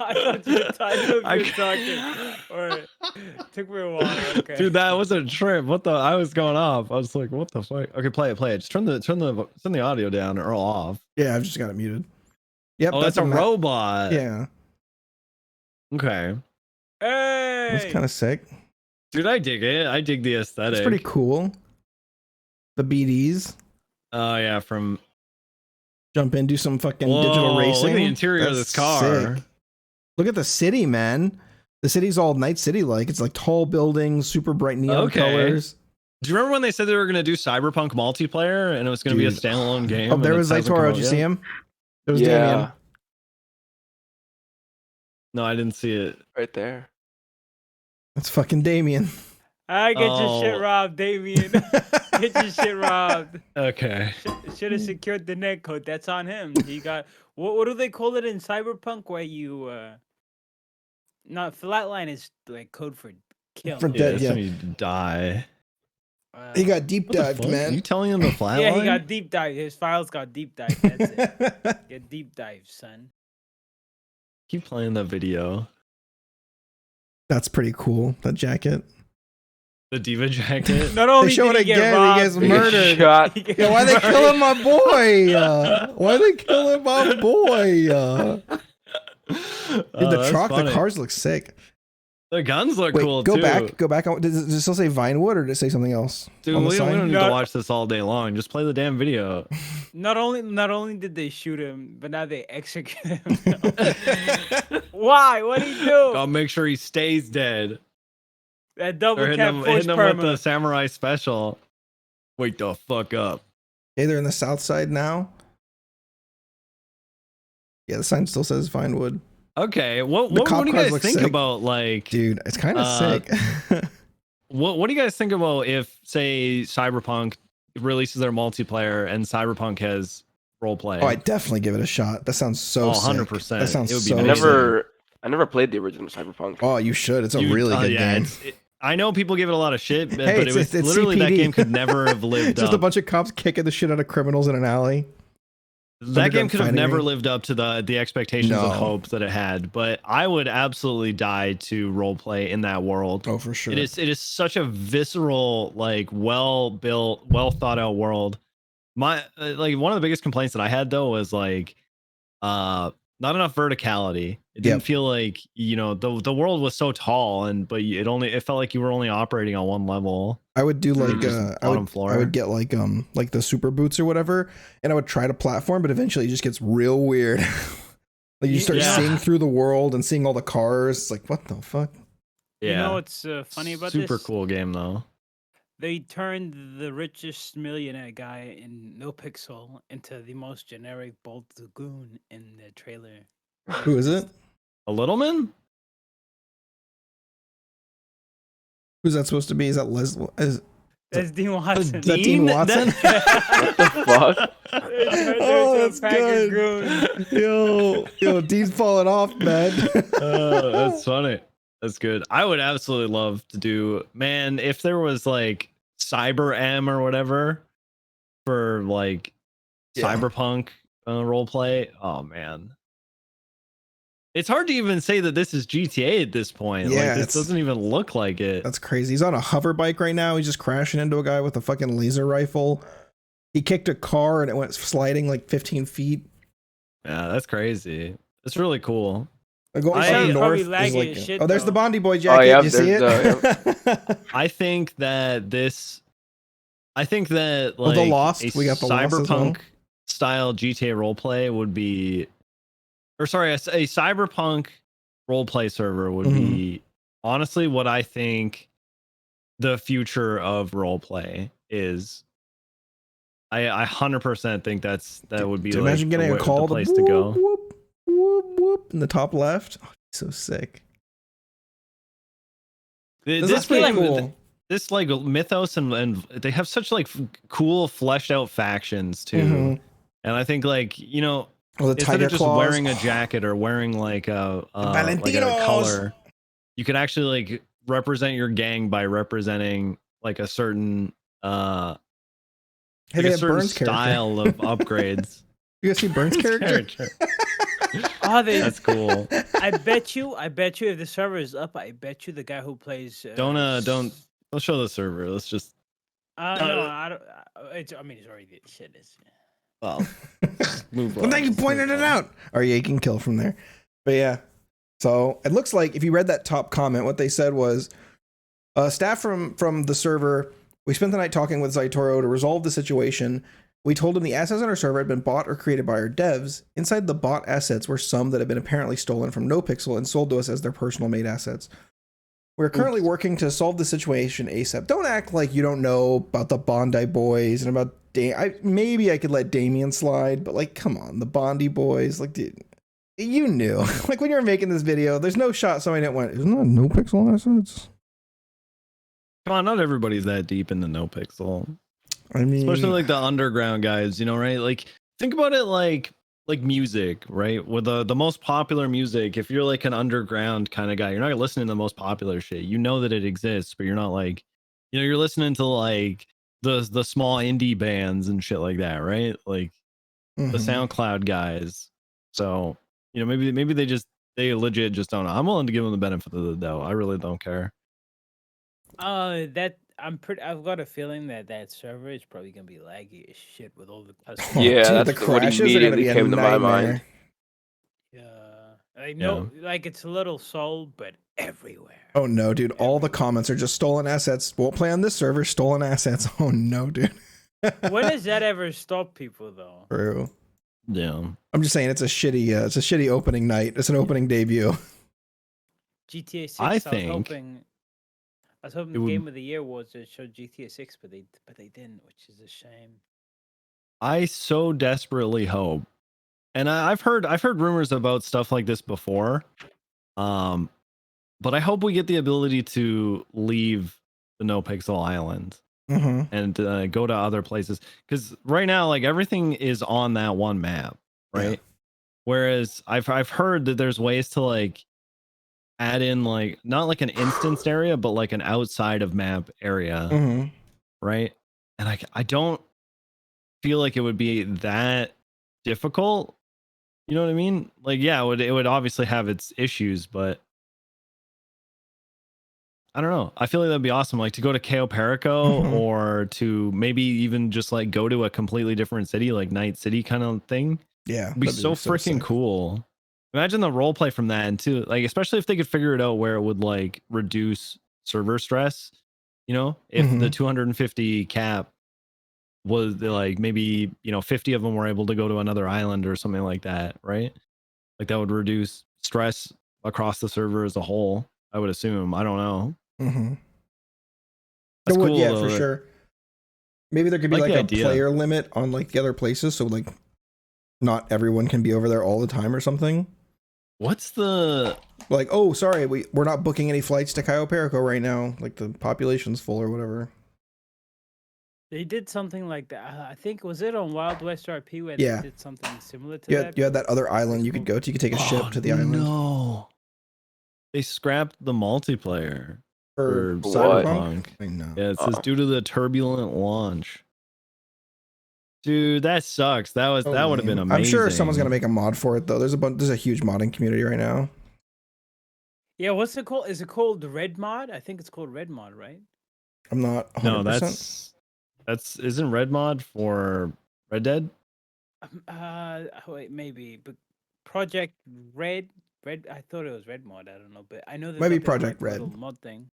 I thought you were talking. Or took me a while. Okay. Dude, that was a trip. What the? I was going off. I was like, what the fuck? Okay, play it. Just turn the audio down or off. Yeah, I've just got it muted. Yep, Oh, that's a robot. Yeah, Okay. Hey, that's kind of sick. Dude, I dig it. I dig the aesthetic. It's pretty cool. The BDs Oh yeah, from jump in, do some fucking Whoa, digital racing. Look at the interior of That's this car. sick. Look at the city, man. The city's all Night City like. It's like tall buildings, super bright neon colors. Do you remember when they said they were going to do Cyberpunk multiplayer and it was going to be a standalone game? Oh, there and was it hasn't Zaytoro. come Did you out see yet? him? There was Damien. No, I didn't see it. Right there. That's fucking Damien. I get your shit Oh. robbed, Damien. Get your shit robbed. Okay. Should have secured the netcode. That's on him. He got what do they call it in Cyberpunk where you not flatline is like code for kill. For Yeah, dead, that's yeah. when you die. He got deep What the dived, fuck? Are you man. telling him the flatline? Yeah, he got deep dive. His files got deep dive. That's it. Get deep dive, son. Keep playing that video. That's pretty cool. That jacket. The diva jacket. Not only They show did it he get again. robbed, He gets He gets murdered. shot. he get Yeah, why they murdered. killing my boy? Why they killing my boy? Dude, the truck, the cars look sick. The guns look Wait, cool go too. back. Does it still say Vinewood or did it say something else? Dude, on the we don't sign? need No. to watch this all day long. Just play the damn video. Not only did they shoot him, but now they execute him. Why? What did he do? I'll make sure he stays dead. That Or double hitting cap him, push hitting him with the perma. samurai special. Wake the fuck up. Hey, they're in the south side now. Yeah, the sign still says Vinewood. Okay, The what cop do you cars guys look think sick. about like Dude, it's kind of sick. what do you guys think about if say Cyberpunk releases their multiplayer and Cyberpunk has role play? Oh, I definitely give it a shot. That sounds so sick. 100%. That sounds It would be so amazing. I never played the original Cyberpunk. Oh, you should. It's a really good game. I know people give it a lot of shit, but Hey, it was it's literally that CPD. game could never have lived Just up. a bunch of cops kicking the shit out of criminals in an alley. That game could have fighting never ring. lived up to the expectations No. and hope that it had. But I would absolutely die to roleplay in that world. Oh, for sure. It is such a visceral, like well built, well thought out world. My like one of the biggest complaints that I had though was like not enough verticality. It didn't Yep. feel like, you know, the world was so tall but it felt like you were only operating on one level. I would do like just I bottom would floor. I would get like the super boots or whatever, and I would try to platform, but eventually it just gets real weird. Like you start Yeah. seeing through the world and seeing all the cars. It's like, what the fuck? Yeah. You know what's funny about Super this? cool game though. They turned the richest millionaire guy in NoPixel into the most generic bold goon in the trailer. Who is it? A Littleman? Who's that supposed to be? Is that Leslie? That's Dean Watson. Is that Dean Watson? What the fuck? Oh, that's good. Yo, Dean's falling off, man. That's funny. That's good. I would absolutely love to do, man, if there was like Cyber M or whatever for like Yeah. Cyberpunk roleplay. Oh man. It's hard to even say that this is GTA at this point. Yeah, Like this it's- doesn't even look like it. That's crazy. He's on a hover bike right now. He's just crashing into a guy with a fucking laser rifle. He kicked a car and it went sliding like 15 feet. Yeah, that's crazy. It's really cool. Like, going I- from It's north probably is laggy like, as shit, oh, there's though. the Bondi Boy jacket. yeah, you see it? there's I think that like Oh, The Lost. a We got The Lost as well. Cyberpunk style GTA roleplay would be, or sorry, a Cyberpunk roleplay server would be honestly what I think the future of roleplay is. I 100% think that would be So like imagine getting the a call the place to go. Whoop, whoop, whoop. in the top left. Oh, so sick. This looks pretty game, cool. This like Mythos and they have such like cool fleshed out factions too. Mhm. And I think like, you know, Oh, the instead tiger of just claws. wearing a jacket or wearing like a Valentinos. color, you could actually like represent your gang by representing like a certain Hey, like they a have certain Burns character. style of upgrades. You guys see Burns character? Oh, That's cool. I bet you if the server is up, I bet you the guy who plays. Don't show the server. Let's just. No, I don't. It's already shit. Is. Well, move on. Well, thank you pointed it out. Or yeah, you can kill from there. But yeah. So it looks like if you read that top comment, what they said was staff from the server, we spent the night talking with Zaitoro to resolve the situation. We told him the assets on our server had been bought or created by our devs. Inside the bought assets were some that had been apparently stolen from NoPixel and sold to us as their personal made assets. We're currently working to solve the situation ASAP. Don't act like you don't know about the Bondi Boys and about maybe I could let Damien slide, but like, come on, the Bondi Boys, like, dude, you knew. Like when you were making this video, there's no shot somebody that went, isn't that NoPixel assets? Come on, not everybody's that deep into NoPixel. I mean, Especially like the underground guys, you know, right? Like think about it like music, right? With the most popular music, if you're like an underground kind of guy, you're not listening to the most popular shit. You know that it exists, but you're not like, you know, you're listening to like the small indie bands and shit like that, right? Like the SoundCloud guys. So, you know, maybe they legit just don't know. I'm willing to give them the benefit of the doubt. I really don't care. I've got a feeling that server is probably gonna be laggy as shit with all the customers. Yeah, dude, that's the what crashes are gonna immediately be a came to my nightmare. mind. Yeah, I know, like it's a little sold, but everywhere. Oh no, dude! All the comments are just stolen assets. Won't play on this server. Stolen assets. Oh no, dude. When does that ever stop people though? True. Yeah. I'm just saying it's a shitty opening night. It's an opening debut. GTA 6. I I think was hoping the game of the year was to show GTA 6, but they didn't, which is a shame. I so desperately hope, and I've heard rumors about stuff like this before, but I hope we get the ability to leave the NoPixel Island and go to other places, because right now like everything is on that one map, right? Yeah. Whereas I've heard that there's ways to like add in like not like an instanced area, but like an outside of map area, right? And I don't feel like it would be that difficult. You know what I mean? Like, yeah, it would obviously have its issues, but I don't know. I feel like that'd be awesome, like to go to Cayo Perico or to maybe even just like go to a completely different city, like Night City kind of thing. Yeah, it'd be so freaking cool. Imagine the role play from that, and too, like especially if they could figure it out where it would like reduce server stress. You know, if the 250 cap was like maybe, you know, 50 of them were able to go to another island or something like that, right? Like that would reduce stress across the server as a whole, I would assume. I don't know. That's cool, yeah, though, for sure. Maybe there could be like a idea. player limit on like the other places, so like not everyone can be over there all the time or something. What's the like? Oh, sorry, we're not booking any flights to Cayo Perico right now. Like the population's full or whatever. They did something like that. I think was it on Wild West RP where they did something similar to that. You had that other island you could go to. You could take a ship to the island. No, they scrapped the multiplayer for Cyberpunk. I know. Yeah, it says due to the turbulent launch. Dude, that sucks. That would have been amazing. I'm sure someone's gonna make a mod for it though. There's a huge modding community right now. Yeah, what's it called? Is it called Red Mod? I think it's called Red Mod, right? I'm not 100%. No, that's isn't Red Mod for Red Dead? Wait, maybe, but Project Red. I thought it was Red Mod. I don't know, but I know there's maybe Project Red mod thing.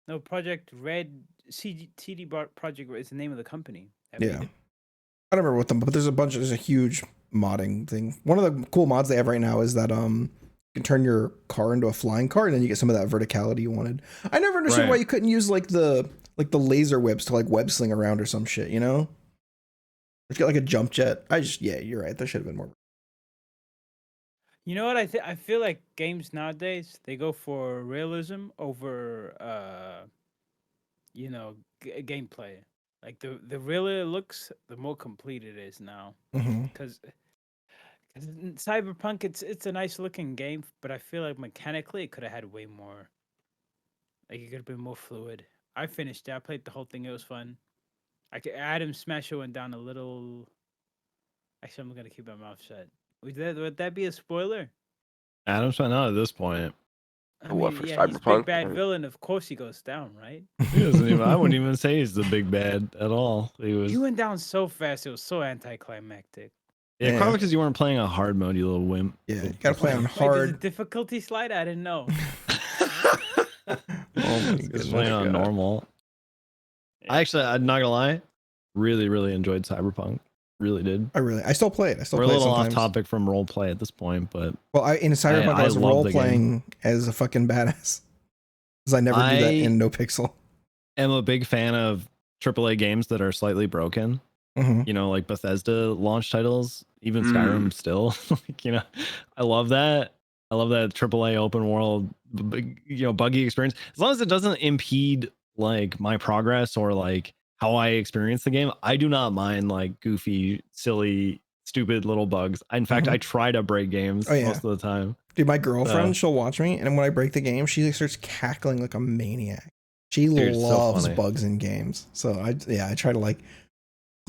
No, Project Red. CD Project Red is the name of the company. Yeah. I don't remember what them, but there's a huge modding thing. One of the cool mods they have right now is that you can turn your car into a flying car and then you get some of that verticality you wanted. I never understood why you couldn't use like the laser whips to like web sling around or some shit, you know? Or get like a jump jet. Yeah, you're right. There should have been more. You know what? I feel like games nowadays they go for realism over gameplay. Like the realer it looks, the more complete it is now. Hmm. Because Cyberpunk, it's a nice looking game, but I feel like mechanically it could have had way more. Like it could have been more fluid. I finished it. I played the whole thing. It was fun. Adam Smasher went down a little. Actually, I'm gonna keep my mouth shut. Would that be a spoiler? Adam's fine out at this point. I What, mean, for yeah, he's big Cyberpunk? bad villain. Of course, he goes down, right? He doesn't even, I wouldn't even say he's the big bad at all. He was. He went down so fast. It was so anticlimactic. Yeah, Yeah. probably because you weren't playing on hard mode, you little wimp. Yeah, you gotta play on Wait, there's a hard. difficulty slide. I didn't know. Oh my Just goodness. playing on God. normal. I'm not gonna lie, really enjoyed Cyberpunk. Really did. I still play it. I still We're a play it little off sometimes. topic from role play at this point, but Well, in Cyberpunk, I I was love role the game. playing as a fucking badass. Because I never do that in No Pixel. am a big fan of AAA games that are slightly broken. Hmm. You know, like Bethesda launch titles, even Mm. Skyrim still. Like, you know, I love that. I love that AAA open world, buggy experience. As long as it doesn't impede like my progress or like how I experience the game, I do not mind like goofy, silly, stupid little bugs. In fact, Mhm. I try to break games Oh, yeah. most of the time. Dude, my girlfriend, So- she'll watch me, and when I break the game, she starts cackling like a maniac. She Dude, it's so loves funny. bugs in games. So I try to like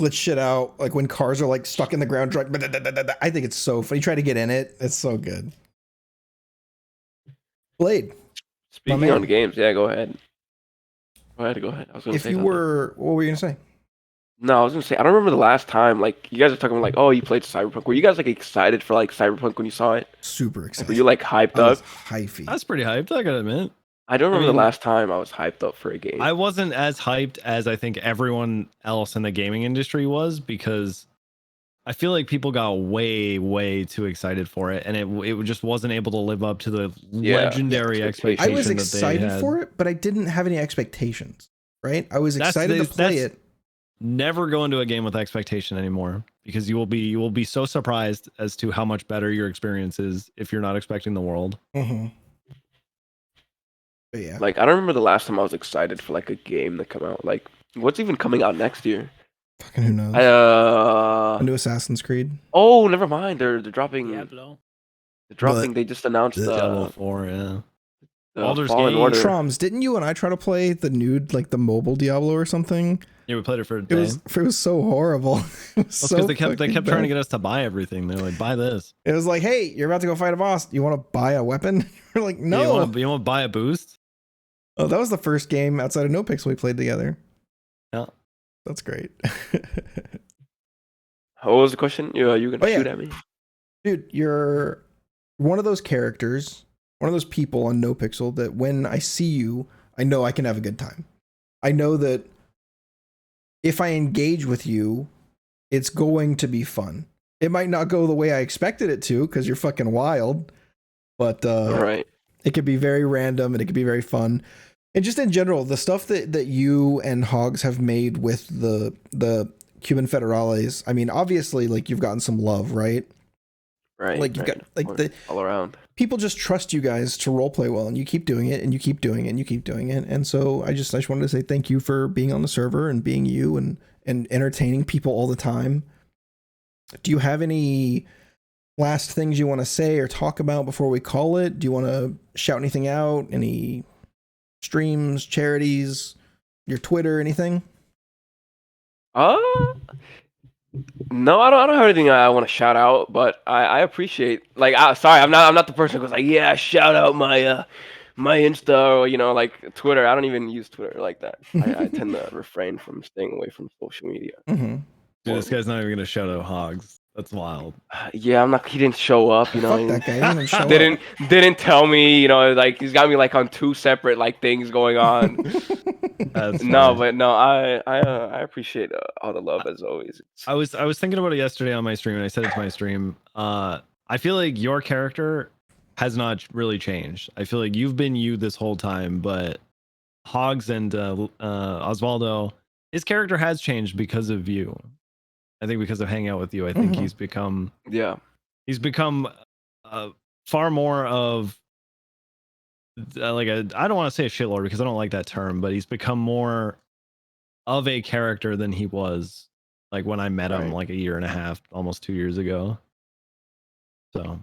glitch shit out. Like when cars are like stuck in the ground, I think it's so funny. Try to get in it. It's so good. Blade, Speaking man. on games, yeah, go ahead. Go ahead. I was gonna if say you something. were, what were you gonna say? No, I was gonna say I don't remember the last time. Like you guys are talking about, like, oh, you played Cyberpunk. Were you guys like excited for like Cyberpunk when you saw it? Super Like, excited. were you like hyped I was up? hyphy. That's pretty hyped, I gotta admit. I don't remember mean- the last time I was hyped up for a game. I wasn't as hyped as I think everyone else in the gaming industry was, because I feel like people got way too excited for it, and it just wasn't able to live up to the Yeah, legendary expectations. expectation. I was that they excited had. for it, but I didn't have any expectations. Right? I was excited to play it. Never go into a game with expectation anymore, because you will be so surprised as to how much better your experience is if you're not expecting the world. Mm-hmm. But yeah. Like I don't remember the last time I was excited for like a game to come out. Like what's even coming out next year? Fucking who knows? I A new Assassin's Creed. oh, never mind. They're dropping. Diablo. They're dropping. They just announced Diablo the 4, yeah. the Baldur's Fallen Gate. Order. Troms, didn't you and I try to play the nude, like the mobile Diablo or something? Yeah, we played it for a It day. was so horrible. It was Well, so because they kept fucking trying to bad. get us to buy everything. They're like, buy this. It was like, hey, you're about to go fight a boss. You want to buy a weapon? We're like, Yeah, no. you want to buy a boost? Oh, that was the first game outside of No Pixel we played together. Yeah. That's great. What was the question? You gonna Oh, yeah. shoot at me? Dude, you're one of those characters, one of those people on No Pixel that when I see you, I know I can have a good time. I know that if I engage with you, it's going to be fun. It might not go the way I expected it to because you're fucking wild, but Right. it could be very random and it could be very fun. And just in general, the stuff that you and Hogs have made with the Cuban Federales, I mean, obviously, like you've gotten some love, right? Right. Like you've right. got like the all around. people just trust you guys to role play well, and you keep doing it, and you keep doing it, and you keep doing it. And so I just wanted to say thank you for being on the server and being you and entertaining people all the time. Do you have any last things you want to say or talk about before we call it? Do you want to shout anything out? Any streams, charities, your Twitter, anything? No, I don't have anything I want to shout out, but I appreciate. Like, sorry, I'm not the person who goes like, yeah, shout out my my Insta or like Twitter. I don't even use Twitter like that. I tend to refrain from staying away from social media. Mm-hmm. Dude, this guy's not even gonna shout out Hogs. That's wild. Yeah, I'm not. He didn't show up. Fuck that guy. He didn't show up. Didn't tell me. Like he's got me like on two separate like things going on. That's No, funny. but no, I appreciate all the love as always. I was thinking about it yesterday on my stream, and I said it to my stream. I feel like your character has not really changed. I feel like you've been you this whole time, but Hogs and Osvaldo, his character has changed because of you. I think because of hanging out with you, I think Mhm. he's become Yeah. far more of like a, I don't want to say a shitlord because I don't like that term, but he's become more of a character than he was like when I met him like a year and a half, almost 2 years ago. So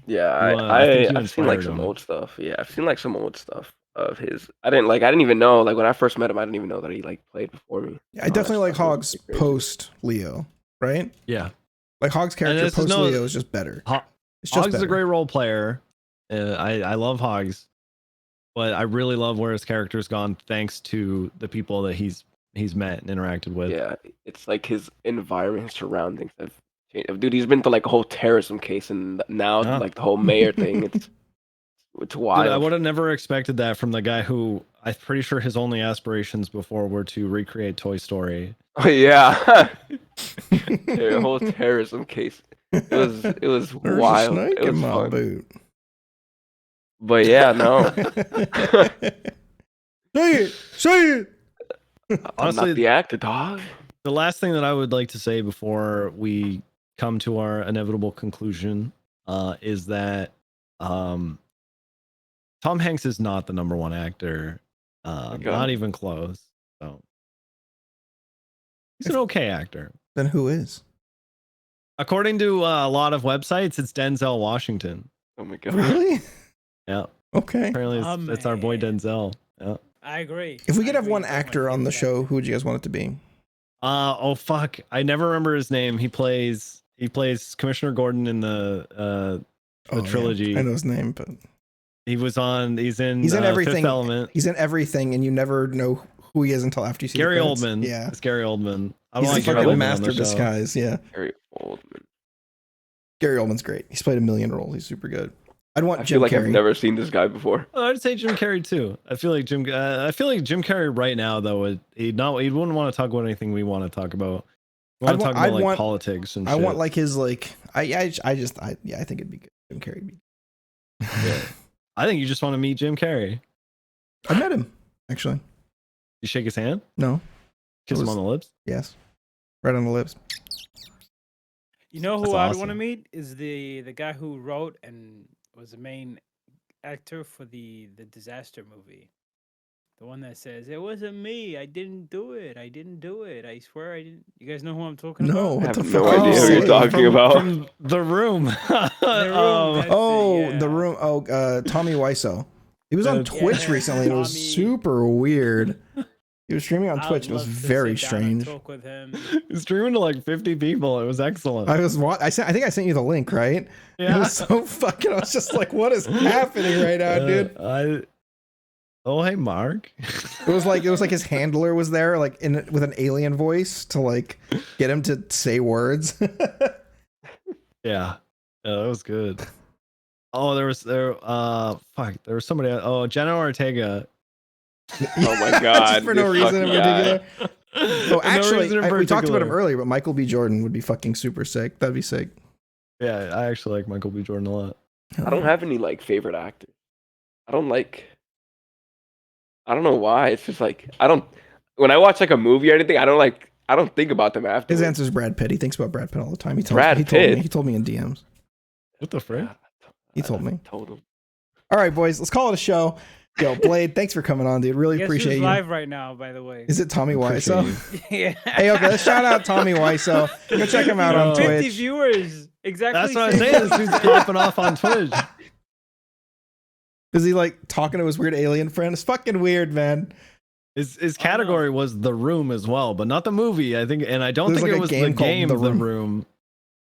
yeah, I've seen like some old stuff. Yeah, I've seen like some old stuff of his. I didn't even know, like when I first met him, I didn't even know that he like played before me. I definitely like Hog's post Leo, right? Yeah, like Hog's character post Leo is just better. It's just Hog's a great role player. I love Hogs, but I really love where his character's gone thanks to the people that he's met and interacted with. Yeah, it's like his environment, his surroundings have changed. Dude, he's been through like a whole terrorism case, and now like the whole mayor thing. It's wild. Dude, I would have never expected that from the guy who I'm pretty sure his only aspirations before were to recreate Toy Story. Oh yeah, a whole terrorism case. It was wild. It was fun. Boot. But yeah, no. Say it. Honestly, not the actor, dog. The last thing that I would like to say before we come to our inevitable conclusion is that Tom Hanks is not the number one actor. Not even close. So he's an okay actor. Then who is? According to a lot of websites, it's Denzel Washington. Oh my god. Really? Yeah. Okay. Apparently it's our boy Denzel. Yeah. I agree. If we could have one actor on the show, who would you guys want it to be? Oh fuck. I never remember his name. He plays Commissioner Gordon in the trilogy. Yeah. I know his name, but he's in everything. Fifth Element. He's in everything, and you never know who he is until after you see Gary the Oldman. Yeah, it's Gary Oldman. He's like fucking master of disguise. Yeah, Gary Oldman. Gary Oldman's great. He's played a million roles. He's super good. I'd want Jim feel like Carrey. I've never seen this guy before. I'd say Jim Carrey too. I feel like Jim Carrey right now though he wouldn't want to talk about anything we want to talk about. We want to talk about like politics and shit. I want like his like I think it'd be good. Jim Carrey would be good. Yeah. I think you just want to meet Jim Carrey. I met him actually. You shake his hand? No. Kiss him on the lips? Yes. Right on the lips. You know who I'd want to meet is the guy who wrote and was the main actor for the disaster movie. The one that says, "It wasn't me. I didn't do it. I didn't do it. I swear I didn't." You guys know who I'm talking about? No, I have no idea who you're talking about. From The Room. The Room. Oh, Tommy Wiseau. He was on Twitch recently. It was super weird. He was streaming on Twitch. It was very strange. Talk with him. He's streaming to like 50 people. It was excellent. I think I sent you the link, right? Yeah. It was so fucking. I was just like, "What is happening right now, dude?" Oh, hey, Mark. It was like his handler was there, like with an alien voice to like get him to say words. Yeah, that was good. Oh, there was somebody. Oh, Jenna Ortega. Oh my god! Just for no reason in particular. Oh, actually, we talked about him particular. earlier, but Michael B. Jordan would be fucking super sick. That'd be sick. Yeah, I actually like Michael B. Jordan a lot. I don't have any like favorite actors. I don't know why. It's just like when I watch like a movie or anything, I don't think about them after. His answer is Brad Pitt. He thinks about Brad Pitt all the time. He told me in DMs. What the frick? He told me. Told him. All right, boys, let's call it a show. Yo, Blade, thanks for coming on, dude. Really appreciate you. Live right now, by the way. Is it Tommy Wiseau? Yeah. Hey, okay, let's shout out Tommy Wiseau. Go check him out on 50 Twitch. viewers. Exactly. That's what I'm saying. This dude's popping off on Twitch. Is he like talking to his weird alien friend? It's fucking weird, man. His category was The Room as well, but not the movie. I think, and I don't think like it a was game the game called The Room.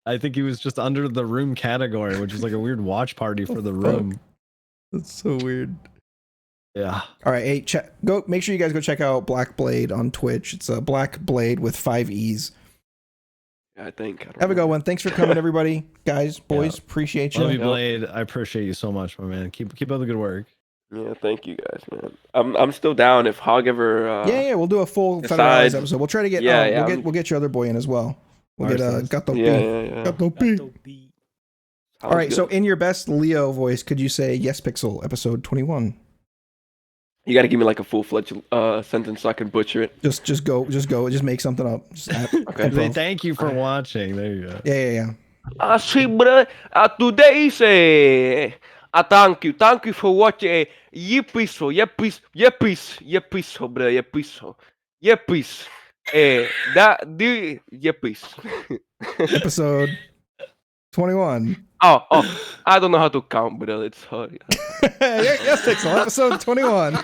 I think he was just under The Room category, which is like a weird watch party for The Room. That's so weird. Yeah. All right, hey, go. Make sure you guys go check out Black Blade on Twitch. It's a Black Blade with 5 E's. Yeah, I think. Have a good one. Thanks for coming, everybody, guys, boys. Yeah. Appreciate you. Love you, Blade. I appreciate you so much, my man. Keep up the good work. Yeah, thank you guys, man. I'm still down if Hog ever. Yeah, we'll do a full Federalized episode. We'll try to get. We'll get your other boy in as well. We'll get Gato P. Gato P. All right, so in your best Leo voice, could you say Yespixel episode 21? You got to give me like a full-fledged sentence so I can butcher it. Just go. Just make something up. Okay. Thank you for watching. There you go. Yeah. See, bro, today is thank you for watching. Yespixel, Yespixel, bro, Yespixel. Yespixel. Episode 21. Oh, I don't know how to count, bro. It's hard. Yes, Pixel, episode 21.